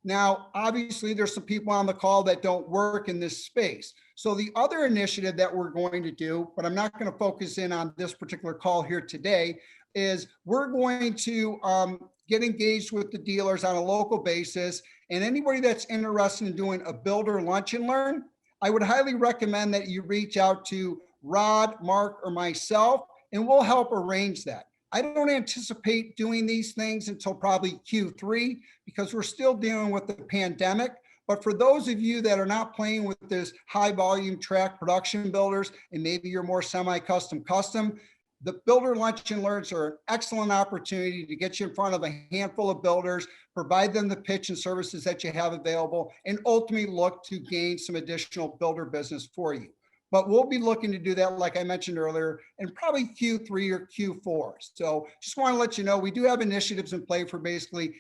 Now, obviously, there's some people on the call that don't work in this space. So the other initiative that we're going to do, but I'm not going to focus in on this particular call here today, is we're going to get engaged with the dealers on a local basis. And anybody that's interested in doing a builder lunch and learn, I would highly recommend that you reach out to Rod, Mark, or myself, and we'll help arrange that. I don't anticipate doing these things until probably Q3, because we're still dealing with the pandemic. But for those of you that are not playing with this high volume track production builders, and maybe you're more semi-custom, the builder lunch and learns are an excellent opportunity to get you in front of a handful of builders, provide them the pitch and services that you have available, and ultimately look to gain some additional builder business for you. But we'll be looking to do that, like I mentioned earlier, in probably Q3 or Q4. So just want to let you know, we do have initiatives in play for basically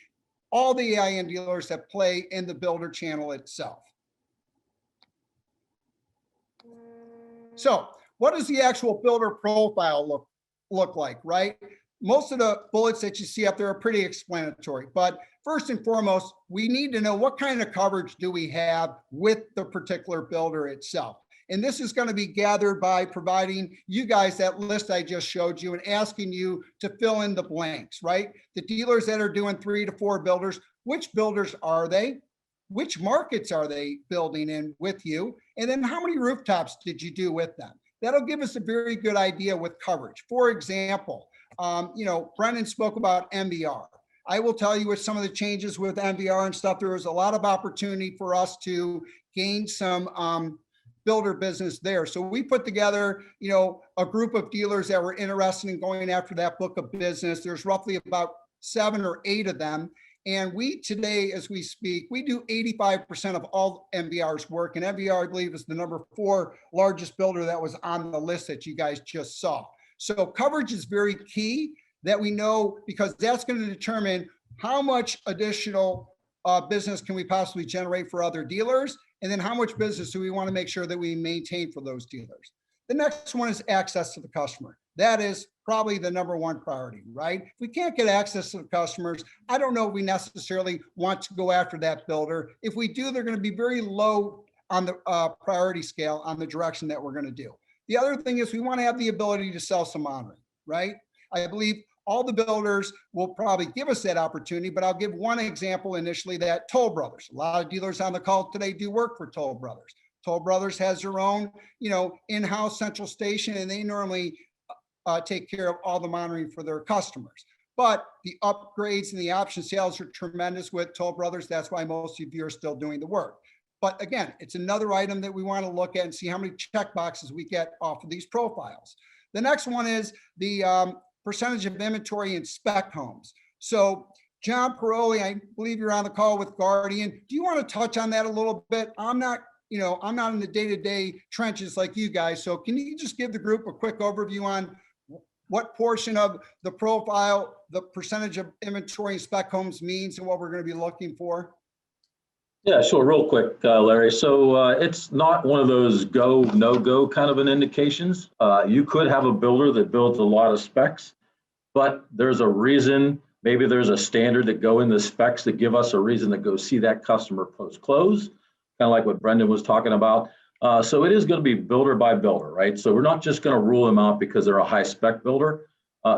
all the AIN dealers that play in the builder channel itself. So what does the actual builder profile look like, right? Most of the bullets that you see up there are pretty explanatory, but first and foremost, we need to know what kind of coverage do we have with the particular builder itself. And this is going to be gathered by providing you guys that list I just showed you and asking you to fill in the blanks, right? The dealers that are doing 3 to 4 builders, which builders are they? Which markets are they building in with you? And then how many rooftops did you do with them? That'll give us a very good idea with coverage. For example, Brendan spoke about MBR. I will tell you with some of the changes with MBR and stuff, there was a lot of opportunity for us to gain some builder business there. So we put together, a group of dealers that were interested in going after that book of business. There's roughly about 7 or 8 of them. And we today, as we speak, we do 85% of all MBR's work. And MBR, I believe, is the number 4 largest builder that was on the list that you guys just saw. So coverage is very key that we know, because that's going to determine how much additional business can we possibly generate for other dealers, and then how much business do we want to make sure that we maintain for those dealers. The next one is access to the customer. That is probably the number 1 priority, right? If we can't get access to the customers, I don't know if we necessarily want to go after that builder. If we do, they're going to be very low on the priority scale on the direction that we're going to do. The other thing is we want to have the ability to sell some monitoring, right? I believe all the builders will probably give us that opportunity, but I'll give one example initially, that Toll Brothers. A lot of dealers on the call today do work for Toll Brothers. Toll Brothers has their own, in-house central station, and they normally take care of all the monitoring for their customers. But the upgrades and the option sales are tremendous with Toll Brothers. That's why most of you are still doing the work. But again, it's another item that we want to look at and see how many check boxes we get off of these profiles. The next one is the percentage of inventory in spec homes. So John Paroli, I believe you're on the call with Guardian. Do you want to touch on that a little bit? I'm not in the day-to-day trenches like you guys. So can you just give the group a quick overview on what portion of the profile, the percentage of inventory in spec homes means and what we're going to be looking for? Yeah, sure. Real quick, Larry. So it's not one of those go, no go kind of an indications. You could have a builder that builds a lot of specs, but there's a reason, maybe there's a standard that go in the specs that give us a reason to go see that customer post-close, kind of like what Brendan was talking about. So it is going to be builder by builder, right? So we're not just going to rule them out because they're a high spec builder.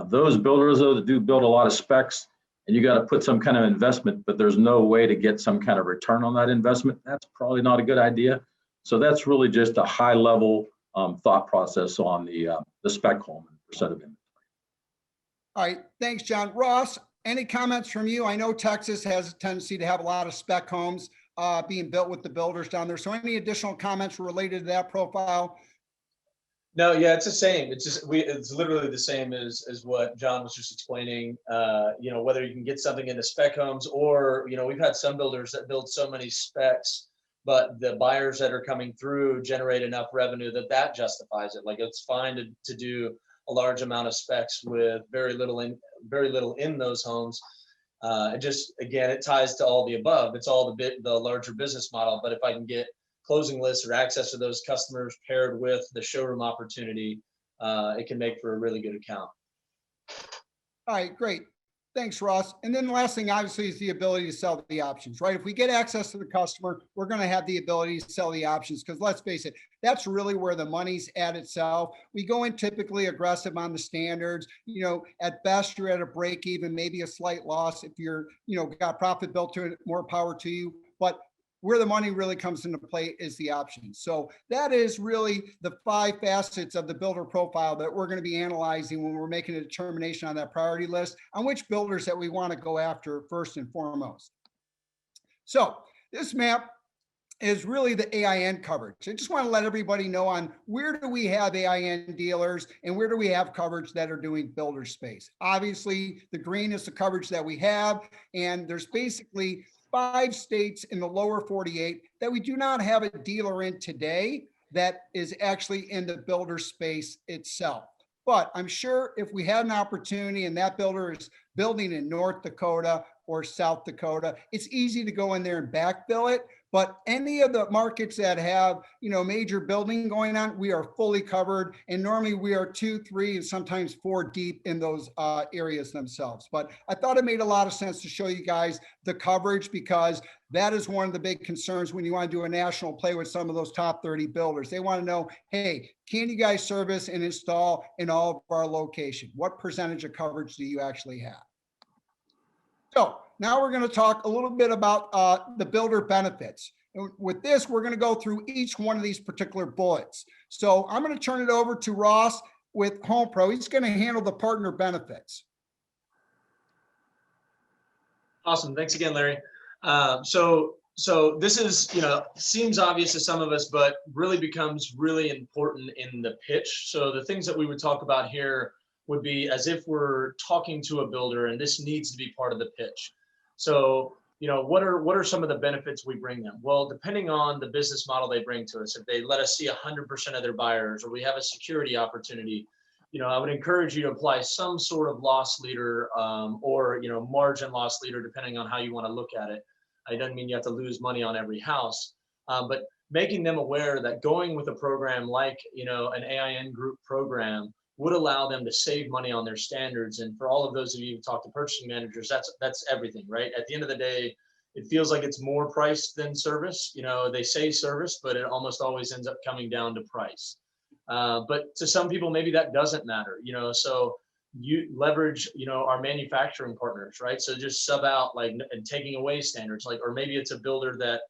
Those builders, though, that do build a lot of specs, and you got to put some kind of investment, but there's no way to get some kind of return on that investment, that's probably not a good idea. So that's really just a high level thought process on the spec home and percent of inventory. All right, thanks, John. Ross, any comments from you? I know Texas has a tendency to have a lot of spec homes being built with the builders down there. So any additional comments related to that profile? No, yeah, it's the same. It's literally the same as what John was just explaining. Whether you can get something into spec homes or, we've had some builders that build so many specs, but the buyers that are coming through generate enough revenue that justifies it. Like, it's fine to do a large amount of specs with very little in those homes. It ties to all the above. It's all the larger business model. But if I can get closing lists or access to those customers paired with the showroom opportunity, it can make for a really good account. All right, great. Thanks, Ross. And then the last thing, obviously, is the ability to sell the options, right? If we get access to the customer, we're going to have the ability to sell the options, because let's face it, that's really where the money's at itself. We go in typically aggressive on the standards. At best, you're at a break even, maybe a slight loss. If you're, got profit built to it, more power to you. But where the money really comes into play is the options. So that is really the 5 facets of the builder profile that we're going to be analyzing when we're making a determination on that priority list on which builders that we want to go after first and foremost. So this map is really the AIN coverage. I just want to let everybody know on where do we have AIN dealers and where do we have coverage that are doing builder space. Obviously, the green is the coverage that we have, and there's basically 5 states in the lower 48 that we do not have a dealer in today that is actually in the builder space itself. But I'm sure if we had an opportunity and that builder is building in North Dakota or South Dakota, it's easy to go in there and backfill it. But any of the markets that have, major building going on, we are fully covered. And normally we are 2, 3, and sometimes 4 deep in those areas themselves. But I thought it made a lot of sense to show you guys the coverage, because that is one of the big concerns when you want to do a national play with some of those top 30 builders. They want to know, hey, can you guys service and install in all of our location? What percentage of coverage do you actually have? So now we're going to talk a little bit about the builder benefits. And with this, we're going to go through each one of these particular bullets. So I'm going to turn it over to Ross with Home Pro. He's going to handle the partner benefits. Awesome. Thanks again, Larry. So this is, seems obvious to some of us, but really becomes really important in the pitch. So the things that we would talk about here would be as if we're talking to a builder, and this needs to be part of the pitch. So, what are some of the benefits we bring them? Well, depending on the business model they bring to us, if they let us see 100% of their buyers, or we have a security opportunity, I would encourage you to apply some sort of loss leader or, margin loss leader, depending on how you want to look at it. It doesn't mean you have to lose money on every house, but making them aware that going with a program like, an AIN group program would allow them to save money on their standards. And for all of those of you who talk to purchasing managers, that's everything, right? At the end of the day, it feels like it's more price than service. They say service, but it almost always ends up coming down to price. But to some people, maybe that doesn't matter, so you leverage, our manufacturing partners, right? So just sub out and taking away standards, or maybe it's a builder that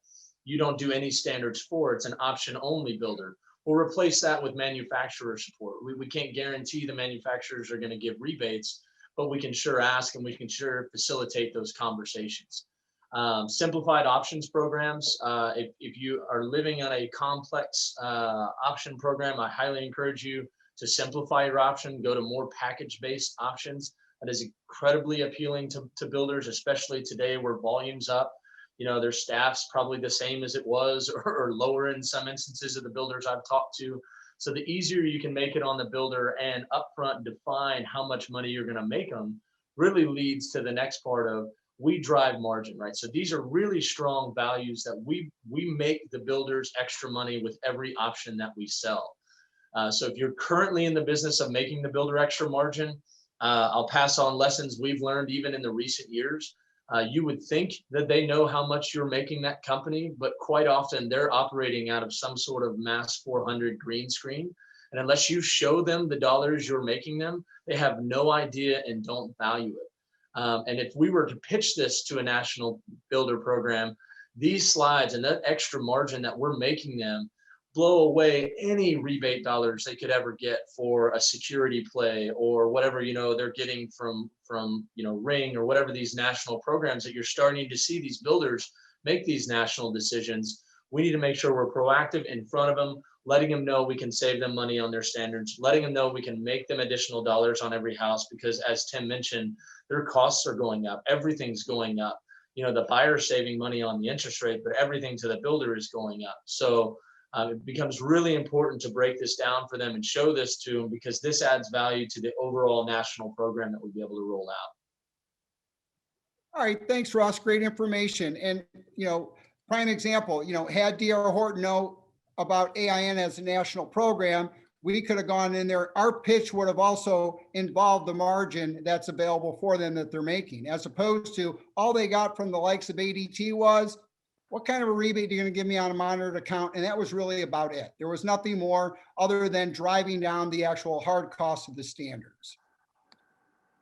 you don't do any standards for, it's an option only builder. We'll replace that with manufacturer support. We can't guarantee the manufacturers are going to give rebates, but we can sure ask, and we can sure facilitate those conversations. Simplified options programs. If you are living on a complex option program, I highly encourage you to simplify your option, go to more package-based options. That is incredibly appealing to builders, especially today where volume's up. Their staff's probably the same as it was, or lower in some instances of the builders I've talked to. So the easier you can make it on the builder and upfront define how much money you're going to make them really leads to the next part of we drive margin, right? So these are really strong values that we make the builders extra money with every option that we sell. So if you're currently in the business of making the builder extra margin, I'll pass on lessons we've learned even in the recent years. You would think that they know how much you're making that company, but quite often they're operating out of some sort of mass 400 green screen. And unless you show them the dollars you're making them, they have no idea and don't value it. And if we were to pitch this to a national builder program, these slides and that extra margin that we're making them blow away any rebate dollars they could ever get for a security play or whatever, they're getting from Ring or whatever these national programs that you're starting to see these builders make these national decisions. We need to make sure we're proactive in front of them, letting them know we can save them money on their standards, letting them know we can make them additional dollars on every house, because as Tim mentioned, their costs are going up. Everything's going up. The buyer's saving money on the interest rate, but everything to the builder is going up. So it becomes really important to break this down for them and show this to them, because this adds value to the overall national program that we'll be able to roll out. All right, thanks, Ross. Great information. And, prime example, had D.R. Horton know about AIN as a national program, we could have gone in there. Our pitch would have also involved the margin that's available for them that they're making, as opposed to all they got from the likes of ADT was, what kind of a rebate are you going to give me on a monitored account? And that was really about it. There was nothing more other than driving down the actual hard cost of the standards.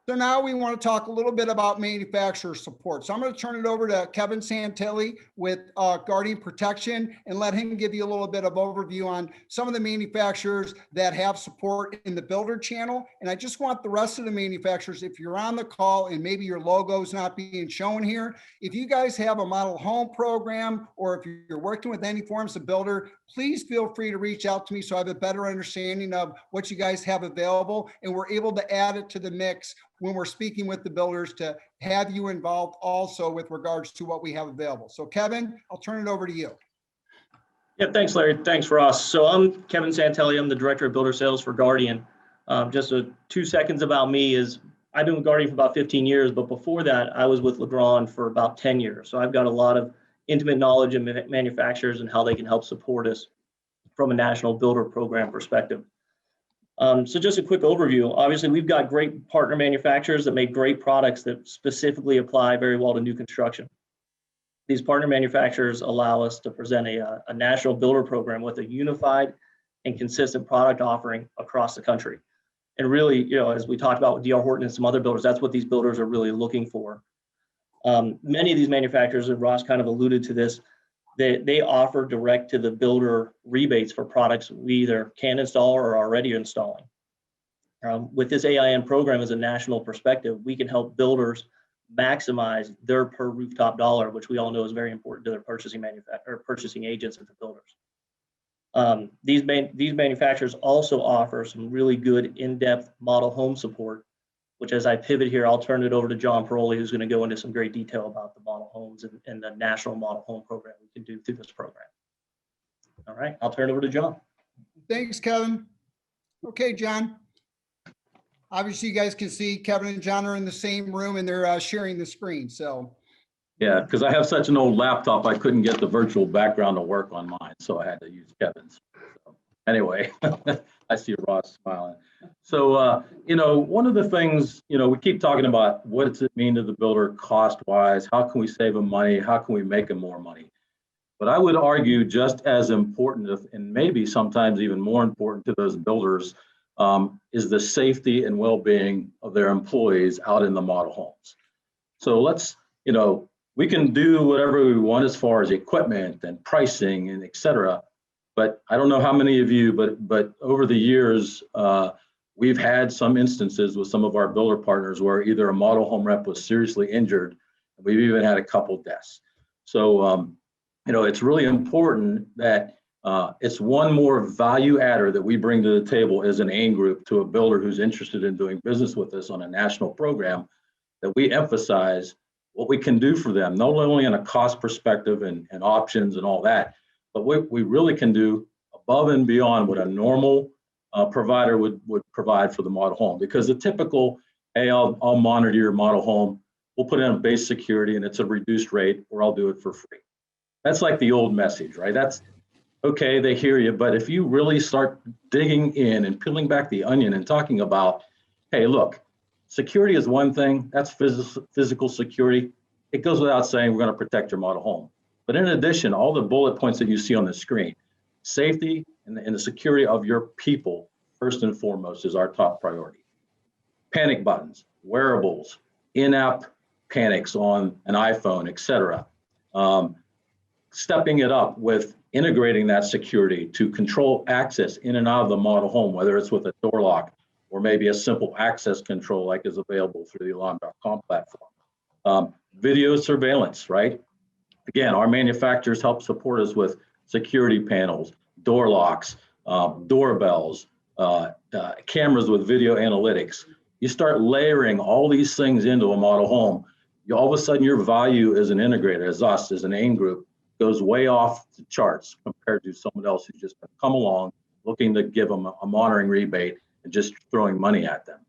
So now we want to talk a little bit about manufacturer support. So I'm going to turn it over to Kevin Santilli with Guardian Protection and let him give you a little bit of overview on some of the manufacturers that have support in the builder channel. And I just want the rest of the manufacturers, if you're on the call and maybe your logo is not being shown here, if you guys have a model home program or if you're working with any forms of builder, please feel free to reach out to me so I have a better understanding of what you guys have available, and we're able to add it to the mix when we're speaking with the builders to have you involved also with regards to what we have available. So Kevin, I'll turn it over to you. Yeah, thanks, Larry. Thanks, Ross. So I'm Kevin Santilli. I'm the Director of Builder Sales for Guardian. Just 2 seconds about me is I've been with Guardian for about 15 years, but before that, I was with Legrand for about 10 years. So I've got a lot of intimate knowledge of manufacturers and how they can help support us from a national builder program perspective. So just a quick overview. Obviously, we've got great partner manufacturers that make great products that specifically apply very well to new construction. These partner manufacturers allow us to present a national builder program with a unified and consistent product offering across the country. And really, as we talked about with D.R. Horton and some other builders, that's what these builders are really looking for. Many of these manufacturers, and Ross kind of alluded to this, they offer direct to the builder rebates for products we either can install or are already installing. With this AIN program as a national perspective, we can help builders maximize their per rooftop dollar, which we all know is very important to their purchasing agents and the builders. These manufacturers also offer some really good in-depth model home support, which as I pivot here, I'll turn it over to John Paroli, who's going to go into some great detail about the model homes and the national model home program we can do through this program. All right, I'll turn it over to John. Thanks, Kevin. Okay, John. Obviously, you guys can see Kevin and John are in the same room and they're sharing the screen. So, yeah, because I have such an old laptop, I couldn't get the virtual background to work on mine, so I had to use Kevin's. So, anyway, I see Ross smiling. So, one of the things, we keep talking about what does it mean to the builder cost-wise? How can we save them money? How can we make them more money? But I would argue just as important, and maybe sometimes even more important to those builders, is the safety and well-being of their employees out in the model homes. So let's, we can do whatever we want as far as equipment and pricing and et cetera. But I don't know how many of you, but over the years, we've had some instances with some of our builder partners where either a model home rep was seriously injured. We've even had a couple deaths. So, it's really important that it's one more value adder that we bring to the table as an AIN group to a builder who's interested in doing business with us on a national program, that we emphasize what we can do for them, not only in a cost perspective and options and all that, but we really can do above and beyond what a normal provider would provide for the model home. Because the typical, hey, I'll monitor your model home, we'll put in a base security and it's a reduced rate, or I'll do it for free. That's like the old message, right? That's okay, they hear you, but if you really start digging in and peeling back the onion and talking about, hey, look, security is one thing, that's physical security. It goes without saying, we're going to protect your model home. But in addition, all the bullet points that you see on the screen, safety and the security of your people, first and foremost, is our top priority. Panic buttons, wearables, in-app panics on an iPhone, et cetera. Stepping it up with integrating that security to control access in and out of the model home, whether it's with a door lock or maybe a simple access control like is available through the alarm.com platform. Video surveillance, right? Again, our manufacturers help support us with security panels, door locks, doorbells, cameras with video analytics. You start layering all these things into a model home, all of a sudden your value as an integrator, as us, as an AIN group, goes way off the charts compared to someone else who's just come along looking to give them a monitoring rebate and just throwing money at them.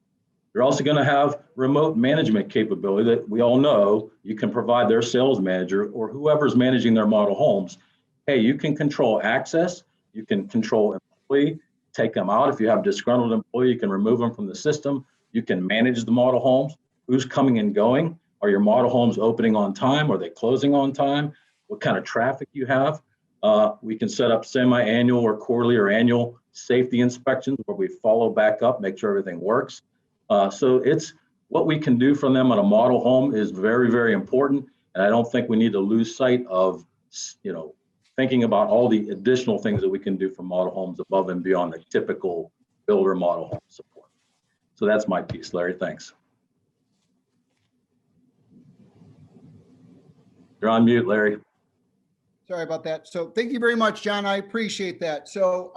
You're also going to have remote management capability that we all know you can provide their sales manager or whoever's managing their model homes. Hey, you can control access, you can control employee, take them out. If you have a disgruntled employee, you can remove them from the system. You can manage the model homes, who's coming and going. Are your model homes opening on time? Are they closing on time? What kind of traffic you have? We can set up semi-annual or quarterly or annual safety inspections where we follow back up, make sure everything works. So it's what we can do from them on a model home is very, very important. And I don't think we need to lose sight of, thinking about all the additional things that we can do for model homes above and beyond the typical builder model home support. So that's my piece, Larry. Thanks. You're on mute, Larry. Sorry about that. So thank you very much, John. I appreciate that. So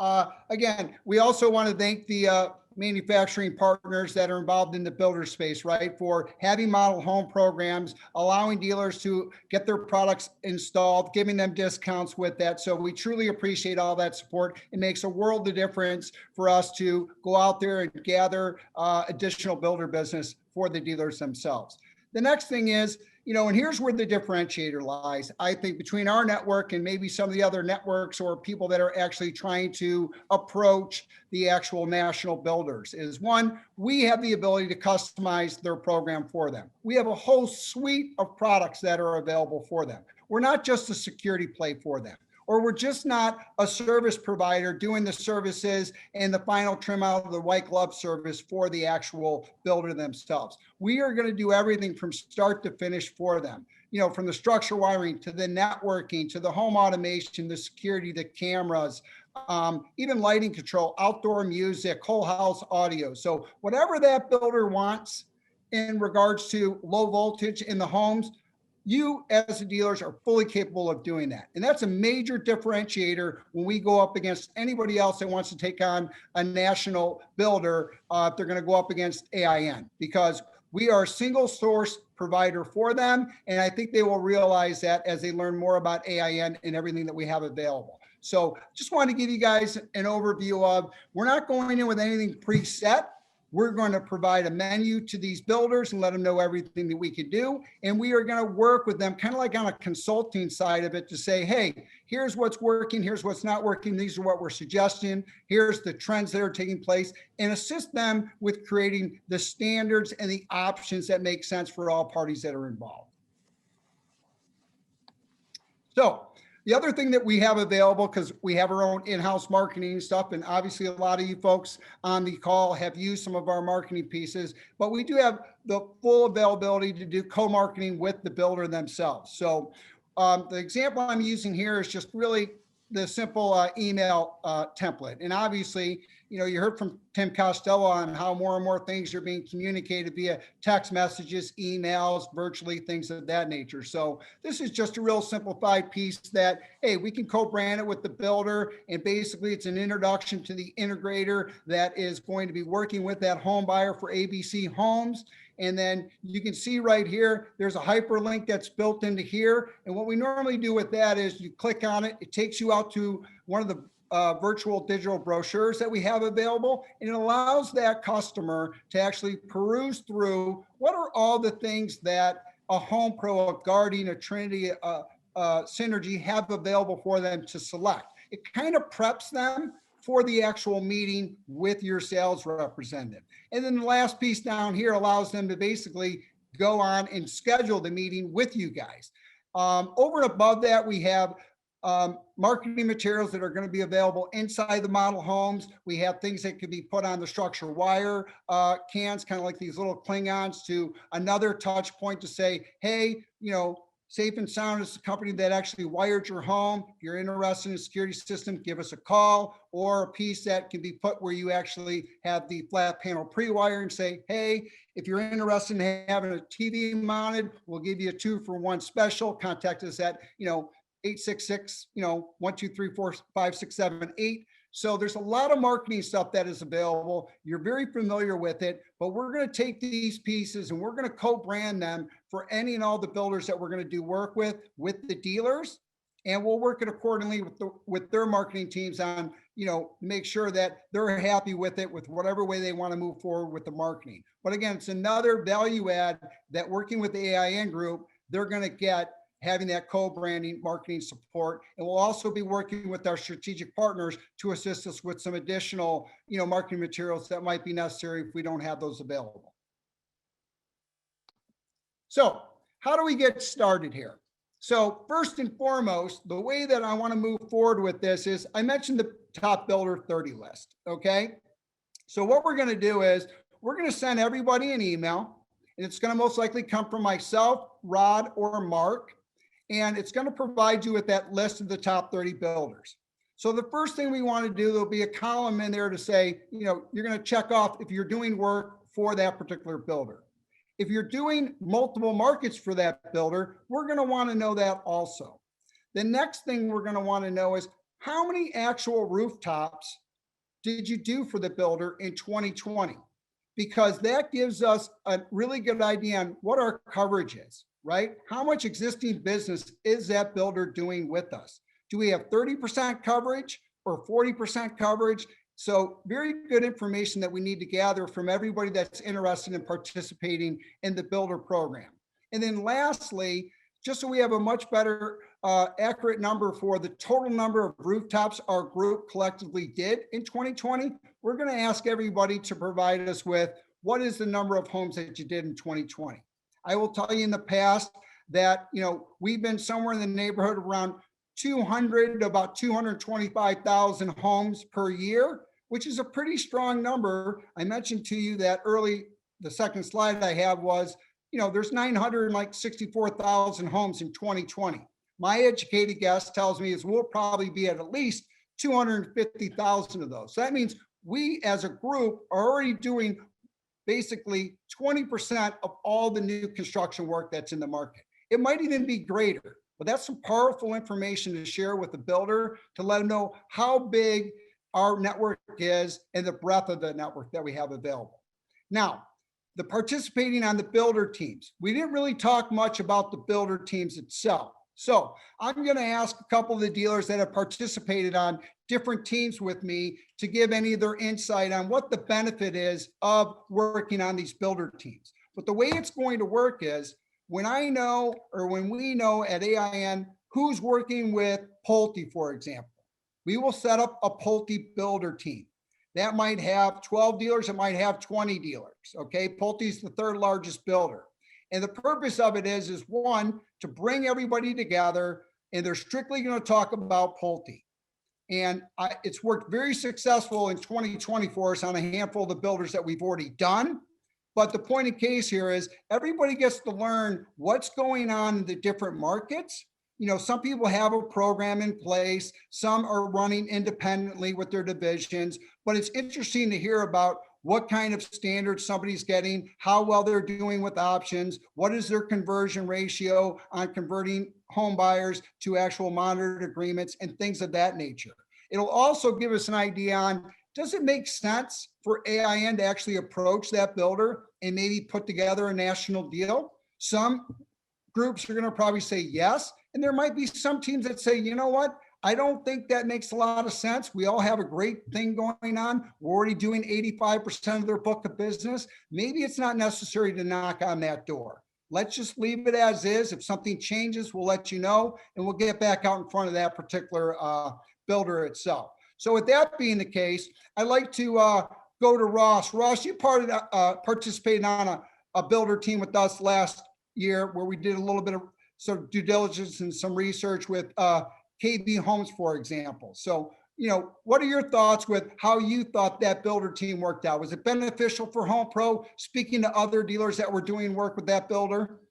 again, we also want to thank the manufacturing partners that are involved in the builder space, right? For having model home programs, allowing dealers to get their products installed, giving them discounts with that. So we truly appreciate all that support. It makes a world of difference for us to go out there and gather additional builder business for the dealers themselves. The next thing is, And here's where the differentiator lies, I think, between our network and maybe some of the other networks or people that are actually trying to approach the actual national builders is, one, we have the ability to customize their program for them. We have a whole suite of products that are available for them. We're not just a security play for them, or we're just not a service provider doing the services and the final trim out of the white glove service for the actual builder themselves. We are going to do everything from start to finish for them, from the structure wiring to the networking, to the home automation, the security, the cameras, even lighting control, outdoor music, whole house audio. So whatever that builder wants in regards to low voltage in the homes, you as the dealers are fully capable of doing that. And that's a major differentiator when we go up against anybody else that wants to take on a national builder if they're going to go up against AIN, because we are a single source provider for them. And I think they will realize that as they learn more about AIN and everything that we have available. So just want to give you guys an overview of, we're not going in with anything preset. We're going to provide a menu to these builders and let them know everything that we could do. And we are going to work with them kind of like on a consulting side of it to say, hey, here's what's working, here's what's not working, these are what we're suggesting, here's the trends that are taking place, and assist them with creating the standards and the options that make sense for all parties that are involved. So the other thing that we have available, because we have our own in-house marketing stuff, and obviously a lot of you folks on the call have used some of our marketing pieces, but we do have the full availability to do co-marketing with the builder themselves. So the example I'm using here is just really the simple email template. And obviously, you heard from Tim Costello on how more and more things are being communicated via text messages, emails, virtually, things of that nature. So this is just a real simplified piece that, hey, we can co-brand it with the builder. And basically it's an introduction to the integrator that is going to be working with that home buyer for ABC Homes. And then you can see right here, there's a hyperlink that's built into here. And what we normally do with that is you click on it, it takes you out to one of the virtual digital brochures that we have available. And it allows that customer to actually peruse through what are all the things that a Home Pro, a Guardian, a Trinity, Synergy have available for them to select. It kind of preps them for the actual meeting with your sales representative. And then the last piece down here allows them to basically go on and schedule the meeting with you guys. Over and above that, we have marketing materials that are going to be available inside the model homes. We have things that could be put on the structure wire cans, kind of like these little Klingons, to another touch point to say, hey, Safe and Sound is the company that actually wired your home. If you're interested in a security system, give us a call, or a piece that can be put where you actually have the flat panel pre-wire and say, hey, if you're interested in having a TV mounted, we'll give you a 2-for-1 special. Contact us at, 866, 1-2-3-4-5-6-7-8. So there's a lot of marketing stuff that is available. You're very familiar with it, but we're going to take these pieces and we're going to co-brand them for any and all the builders that we're going to do work with the dealers. And we'll work it accordingly with their marketing teams on, make sure that they're happy with it, with whatever way they want to move forward with the marketing. But again, it's another value add that working with the AIN group, they're going to get having that co-branding marketing support. And we'll also be working with our strategic partners to assist us with some additional, marketing materials that might be necessary if we don't have those available. So how do we get started here? So first and foremost, the way that I want to move forward with this is, I mentioned the top builder 30 list. Okay. So what we're going to do is we're going to send everybody an email, and it's going to most likely come from myself, Rod, or Mark. And it's going to provide you with that list of the top 30 builders. So the first thing we want to do, there'll be a column in there to say, you're going to check off if you're doing work for that particular builder. If you're doing multiple markets for that builder, we're going to want to know that also. The next thing we're going to want to know is, how many actual rooftops did you do for the builder in 2020? Because that gives us a really good idea on what our coverage is. Right? How much existing business is that builder doing with us? Do we have 30% coverage or 40% coverage? So very good information that we need to gather from everybody that's interested in participating in the builder program. And then lastly, just so we have a much better accurate number for the total number of rooftops our group collectively did in 2020, we're going to ask everybody to provide us with what is the number of homes that you did in 2020. I will tell you in the past that, we've been somewhere in the neighborhood of around 200 to about 225,000 homes per year, which is a pretty strong number. I mentioned to you that the second slide I have was, there's 964,000 homes in 2020. My educated guess tells me is we'll probably be at least 250,000 of those. So that means we as a group are already doing basically 20% of all the new construction work that's in the market. It might even be greater, but that's some powerful information to share with the builder to let them know how big our network is and the breadth of the network that we have available. Now, the participating on the builder teams. We didn't really talk much about the builder teams itself. So I'm going to ask a couple of the dealers that have participated on different teams with me to give any of their insight on what the benefit is of working on these builder teams. But the way it's going to work is when we know at AIN who's working with Pulte, for example, we will set up a Pulte builder team. That might have 12 dealers, it might have 20 dealers, okay? Pulte's the third largest builder. And the purpose of it is one, to bring everybody together, and they're strictly gonna talk about Pulte. And it's worked very successful in 2020 for us on a handful of the builders that we've already done. But the point of case here is everybody gets to learn what's going on in the different markets. Some people have a program in place, some are running independently with their divisions, but it's interesting to hear about what kind of standards somebody's getting, how well they're doing with options, what is their conversion ratio on converting home buyers to actual monitored agreements and things of that nature. It'll also give us an idea on, does it make sense for AIN to actually approach that builder and maybe put together a national deal? Some groups are going to probably say yes. And there might be some teams that say, you know what? I don't think that makes a lot of sense. We all have a great thing going on. We're already doing 85% of their book of business. Maybe it's not necessary to knock on that door. Let's just leave it as is. If something changes, we'll let you know, and we'll get back out in front of that particular builder itself. So with that being the case, I'd like to go to Ross. Ross, you participated on a builder team with us last year where we did a little bit of sort of due diligence and some research with KB Homes, for example. So, what are your thoughts with how you thought that builder team worked out? Was it beneficial for Home Pro, speaking to other dealers that were doing work with that builder?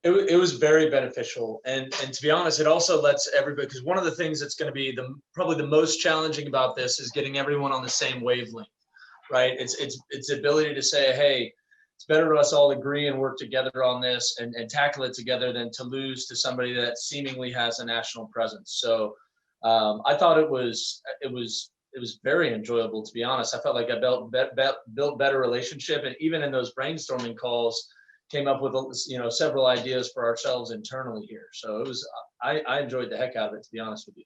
It was very beneficial. And to be honest, it also lets everybody, because one of the things that's going to be probably the most challenging about this is getting everyone on the same wavelength, right? It's the ability to say, hey, it's better for us all agree and work together on this and tackle it together than to lose to somebody that seemingly has a national presence. So I thought it was very enjoyable, to be honest. I felt like I built better relationship, and even in those brainstorming calls, came up with several ideas for ourselves internally here. So I enjoyed the heck out of it, to be honest with you.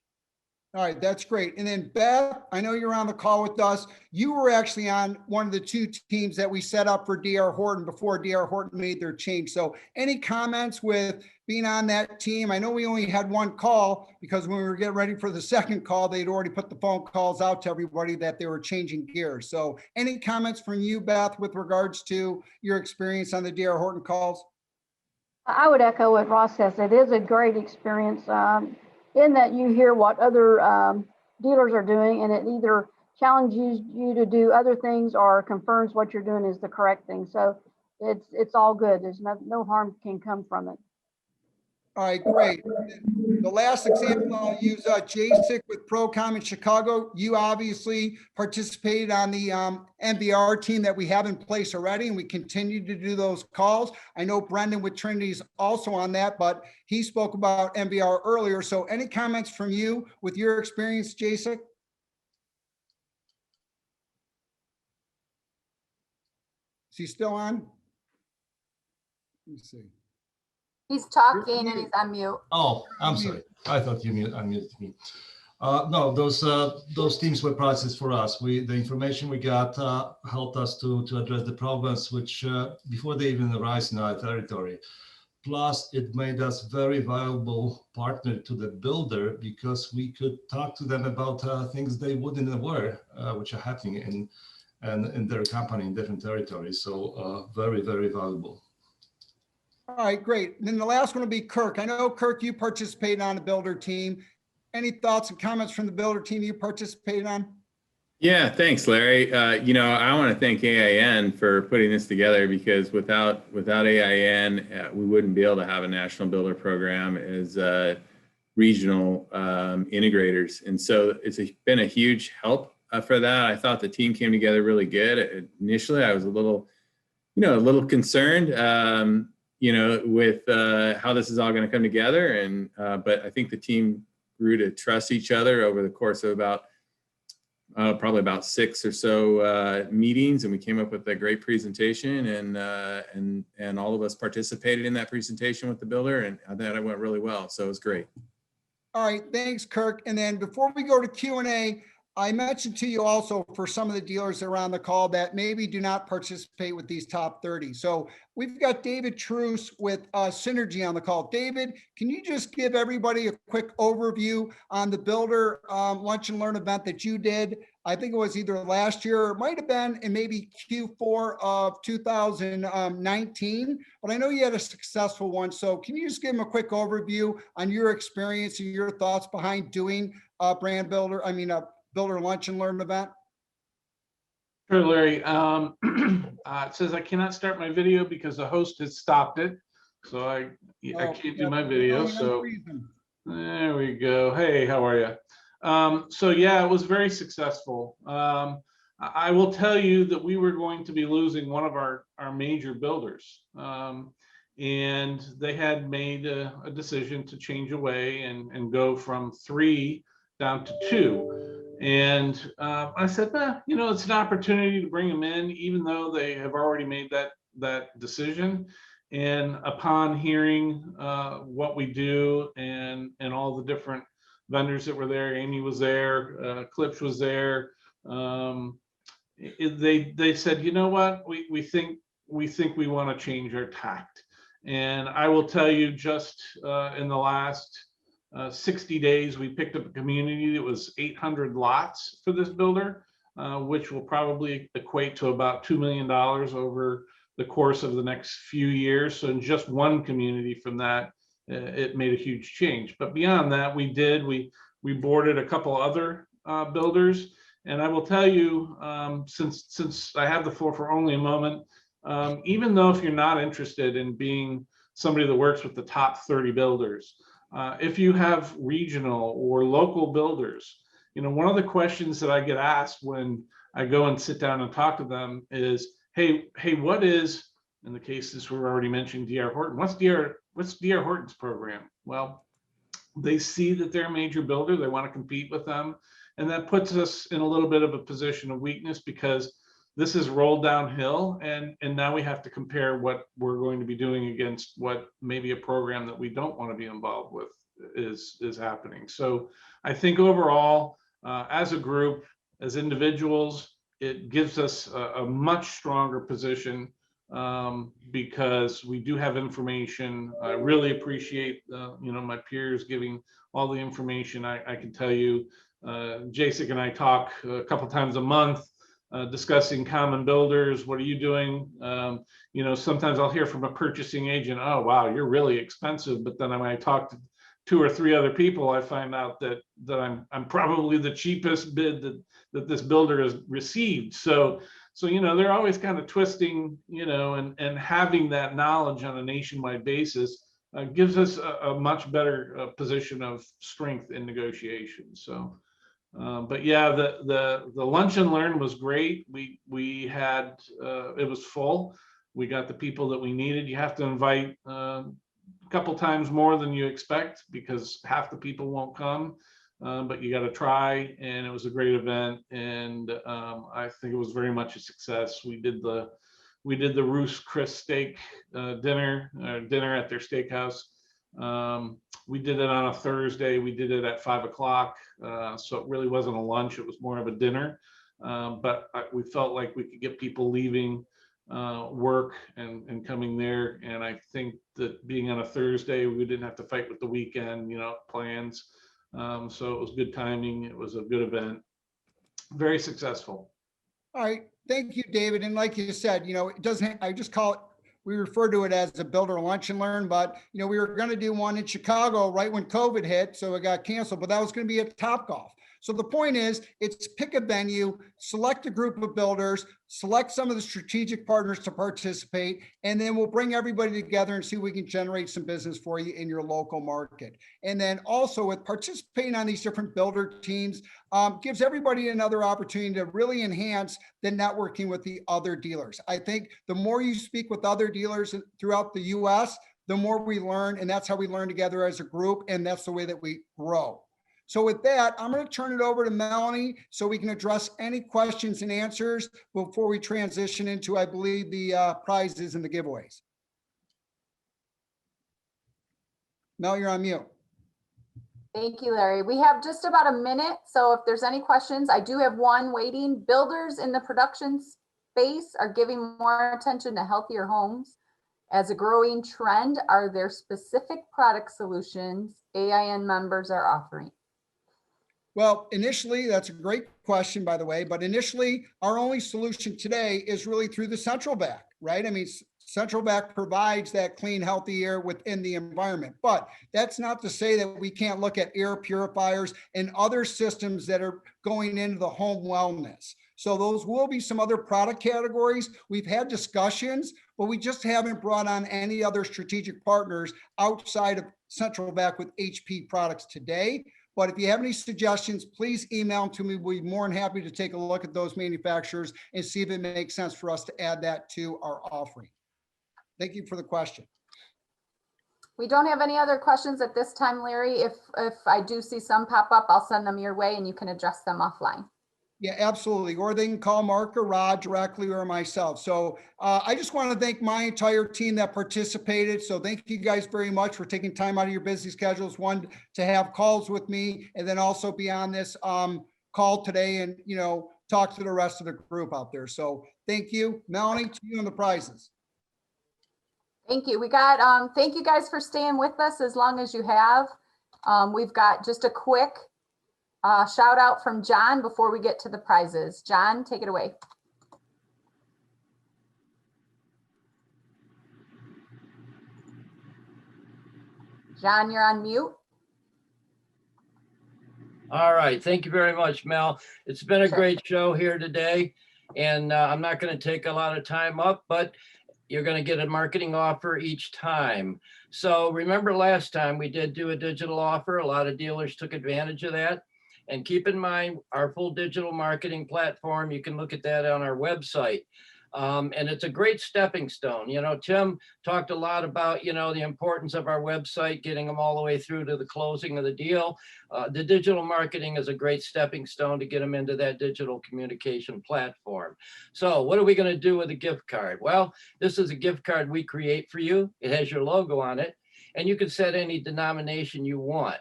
All right, that's great. And then Beth, I know you're on the call with us. You were actually on one of the two teams that we set up for DR Horton before DR Horton made their change. So any comments with being on that team? I know we only had one call because when we were getting ready for the second call, they'd already put the phone calls out to everybody that they were changing gears. So any comments from you, Beth, with regards to your experience on the DR Horton calls? I would echo what Ross says. It is a great experience. In that you hear what other dealers are doing, and it either challenges you to do other things or confirms what you're doing is the correct thing. So it's all good. There's no harm can come from it. All right, great. The last example I'll use JSIC with Procom in Chicago. You obviously participated on the MBR team that we have in place already, and we continue to do those calls. I know Brendan with Trinity is also on that, but he spoke about MBR earlier. So any comments from you with your experience, JSIC? Is he still on? Let me see. He's talking and he's on mute. Oh, I'm sorry. I thought you unmuted me. No, those teams were priceless for us. The information we got helped us to address the problems which before they even arise in our territory. Plus, it made us very valuable partner to the builder because we could talk to them about things they wouldn't aware, which are happening in their company in different territories. So very, very valuable. All right, great. And then the last one will be Kirk. I know, Kirk, you participated on the builder team. Any thoughts and comments from the builder team you participated on? Yeah, thanks, Larry. I want to thank AIN for putting this together because without AIN, we wouldn't be able to have a national builder program as regional integrators. And so it's been a huge help for that. I thought the team came together really good. Initially, I was a little concerned, with how this is all going to come together. But I think the team grew to trust each other over the course of probably about 6 or so meetings, and we came up with a great presentation, and all of us participated in that presentation with the builder, and I thought it went really well. So it was great. All right, thanks, Kirk. And then before we go to Q&A, I mentioned to you also for some of the dealers that are on the call that maybe do not participate with these top 30. So we've got David Truce with Synergy on the call. David, can you just give everybody a quick overview on the builder lunch and learn event that you did? I think it was either last year or it might have been in maybe Q4 of 2019, but I know you had a successful one. So can you just give them a quick overview on your experience and your thoughts behind doing a builder lunch and learn event? Sure, Larry. It says I cannot start my video because the host has stopped it. So I can't do my video. So there we go. Hey, how are you? So yeah, it was very successful. I will tell you that we were going to be losing one of our major builders. And they had made a decision to change away and go from 3 down to 2. And I said, it's an opportunity to bring them in, even though they have already made that decision. And upon hearing what we do and all the different vendors that were there, Amy was there, Klipsch was there, they said, you know what, we think we want to change our tact. And I will tell you, just in the last 60 days, we picked up a community that was 800 lots for this builder, which will probably equate to about $2 million over the course of the next few years. So in just one community from that, it made a huge change. But beyond that, we boarded a couple other builders. And I will tell you, since I have the floor for only a moment, even though if you're not interested in being somebody that works with the top 30 builders, if you have regional or local builders, one of the questions that I get asked when I go and sit down and talk to them is, hey, what is, in the cases we're already mentioning D.R. Horton, what's D.R. Horton's program? Well, they see that they're a major builder, they want to compete with them, and that puts us in a little bit of a position of weakness because this is rolled downhill, and now we have to compare what we're going to be doing against what maybe a program that we don't want to be involved with is happening. So I think overall, as a group, as individuals, it gives us a much stronger position because we do have information. I really appreciate my peers giving all the information. I can tell you, Jacek and I talk a couple times a month. Discussing common builders. What are you doing? Sometimes I'll hear from a purchasing agent, oh, wow, you're really expensive. But then when I talk to 2 or 3 other people, I find out that I'm probably the cheapest bid that this builder has received. So they're always kind of twisting, and having that knowledge on a nationwide basis gives us a much better position of strength in negotiations. So. But yeah, the lunch and learn was great. We had it was full. We got the people that we needed. You have to invite a couple times more than you expect because half the people won't come. But you got to try, and it was a great event. And I think it was very much a success. We did the Roos Chris steak dinner at their steakhouse. We did it on a Thursday. We did it at 5 o'clock. So it really wasn't a lunch. It was more of a dinner. But we felt like we could get people leaving work and coming there. And I think that being on a Thursday, we didn't have to fight with the weekend, plans. So it was good timing. It was a good event. Very successful. All right. Thank you, David. And like you said, it doesn't, I just call it, we refer to it as a builder lunch and learn, but we were going to do one in Chicago right when COVID hit. So it got canceled, but that was going to be at Topgolf. So the point is, it's pick a venue, select a group of builders, select some of the strategic partners to participate, and then we'll bring everybody together and see if we can generate some business for you in your local market. And then also with participating on these different builder teams, gives everybody another opportunity to really enhance the networking with the other dealers. I think the more you speak with other dealers throughout the US, the more we learn, and that's how we learn together as a group, and that's the way that we grow. So with that, I'm going to turn it over to Melanie so we can address any questions and answers before we transition into, I believe, the prizes and the giveaways. Mel, you're on mute. Thank you, Larry. We have just about a minute. So if there's any questions, I do have one waiting. Builders in the production space are giving more attention to healthier homes as a growing trend. Are there specific product solutions AIN members are offering? Well, initially, that's a great question, by the way, but initially, our only solution today is really through the central vac, right? I mean, central vac provides that clean, healthy air within the environment, but that's not to say that we can't look at air purifiers and other systems that are going into the home wellness. So those will be some other product categories. We've had discussions, but we just haven't brought on any other strategic partners outside of central vac with HP products today. But if you have any suggestions, please email them to me. We'll be more than happy to take a look at those manufacturers and see if it makes sense for us to add that to our offering. Thank you for the question. We don't have any other questions at this time, Larry. If I do see some pop up, I'll send them your way and you can address them offline. Yeah, absolutely. Or they can call Mark or Rod directly or myself. So I just want to thank my entire team that participated. So thank you guys very much for taking time out of your busy schedules, one, to have calls with me, and then also be on this call today and, talk to the rest of the group out there. So thank you. Melanie, to you and the prizes. Thank you. We got, thank you guys for staying with us as long as you have. We've got just a quick shout out from John before we get to the prizes. John, take it away. John, you're on mute. All right. Thank you very much, Mel. It's been a great show here today, and I'm not going to take a lot of time up, but you're going to get a marketing offer each time. So remember last time we did do a digital offer. A lot of dealers took advantage of that. And keep in mind our full digital marketing platform. You can look at that on our website. And it's a great stepping stone. Tim talked a lot about, the importance of our website, getting them all the way through to the closing of the deal. The digital marketing is a great stepping stone to get them into that digital communication platform. So what are we going to do with a gift card? Well, this is a gift card we create for you. It has your logo on it, and you can set any denomination you want.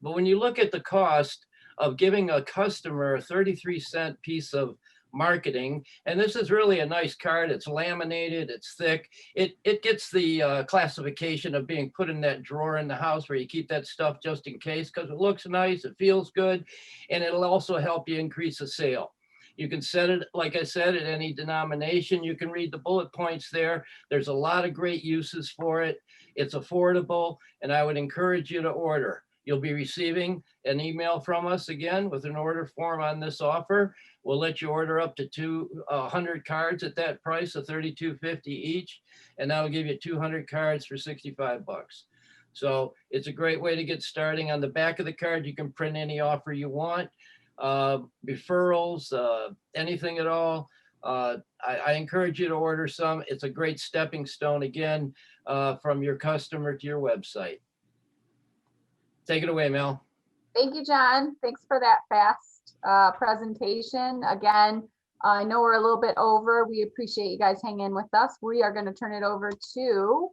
But when you look at the cost of giving a customer a 33-cent piece of marketing, and this is really a nice card. It's laminated, it's thick. It gets the classification of being put in that drawer in the house where you keep that stuff just in case, because it looks nice, it feels good, and it'll also help you increase the sale. You can set it, like I said, at any denomination. You can read the bullet points there. There's a lot of great uses for it. It's affordable, and I would encourage you to order. You'll be receiving an email from us again with an order form on this offer. We'll let you order up to 200 cards at that price of $32.50 each, and that'll give you 200 cards for $65. So it's a great way to get starting. On the back of the card, you can print any offer you want, referrals, anything at all. I encourage you to order some. It's a great stepping stone, again, from your customer to your website. Take it away, Mel. Thank you, John. Thanks for that fast presentation. Again, I know we're a little bit over. We appreciate you guys hanging with us. We are going to turn it over to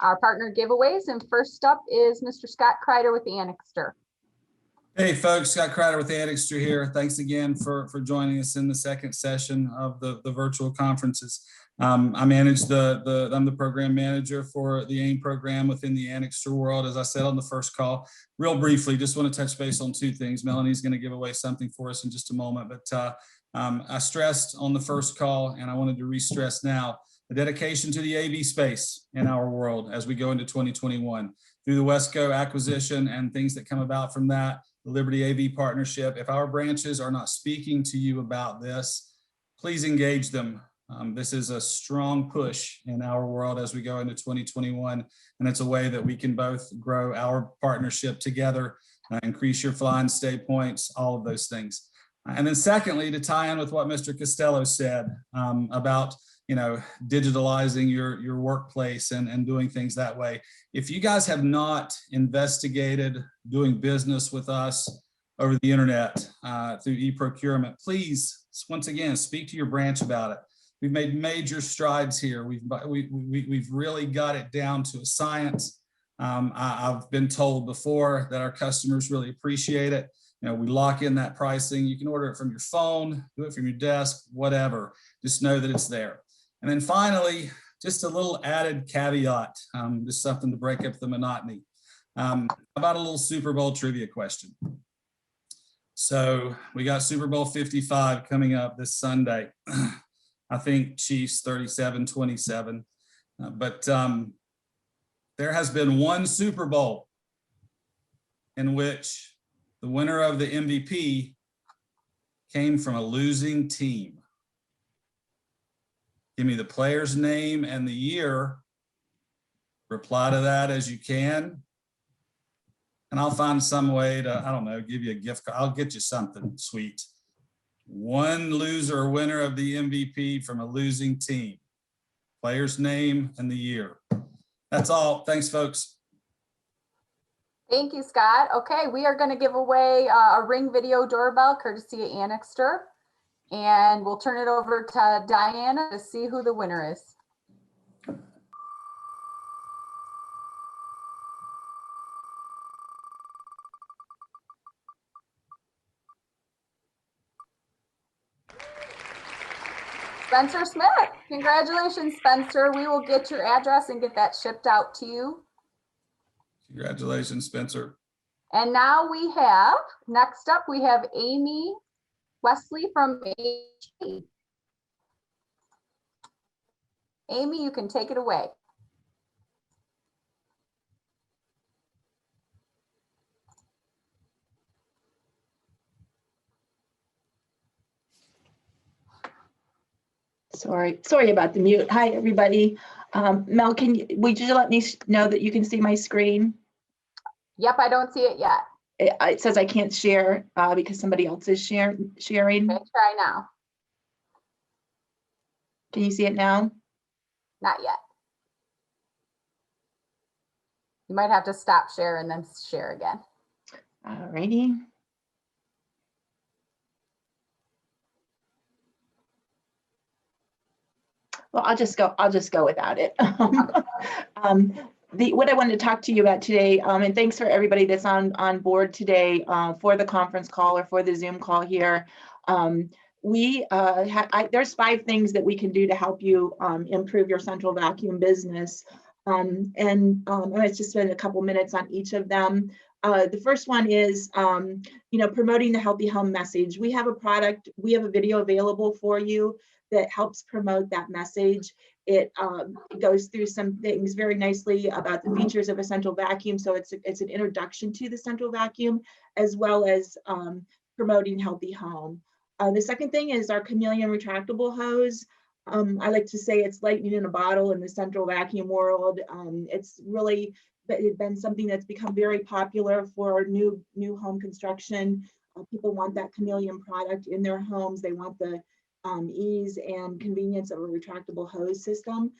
our partner giveaways. And first up is Mr. Scott Kreider with the Annixter. Hey folks, Scott Kreider with the Annixter here. Thanks again for joining us in the second session of the virtual conferences. I manage I'm the program manager for the AIM program within the Annixter world. As I said on the first call, real briefly, just want to touch base on two things. Melanie's going to give away something for us in just a moment, but I stressed on the first call, and I wanted to re-stress now, the dedication to the AV space in our world as we go into 2021 through the Wesco acquisition and things that come about from that, the Liberty AV partnership. If our branches are not speaking to you about this, please engage them. This is a strong push in our world as we go into 2021, and it's a way that we can both grow our partnership together, increase your fly and stay points, all of those things. And then secondly, to tie in with what Mr. Costello said about digitalizing your workplace and doing things that way. If you guys have not investigated doing business with us over the internet through e-procurement, please, once again, speak to your branch about it. We've made major strides here. We've really got it down to a science. I've been told before that our customers really appreciate it. We lock in that pricing. You can order it from your phone, do it from your desk, whatever. Just know that it's there. And then finally, just a little added caveat, just something to break up the monotony. About a little Super Bowl trivia question. So we got Super Bowl 55 coming up this Sunday. I think Chiefs 37-27. But there has been one Super Bowl in which the winner of the MVP came from a losing team. Give me the player's name and the year. Reply to that as you can. And I'll find some way to, I don't know, give you a gift card. I'll get you something sweet. One loser or winner of the MVP from a losing team. Player's name and the year. That's all. Thanks, folks. Thank you, Scott. Okay, we are going to give away a Ring Video doorbell courtesy of Annixter. And we'll turn it over to Diana to see who the winner is. Spencer Smith. Congratulations, Spencer. We will get your address and get that shipped out to you. Congratulations, Spencer. And now next up, we have Amy Wesley from HP. Amy, you can take it away. Sorry about the mute. Hi, everybody. Mel, would you let me know that you can see my screen? Yep, I don't see it yet. It says I can't share because somebody else is sharing. Okay, try now. Can you see it now? Not yet. You might have to stop share and then share again. All righty. Well, I'll just go without it. What I wanted to talk to you about today, and thanks for everybody that's on board today for the conference call or for the Zoom call here. There's 5 things that we can do to help you improve your central vacuum business. I'm going to just spend a couple minutes on each of them. The first one is, promoting the healthy home message. We have a video available for you that helps promote that message. It goes through some things very nicely about the features of a central vacuum. So it's an introduction to the central vacuum, as well as promoting healthy home. The second thing is our Chameleon retractable hose. I like to say it's lightning in a bottle in the central vacuum world. It's really been something that's become very popular for new home construction. People want that Chameleon product in their homes. They want the ease and convenience of a retractable hose system.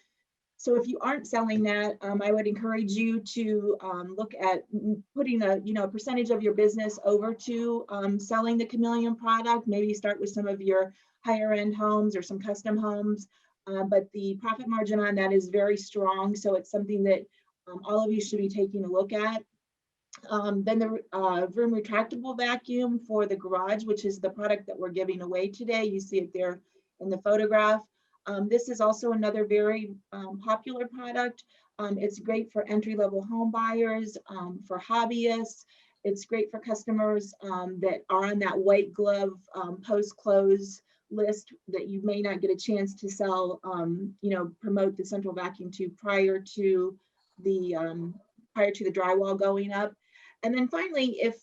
So if you aren't selling that, I would encourage you to look at putting a percentage of your business over to selling the Chameleon product. Maybe start with some of your higher end homes or some custom homes, but the profit margin on that is very strong. So it's something that all of you should be taking a look at. Then the room retractable vacuum for the garage, which is the product that we're giving away today. You see it there in the photograph. This is also another very popular product. It's great for entry-level home buyers, for hobbyists. It's great for customers that are on that white glove post-close list that you may not get a chance to sell, promote the central vacuum to prior to the drywall going up. And then finally, if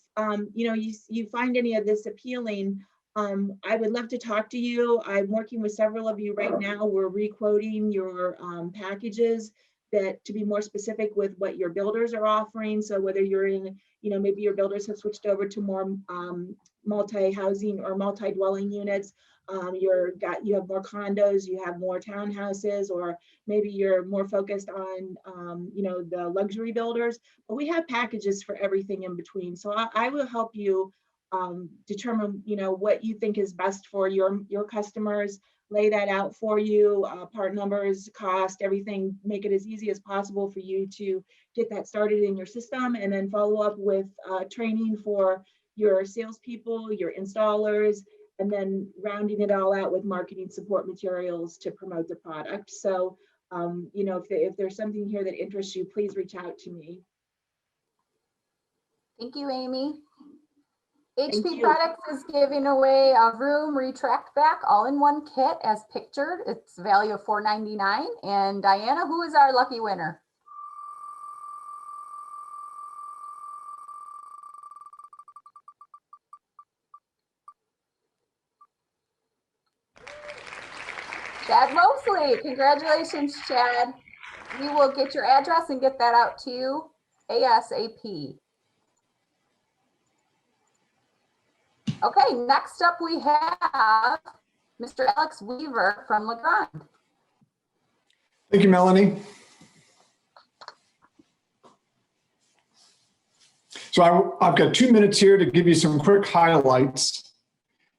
you find any of this appealing, I would love to talk to you. I'm working with several of you right now. We're requoting your packages that to be more specific with what your builders are offering. So whether you're in, maybe your builders have switched over to more multi-housing or multi-dwelling units. You have more condos, you have more townhouses, or maybe you're more focused on, the luxury builders. But we have packages for everything in between. So I will help you determine, what you think is best for your customers. Lay that out for you, part numbers, cost, everything. Make it as easy as possible for you to get that started in your system, and then follow up with training for your salespeople, your installers, and then rounding it all out with marketing support materials to promote the product. So, if there's something here that interests you, please reach out to me. Thank you, Amy. HP Products is giving away a room retract back all-in-one kit as pictured. It's value of $4.99. And Diana, who is our lucky winner? Chad Mosley. Congratulations, Chad. We will get your address and get that out to you ASAP. Okay, next up we have Mr. Alex Weaver from LeGrand. Thank you, Melanie. So I've got 2 minutes here to give you some quick highlights.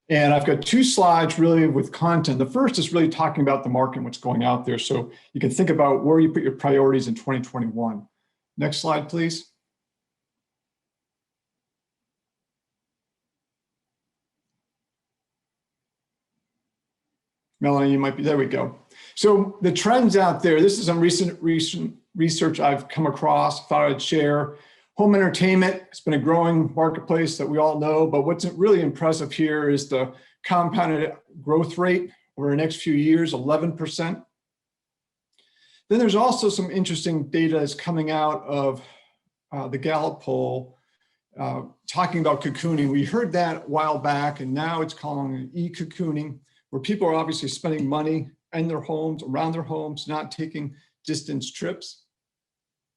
And I've got 2 slides really with content. The first is really talking about the market and what's going out there. So you can think about where you put your priorities in 2021. Next slide, please. Melanie, you might be, there we go. So the trends out there, this is some recent research I've come across, thought I'd share. Home entertainment, it's been a growing marketplace that we all know, but what's really impressive here is the compounded growth rate over the next few years, 11%. Then there's also some interesting data that's coming out of the Gallup poll talking about cocooning. We heard that a while back, and now it's calling it e-cocooning, where people are obviously spending money in their homes, around their homes, not taking distance trips.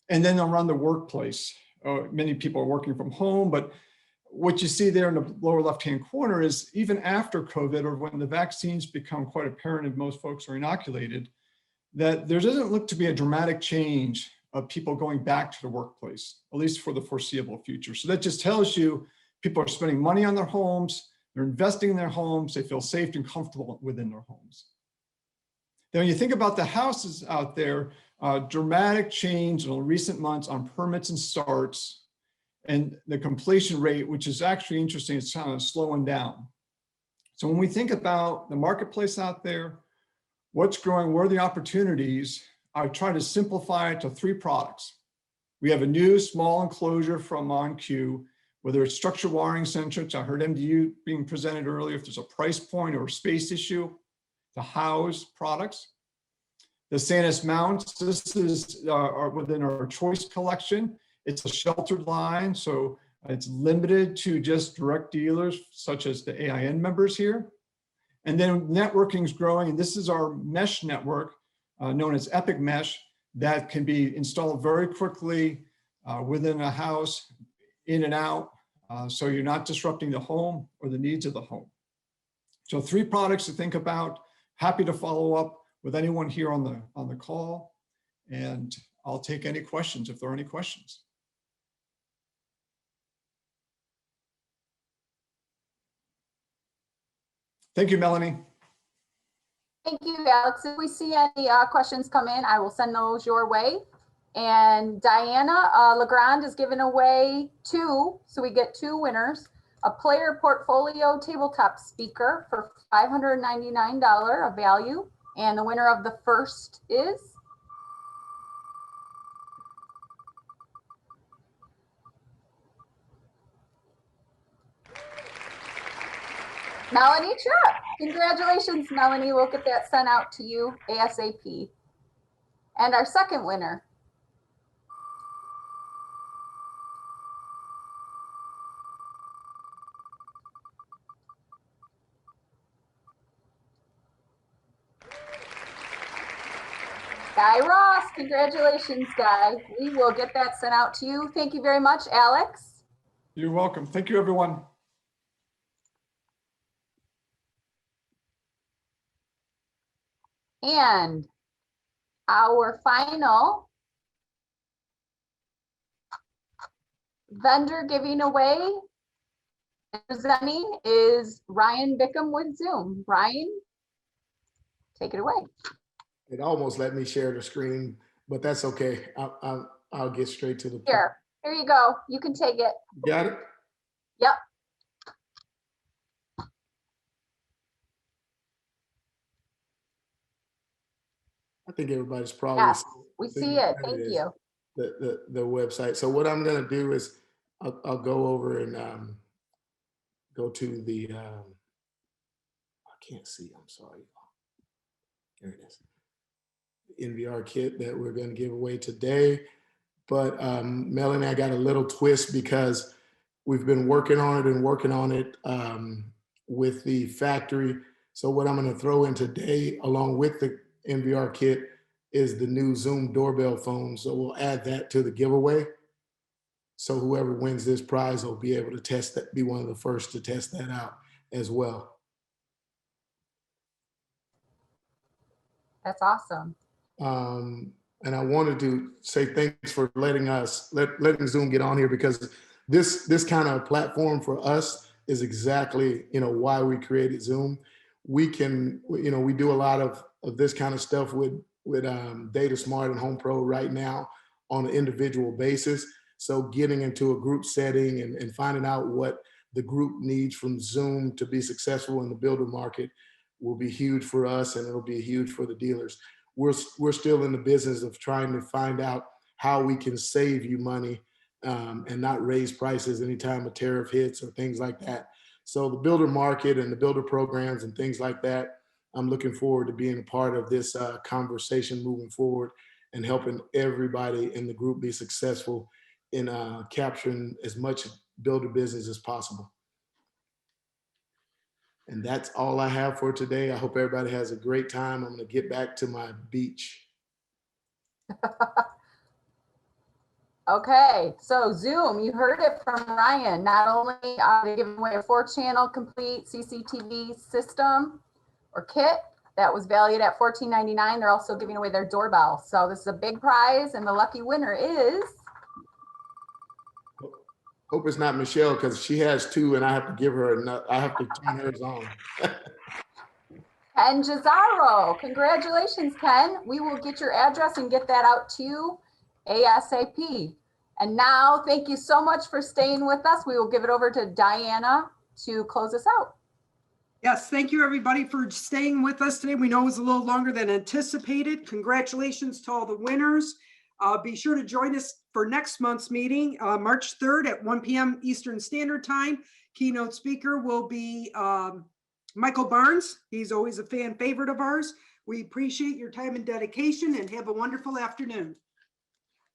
And then around the workplace, many people are working from home, but what you see there in the lower left-hand corner is even after COVID, or when the vaccines become quite apparent and most folks are inoculated, that there doesn't look to be a dramatic change of people going back to the workplace, at least for the foreseeable future. So that just tells you people are spending money on their homes, they're investing in their homes, they feel safe and comfortable within their homes. Then when you think about the houses out there, dramatic change in recent months on permits and starts, and the completion rate, which is actually interesting, it's kind of slowing down. So when we think about the marketplace out there, what's growing, where are the opportunities, I try to simplify it to 3 products. We have a new small enclosure from OnQ, whether it's structural wiring centric, I heard MDU being presented earlier, if there's a price point or a space issue to house products. The Sanus mounts, this is within our choice collection. It's a sheltered line, so it's limited to just direct dealers such as the AIN members here. And then networking is growing, and this is our mesh network known as Epic Mesh that can be installed very quickly within a house, in and out, so you're not disrupting the home or the needs of the home. So 3 products to think about. Happy to follow up with anyone here on the call, and I'll take any questions if there are any questions. Thank you, Melanie. Thank you, Alex. If we see any questions come in, I will send those your way. And Diana Legrand is giving away 2, so we get 2 winners. A player portfolio tabletop speaker for $599 of value. And the winner of the first is Melanie Tripp. Congratulations, Melanie. We'll get that sent out to you ASAP. And our second winner Guy Ross. Congratulations, Guy. We will get that sent out to you. Thank you very much, Alex. You're welcome. Thank you, everyone. And our final vendor giving away and presenting is Ryan Bickham with Zoom. Ryan, take it away. It almost let me share the screen, but that's okay. I'll get straight to the point. Here you go. You can take it. Got it? Yep. I think everybody's probably Yes, we see it. Thank you. The website. So what I'm going to do is I'll go over and go to the I can't see. I'm sorry. There it is. NVR kit that we're going to give away today. But Melanie, I got a little twist because we've been working on it with the factory. So what I'm going to throw in today, along with the NVR kit, is the new Zoom doorbell phone. So we'll add that to the giveaway. So whoever wins this prize will be able to test that, be one of the first to test that out as well. That's awesome. And I wanted to say thanks for letting Zoom get on here, because this kind of platform for us is exactly, why we created Zoom. We can, we do a lot of this kind of stuff with Data Smart and Home Pro right now on an individual basis. So getting into a group setting and finding out what the group needs from Zoom to be successful in the builder market will be huge for us, and it'll be huge for the dealers. We're still in the business of trying to find out how we can save you money and not raise prices anytime a tariff hits or things like that. So the builder market and the builder programs and things like that, I'm looking forward to being a part of this conversation moving forward and helping everybody in the group be successful in capturing as much builder business as possible. And that's all I have for today. I hope everybody has a great time. I'm going to get back to my beach. Okay, so Zoom, you heard it from Ryan. Not only are they giving away a 4-channel complete CCTV system or kit that was valued at $14.99, they're also giving away their doorbell. So this is a big prize, and the lucky winner is... Hope it's not Michelle, because she has 2 and I have to give her enough. I have to turn hers on. Ken Jazaro. Congratulations, Ken. We will get your address and get that out to you ASAP. And now, thank you so much for staying with us. We will give it over to Diana to close us out. Yes, thank you everybody for staying with us today. We know it was a little longer than anticipated. Congratulations to all the winners. Be sure to join us for next month's meeting, March 3rd at 1 p.m. Eastern Standard Time. Keynote speaker will be Michael Barnes. He's always a fan favorite of ours. We appreciate your time and dedication, and have a wonderful afternoon.